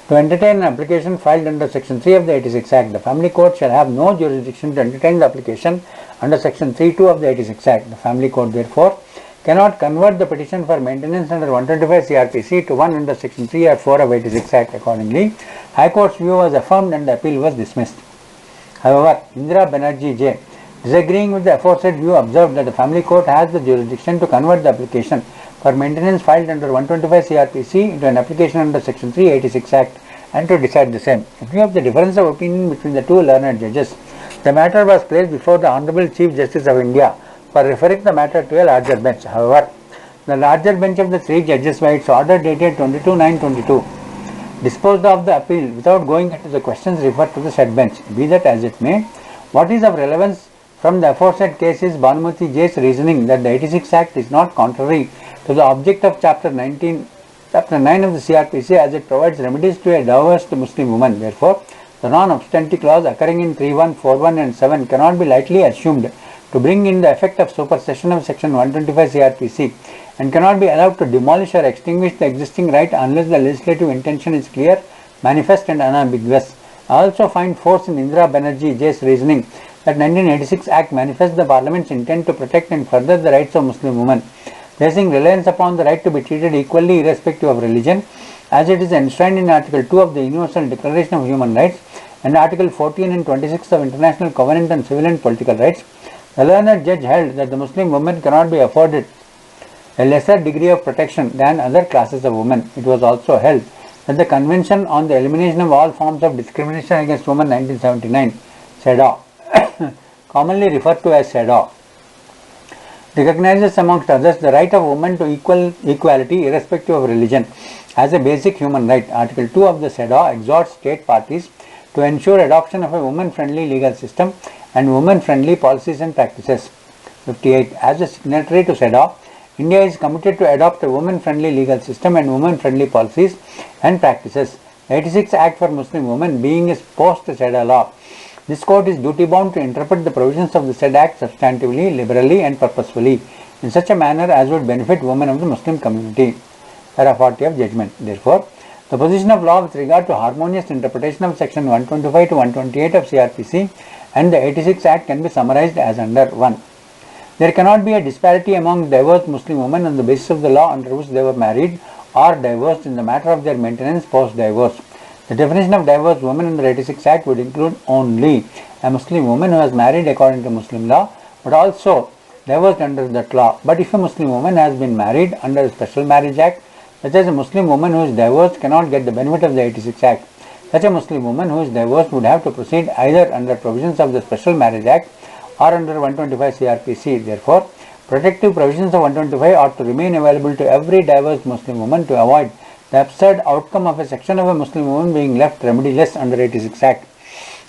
to entertain an application filed under section 3 of the 86 Act, the family court shall have no jurisdiction to entertain the application under section 3(2) of the 86 Act. The family court therefore cannot convert the petition for maintenance under 125 CRPC to one under section 3 or 4 of 86 Act. Accordingly, High Court's view was affirmed and the appeal was dismissed. However, Indira Banerjee J., disagreeing with the aforesaid view, observed that the family court has the jurisdiction to convert the application for maintenance filed under 125 CRPC into an application under section 386 Act and to decide the same. In view of the difference of opinion between the two learned judges, the matter was placed before the Honorable Chief Justice of India for referring the matter to a larger bench. However, the larger bench of the three judges by its order dated 22/9/22 disposed of the appeal without going into the questions referred to the said bench. Be that as it may, what is of relevance from the aforesaid case is Bhanumati J's reasoning that the 86 Act is not contrary to the object of Chapter 9 of the CRPC, as it provides remedies to a divorced Muslim woman. Therefore, the non-obstante clause occurring in 3(1), 4(1) and 7 cannot be lightly assumed to bring in the effect of supersession of section 125 CRPC and cannot be allowed to demolish or extinguish the existing right unless the legislative intention is clear, manifest and unambiguous. I also find force in Indira Banerjee J's reasoning that 1986 Act manifests the Parliament's intent to protect and further the rights of Muslim women, placing reliance upon the right to be treated equally irrespective of religion, as it is enshrined in Article 2 of the Universal Declaration of Human Rights and Article 14 and 26 of International Covenant on Civil and Political Rights. The learned judge held that the Muslim woman cannot be afforded a lesser degree of protection than other classes of women. It was also held that the Convention on the Elimination of All Forms of Discrimination Against Women 1979, SHAH, commonly referred to as SHAH, recognizes amongst others the right of women to equality irrespective of religion as a basic human right. Article 2 of the SHAH exhorts state parties to ensure adoption of a women-friendly legal system and women-friendly policies and practices. 58. As a signatory to SHAH, India is committed to adopt a women-friendly legal system and women-friendly policies and practices. The 86 Act for Muslim Women being a post-SHAH law, this court is duty-bound to interpret the provisions of the said Act substantively, liberally and purposefully in such a manner as would benefit women of the Muslim community. Para 40 of judgment. Therefore, the position of law with regard to harmonious interpretation of section 125 to 128 of CRPC and the 86 Act can be summarized as under: 1. There cannot be a disparity among divorced Muslim women on the basis of the law under which they were married or divorced in the matter of their maintenance post-divorce. The definition of divorced woman under the 86 Act would include only a Muslim woman who has married according to Muslim law, but also divorced under that law. But if a Muslim woman has been married under a Special Marriage Act, such as a Muslim woman who is divorced cannot get the benefit of the 86 Act. Such a Muslim woman who is divorced would have to proceed either under provisions of the Special Marriage Act or under 125 CRPC. Therefore, protective provisions of 125 ought to remain available to every divorced Muslim woman to avoid the absurd outcome of a section of a Muslim woman being left remediless under 86 Act.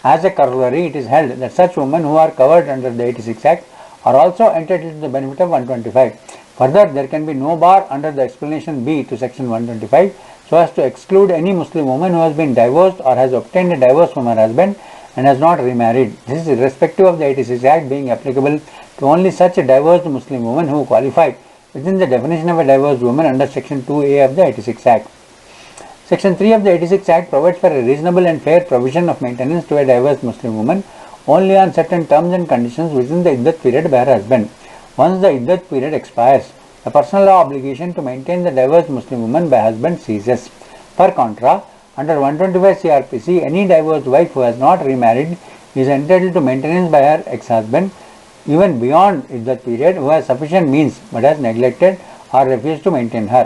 As a corollary, it is held that such women who are covered under the 86 Act are also entitled to the benefit of 125. Further, there can be no bar under the explanation B to section 125 so as to exclude any Muslim woman who has been divorced or has obtained a divorce from her husband and has not remarried. This is irrespective of the 86 Act being applicable to only such a divorced Muslim woman who qualify within the definition of a divorced woman under section 2A of the 86 Act. Section 3 of the 86 Act provides for a reasonable and fair provision of maintenance to a divorced Muslim woman only on certain terms and conditions within the iddat period by her husband. Once the iddat period expires, the personal law obligation to maintain the divorced Muslim woman by husband ceases. Per contra, under 125 CRPC, any divorced wife who has not remarried is entitled to maintenance by her ex-husband even beyond iddat period, who has sufficient means but has neglected or refused to maintain her.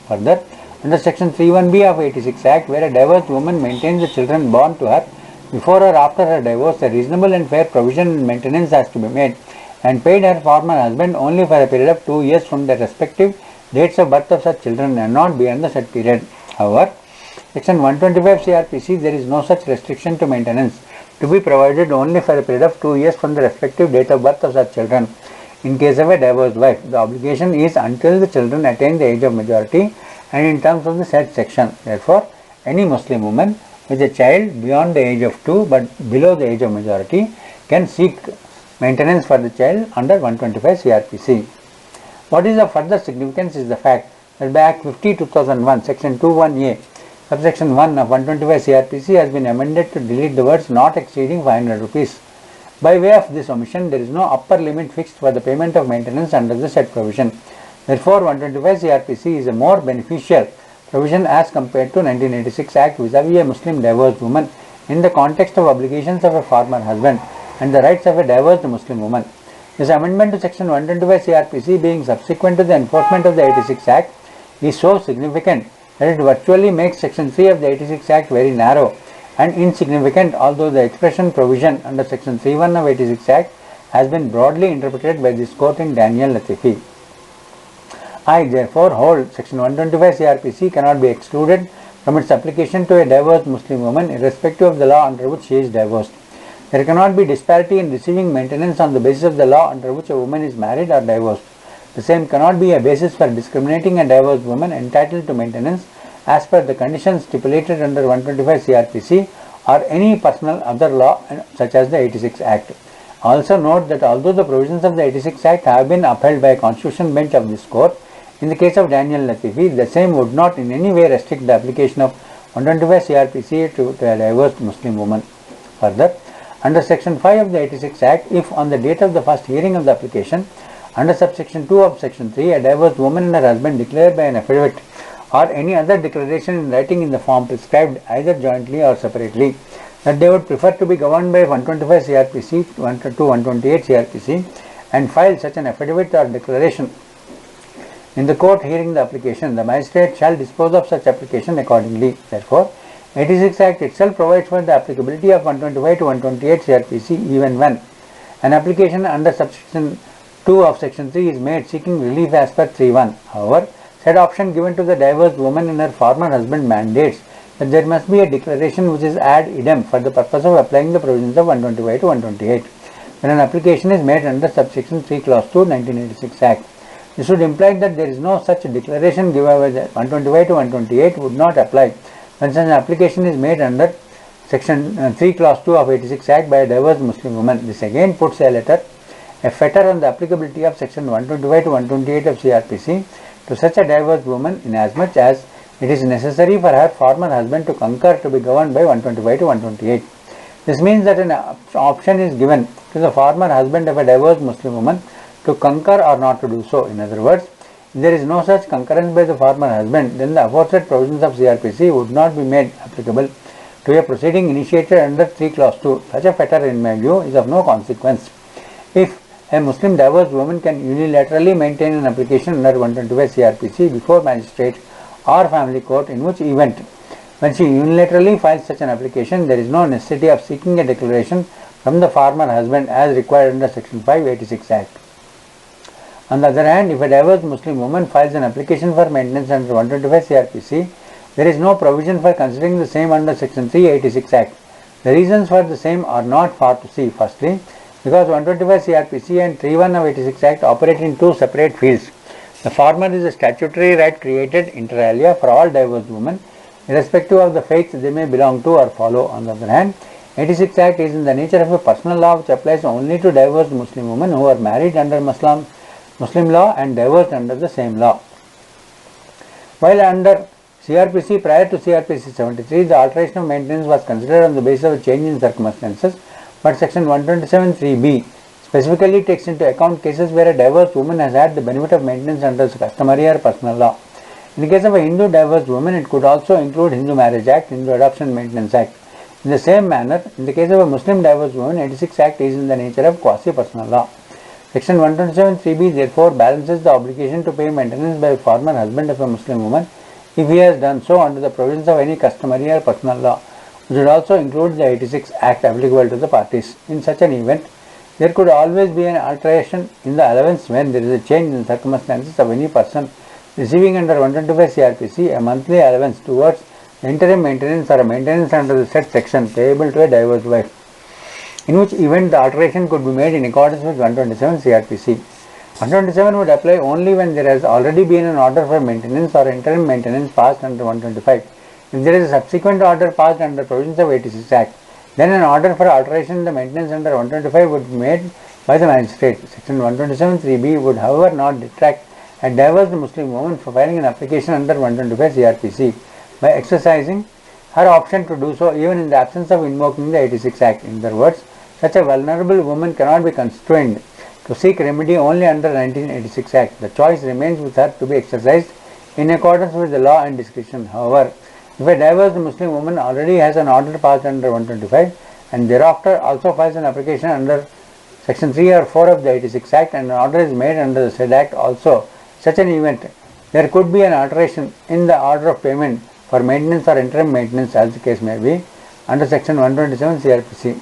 Further, under section 3(1)B of 86 Act, where a divorced woman maintains the children born to her before or after her divorce, a reasonable and fair provision and maintenance has to be made and paid her former husband only for a period of 2 years from the respective dates of birth of such children and not beyond the said period. However, section 125 CRPC, there is no such restriction to maintenance to be provided only for a period of 2 years from the respective date of birth of such children. In case of a divorced wife, the obligation is until the children attain the age of majority and in terms of the said section. Therefore, any Muslim woman with a child beyond the age of 2 but below the age of majority can seek maintenance for the child under 125 CRPC. What is of further significance is the fact that by Act 50/2001, Section 21A, subsection 1 of 125 CRPC has been amended to delete the words not exceeding 500 rupees. By way of this omission, there is no upper limit fixed for the payment of maintenance under the said provision. Therefore, 125 CRPC is a more beneficial provision as compared to 1986 Act vis-à-vis a Muslim divorced woman in the context of obligations of a former husband and the rights of a divorced Muslim woman. This amendment to Section 125 CRPC, being subsequent to the enforcement of the 86 Act, is so significant that it virtually makes Section 3 of the 86 Act very narrow and insignificant, although the expression provision under Section 3(1) of 86 Act has been broadly interpreted by this court in Daniel Latifi. I therefore hold Section 125 CRPC cannot be excluded from its application to a divorced Muslim woman irrespective of the law under which she is divorced. There cannot be disparity in receiving maintenance on the basis of the law under which a woman is married or divorced. The same cannot be a basis for discriminating a divorced woman entitled to maintenance as per the conditions stipulated under 125 CRPC or any personal other law such as the 86 Act. Also note that although the provisions of the 86 Act have been upheld by a constitutional bench of this court, in the case of Daniel Latifi, the same would not in any way restrict the application of 125 CRPC to a divorced Muslim woman. Further, under Section 5 of the 86 Act, if on the date of the first hearing of the application, under subsection 2 of Section 3, a divorced woman and her husband declare by an affidavit or any other declaration in writing in the form prescribed either jointly or separately that they would prefer to be governed by 125 CRPC to 128 CRPC and file such an affidavit or declaration in the court hearing the application, the magistrate shall dispose of such application accordingly. Therefore, 86 Act itself provides for the applicability of 125 to 128 CRPC even when an application under subsection 2 of Section 3 is made seeking relief as per 3(1). However, said option given to the divorced woman and her former husband mandates that there must be a declaration which is ad idem for the purpose of applying the provisions of 125 to 128 when an application is made under subsection 3 clause 2 1986 Act. This would imply that there is no such declaration given by the 125 to 128 would not apply when such an application is made under section 3 clause 2 of 86 Act by a divorced Muslim woman. This again puts a fetter on the applicability of section 125 to 128 of CRPC to such a divorced woman inasmuch as it is necessary for her former husband to concur to be governed by 125 to 128. This means that an option is given to the former husband of a divorced Muslim woman to concur or not to do so. In other words, if there is no such concurrence by the former husband, then the aforesaid provisions of CRPC would not be made applicable to a proceeding initiated under 3 clause 2. Such a fetter, in my view, is of no consequence. If a Muslim divorced woman can unilaterally maintain an application under 125 CRPC before magistrate or family court, in which event when she unilaterally files such an application, there is no necessity of seeking a declaration from the former husband as required under Section 586 Act. On the other hand, if a divorced Muslim woman files an application for maintenance under 125 CRPC, there is no provision for considering the same under Section 386 Act. The reasons for the same are not far to see. Firstly, because 125 CRPC and 3(1) of 86 Act operate in two separate fields. The former is a statutory right created inter alia for all divorced women, irrespective of the faith they may belong to or follow. On the other hand, 86 Act is in the nature of a personal law which applies only to divorced Muslim women who are married under Muslim law and divorced under the same law. While under CRPC, prior to CRPC 73, the alteration of maintenance was considered on the basis of a change in circumstances, but Section 127(3)(b) specifically takes into account cases where a divorced woman has had the benefit of maintenance under customary or personal law. In the case of a Hindu divorced woman, it could also include Hindu Marriage Act, Hindu Adoption Maintenance Act. In the same manner, in the case of a Muslim divorced woman, 86 Act is in the nature of quasi-personal law. Section 127(3)(b) therefore balances the obligation to pay maintenance by a former husband of a Muslim woman if he has done so under the provisions of any customary or personal law, which would also include the 86 Act applicable to the parties. In such an event, there could always be an alteration in the allowance when there is a change in circumstances of any person receiving under 125 CRPC a monthly allowance towards interim maintenance or a maintenance under the said section payable to a divorced wife, in which event the alteration could be made in accordance with 127 CRPC. 127 would apply only when there has already been an order for maintenance or interim maintenance passed under 125. If there is a subsequent order passed under provisions of 86 Act, then an order for alteration in the maintenance under 125 would be made by the magistrate. Section 127(3)(b) would however not detract a divorced Muslim woman from filing an application under 125 CRPC by exercising her option to do so even in the absence of invoking the 86 Act. In other words, such a vulnerable woman cannot be constrained to seek remedy only under 1986 Act. The choice remains with her to be exercised in accordance with the law and discretion. However, if a divorced Muslim woman already has an order passed under 125 and thereafter also files an application under Section 3 or 4 of the 86 Act and an order is made under the said Act also, such an event, there could be an alteration in the order of payment for maintenance or interim maintenance as the case may be under Section 127 CRPC.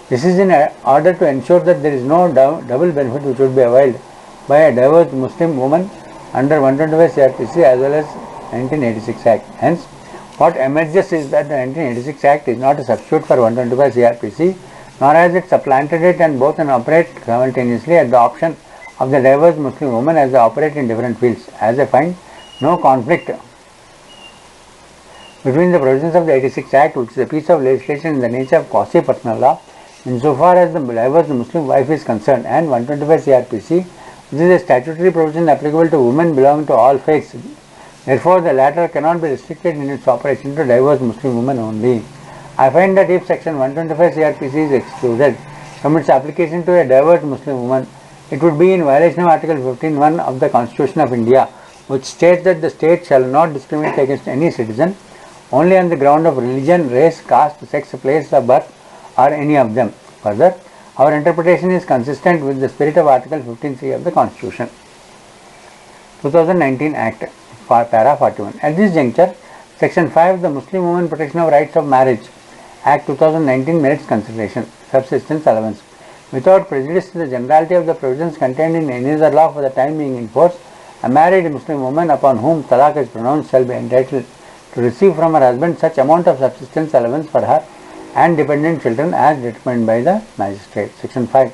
This is in order to ensure that there is no double benefit which would be availed by a divorced Muslim woman under 125 CRPC as well as 1986 Act. Hence, what emerges is that the 1986 Act is not a substitute for 125 CRPC, nor has it supplanted it, and both can operate simultaneously at the option of the divorced Muslim woman as they operate in different fields. As I find no conflict between the provisions of the 86 Act, which is a piece of legislation in the nature of quasi-personal law, insofar as the divorced Muslim wife is concerned, and 125 CRPC, which is a statutory provision applicable to women belonging to all faiths. Therefore, the latter cannot be restricted in its operation to divorced Muslim women only. I find that if Section 125 CRPC is excluded from its application to a divorced Muslim woman, it would be in violation of Article 15(1) of the Constitution of India, which states that the state shall not discriminate against any citizen only on the ground of religion, race, caste, sex, place of birth, or any of them. Further, our interpretation is consistent with the spirit of Article 15(3) of the Constitution. 2019 Act, Para 41. At this juncture, Section 5, the Muslim Women Protection of Rights of Marriage Act 2019 merits consideration. Subsistence allowance. Without prejudice to the generality of the provisions contained in any other law for the time being in force, a married Muslim woman upon whom talaq is pronounced shall be entitled to receive from her husband such amount of subsistence allowance for her and dependent children as determined by the magistrate. Section 5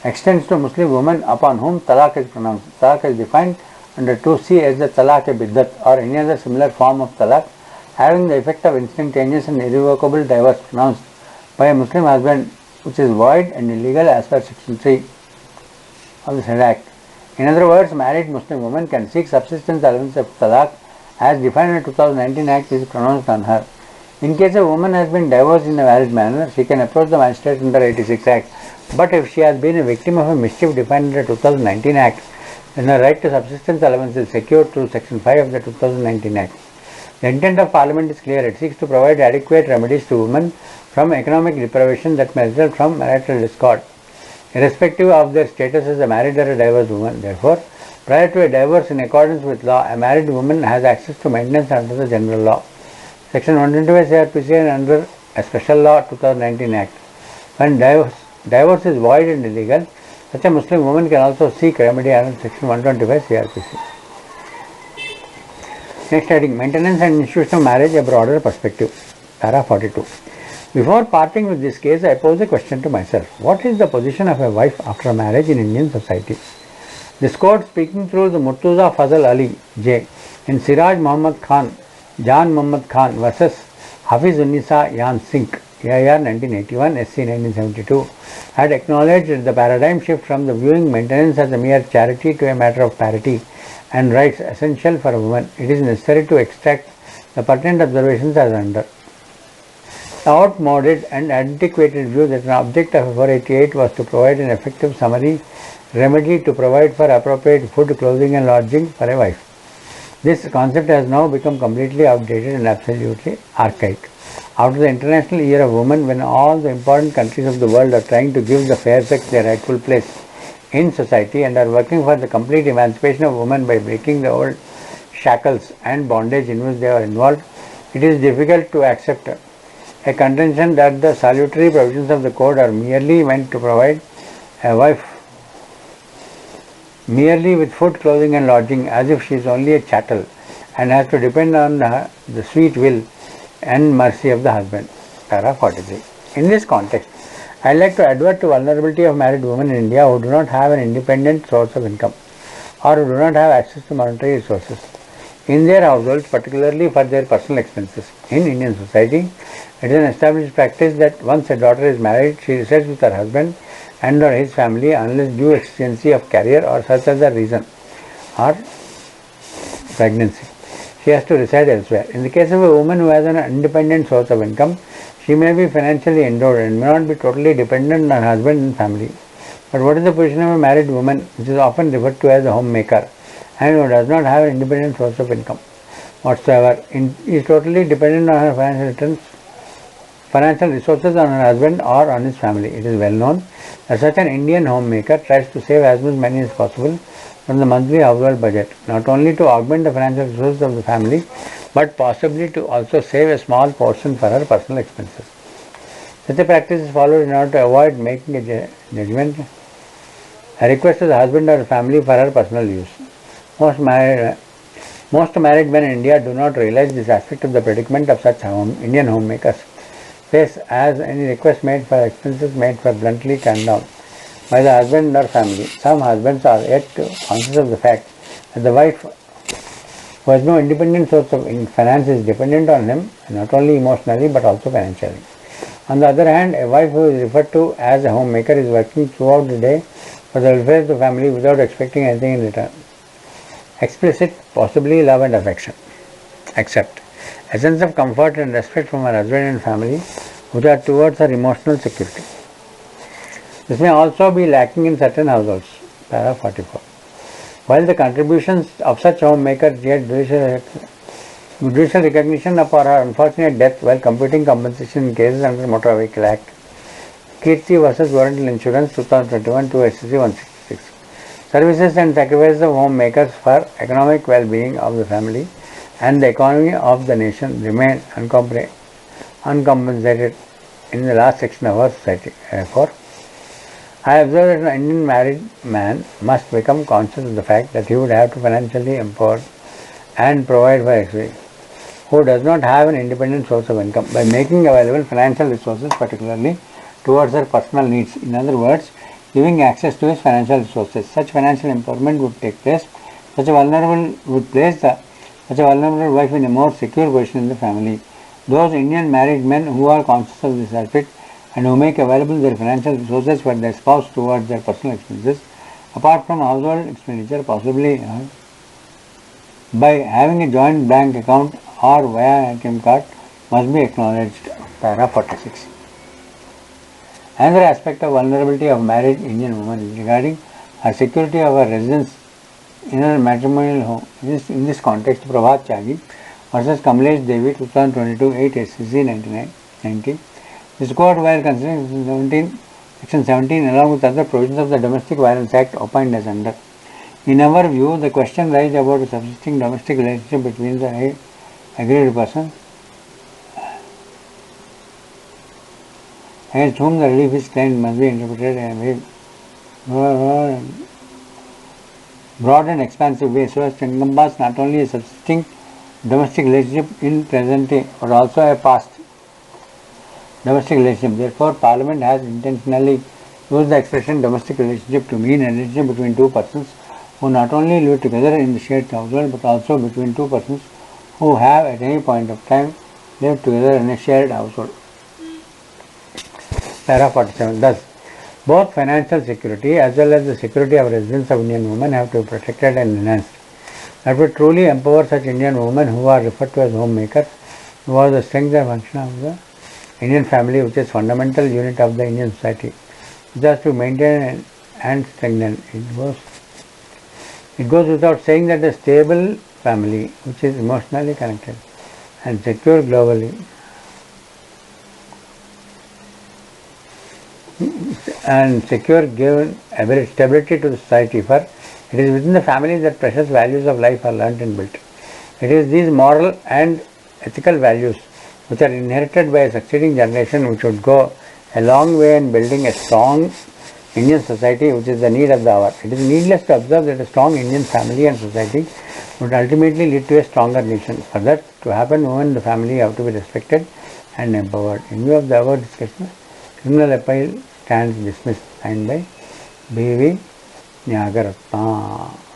extends to Muslim women upon whom talaq is pronounced. Talaq is defined under 2C as the talaq-e-biddat or any other similar form of talaq having the effect of instantaneous and irrevocable divorce pronounced by a Muslim husband, which is void and illegal as per Section 3 of the said Act. In other words, married Muslim woman can seek subsistence allowance of talaq as defined in the 2019 Act is pronounced on her. In case a woman has been divorced in a valid manner, she can approach the magistrate under 86 Act. But if she has been a victim of a mischief defined under 2019 Act, then her right to subsistence allowance is secured through Section 5 of the 2019 Act. The intent of Parliament is clear. It seeks to provide adequate remedies to women from economic deprivation that may result from marital discord, irrespective of their status as a married or a divorced woman. Therefore, prior to a divorce in accordance with law, a married woman has access to maintenance under the general law, Section 125 CRPC, and under a special law 2019 Act. When divorce is void and illegal, such a Muslim woman can also seek remedy under Section 125 CRPC. Next heading, maintenance and institution of marriage, a broader perspective. Para 42. Before parting with this case, I pose a question to myself. What is the position of a wife after marriage in Indian society? This court, speaking through the Murtuza Fazal Ali J. in Siraj Muhammad Khan, Jan Muhammad Khan versus Hafiz Unnisa Yan Singh, AIR 1981, SC 1972, had acknowledged the paradigm shift from the viewing maintenance as a mere charity to a matter of parity and rights essential for a woman. It is necessary to extract the pertinent observations as under. The outmoded and antiquated view that an object of 488 was to provide an effective summary remedy to provide for appropriate food, clothing and lodging for a wife. This concept has now become completely outdated and absolutely archaic. After the International Year of Women, when all the important countries of the world are trying to give the fair sex their rightful place in society and are working for the complete emancipation of women by breaking the old shackles and bondage in which they are involved, it is difficult to accept a contention that the salutary provisions of the code are merely meant to provide a wife merely with food, clothing and lodging as if she is only a chattel and has to depend on the sweet will and mercy of the husband. Para 43. In this context, I would like to advert to vulnerability of married women in India who do not have an independent source of income or who do not have access to monetary resources. in their households, particularly for their personal expenses. In Indian society, it is an established practice that once a daughter is married, she resides with her husband and or his family unless due exigency of career or such other reason or pregnancy. She has to reside elsewhere. In the case of a woman who has an independent source of income, she may be financially endowed and may not be totally dependent on her husband and family. But what is the position of a married woman, which is often referred to as a homemaker, and who does not have an independent source of income whatsoever, is totally dependent on her financial resources on her husband or on his family? It is well known that such an Indian homemaker tries to save as much money as possible from the monthly household budget, not only to augment the financial resources of the family, but possibly to also save a small portion for her personal expenses. Such a practice is followed in order to avoid making a judgment, a request to the husband or family for her personal use. Most married men in India do not realize this aspect of the predicament of such Indian homemakers face, as any request made for expenses made for bluntly turned down by the husband or family. Some husbands are yet conscious of the fact that the wife who has no independent source of finance is dependent on him, not only emotionally but also financially. On the other hand, a wife who is referred to as a homemaker is working throughout the day for the welfare of the family without expecting anything in return. Explicit, possibly love and affection. Accept. A sense of comfort and respect from her husband and family, which are towards her emotional security. This may also be lacking in certain households. Para 44. While the contributions of such homemakers get judicial recognition for her unfortunate death while computing compensation in cases under Motor Vehicle Act, Kirti vs. Warranty Insurance 2021 2 SCC 166. Services and sacrifices of homemakers for economic well-being of the family and the economy of the nation remain uncompensated in the last section of our society. Therefore, I observe that an Indian married man must become conscious of the fact that he would have to financially empower and provide for his wife, who does not have an independent source of income, by making available financial resources, particularly towards her personal needs. In other words, giving access to his financial resources. Such financial empowerment would take place. Such a vulnerable wife in a more secure position in the family. Those Indian married men who are conscious of this aspect and who make available their financial resources for their spouse towards their personal expenses, apart from household expenditure, possibly by having a joint bank account or via ATM card, must be acknowledged. Para 46. Another aspect of vulnerability of married Indian woman is regarding her security of her residence in her matrimonial home. In this context, Prabhat Tyagi versus Kamlesh Devi 2022 8 SCC 1990. This court, while considering Section 17 along with other provisions of the Domestic Violence Act, opined as under. In our view, the question raised about a subsisting domestic relationship between the agreed persons against whom the relief is claimed must be interpreted in a very broad and expansive way so as to encompass not only a subsisting domestic relationship in present day but also a past domestic relationship. Therefore, Parliament has intentionally used the expression domestic relationship to mean a relationship between two persons who not only live together in the shared household but also between two persons who have at any point of time lived together in a shared household. Para 47. Thus, both financial security as well as the security of residence of Indian women have to be protected and enhanced. That would truly empower such Indian women who are referred to as homemakers, who are the strength and function of the Indian family, which is fundamental unit of the Indian society, which has to maintain and strengthen. It goes without saying that a stable family, which is emotionally connected and secure globally, and secure given stability to the society, for it is within the family that precious values of life are learnt and built. It is these moral and ethical values which are inherited by a succeeding generation which would go a long way in building a strong Indian society, which is the need of the hour. It is needless to observe that a strong Indian family and society would ultimately lead to a stronger nation. For that to happen, women in the family have to be respected and empowered. In view of the above discussion, criminal appeal stands dismissed. Signed by B.V. Nagaratna.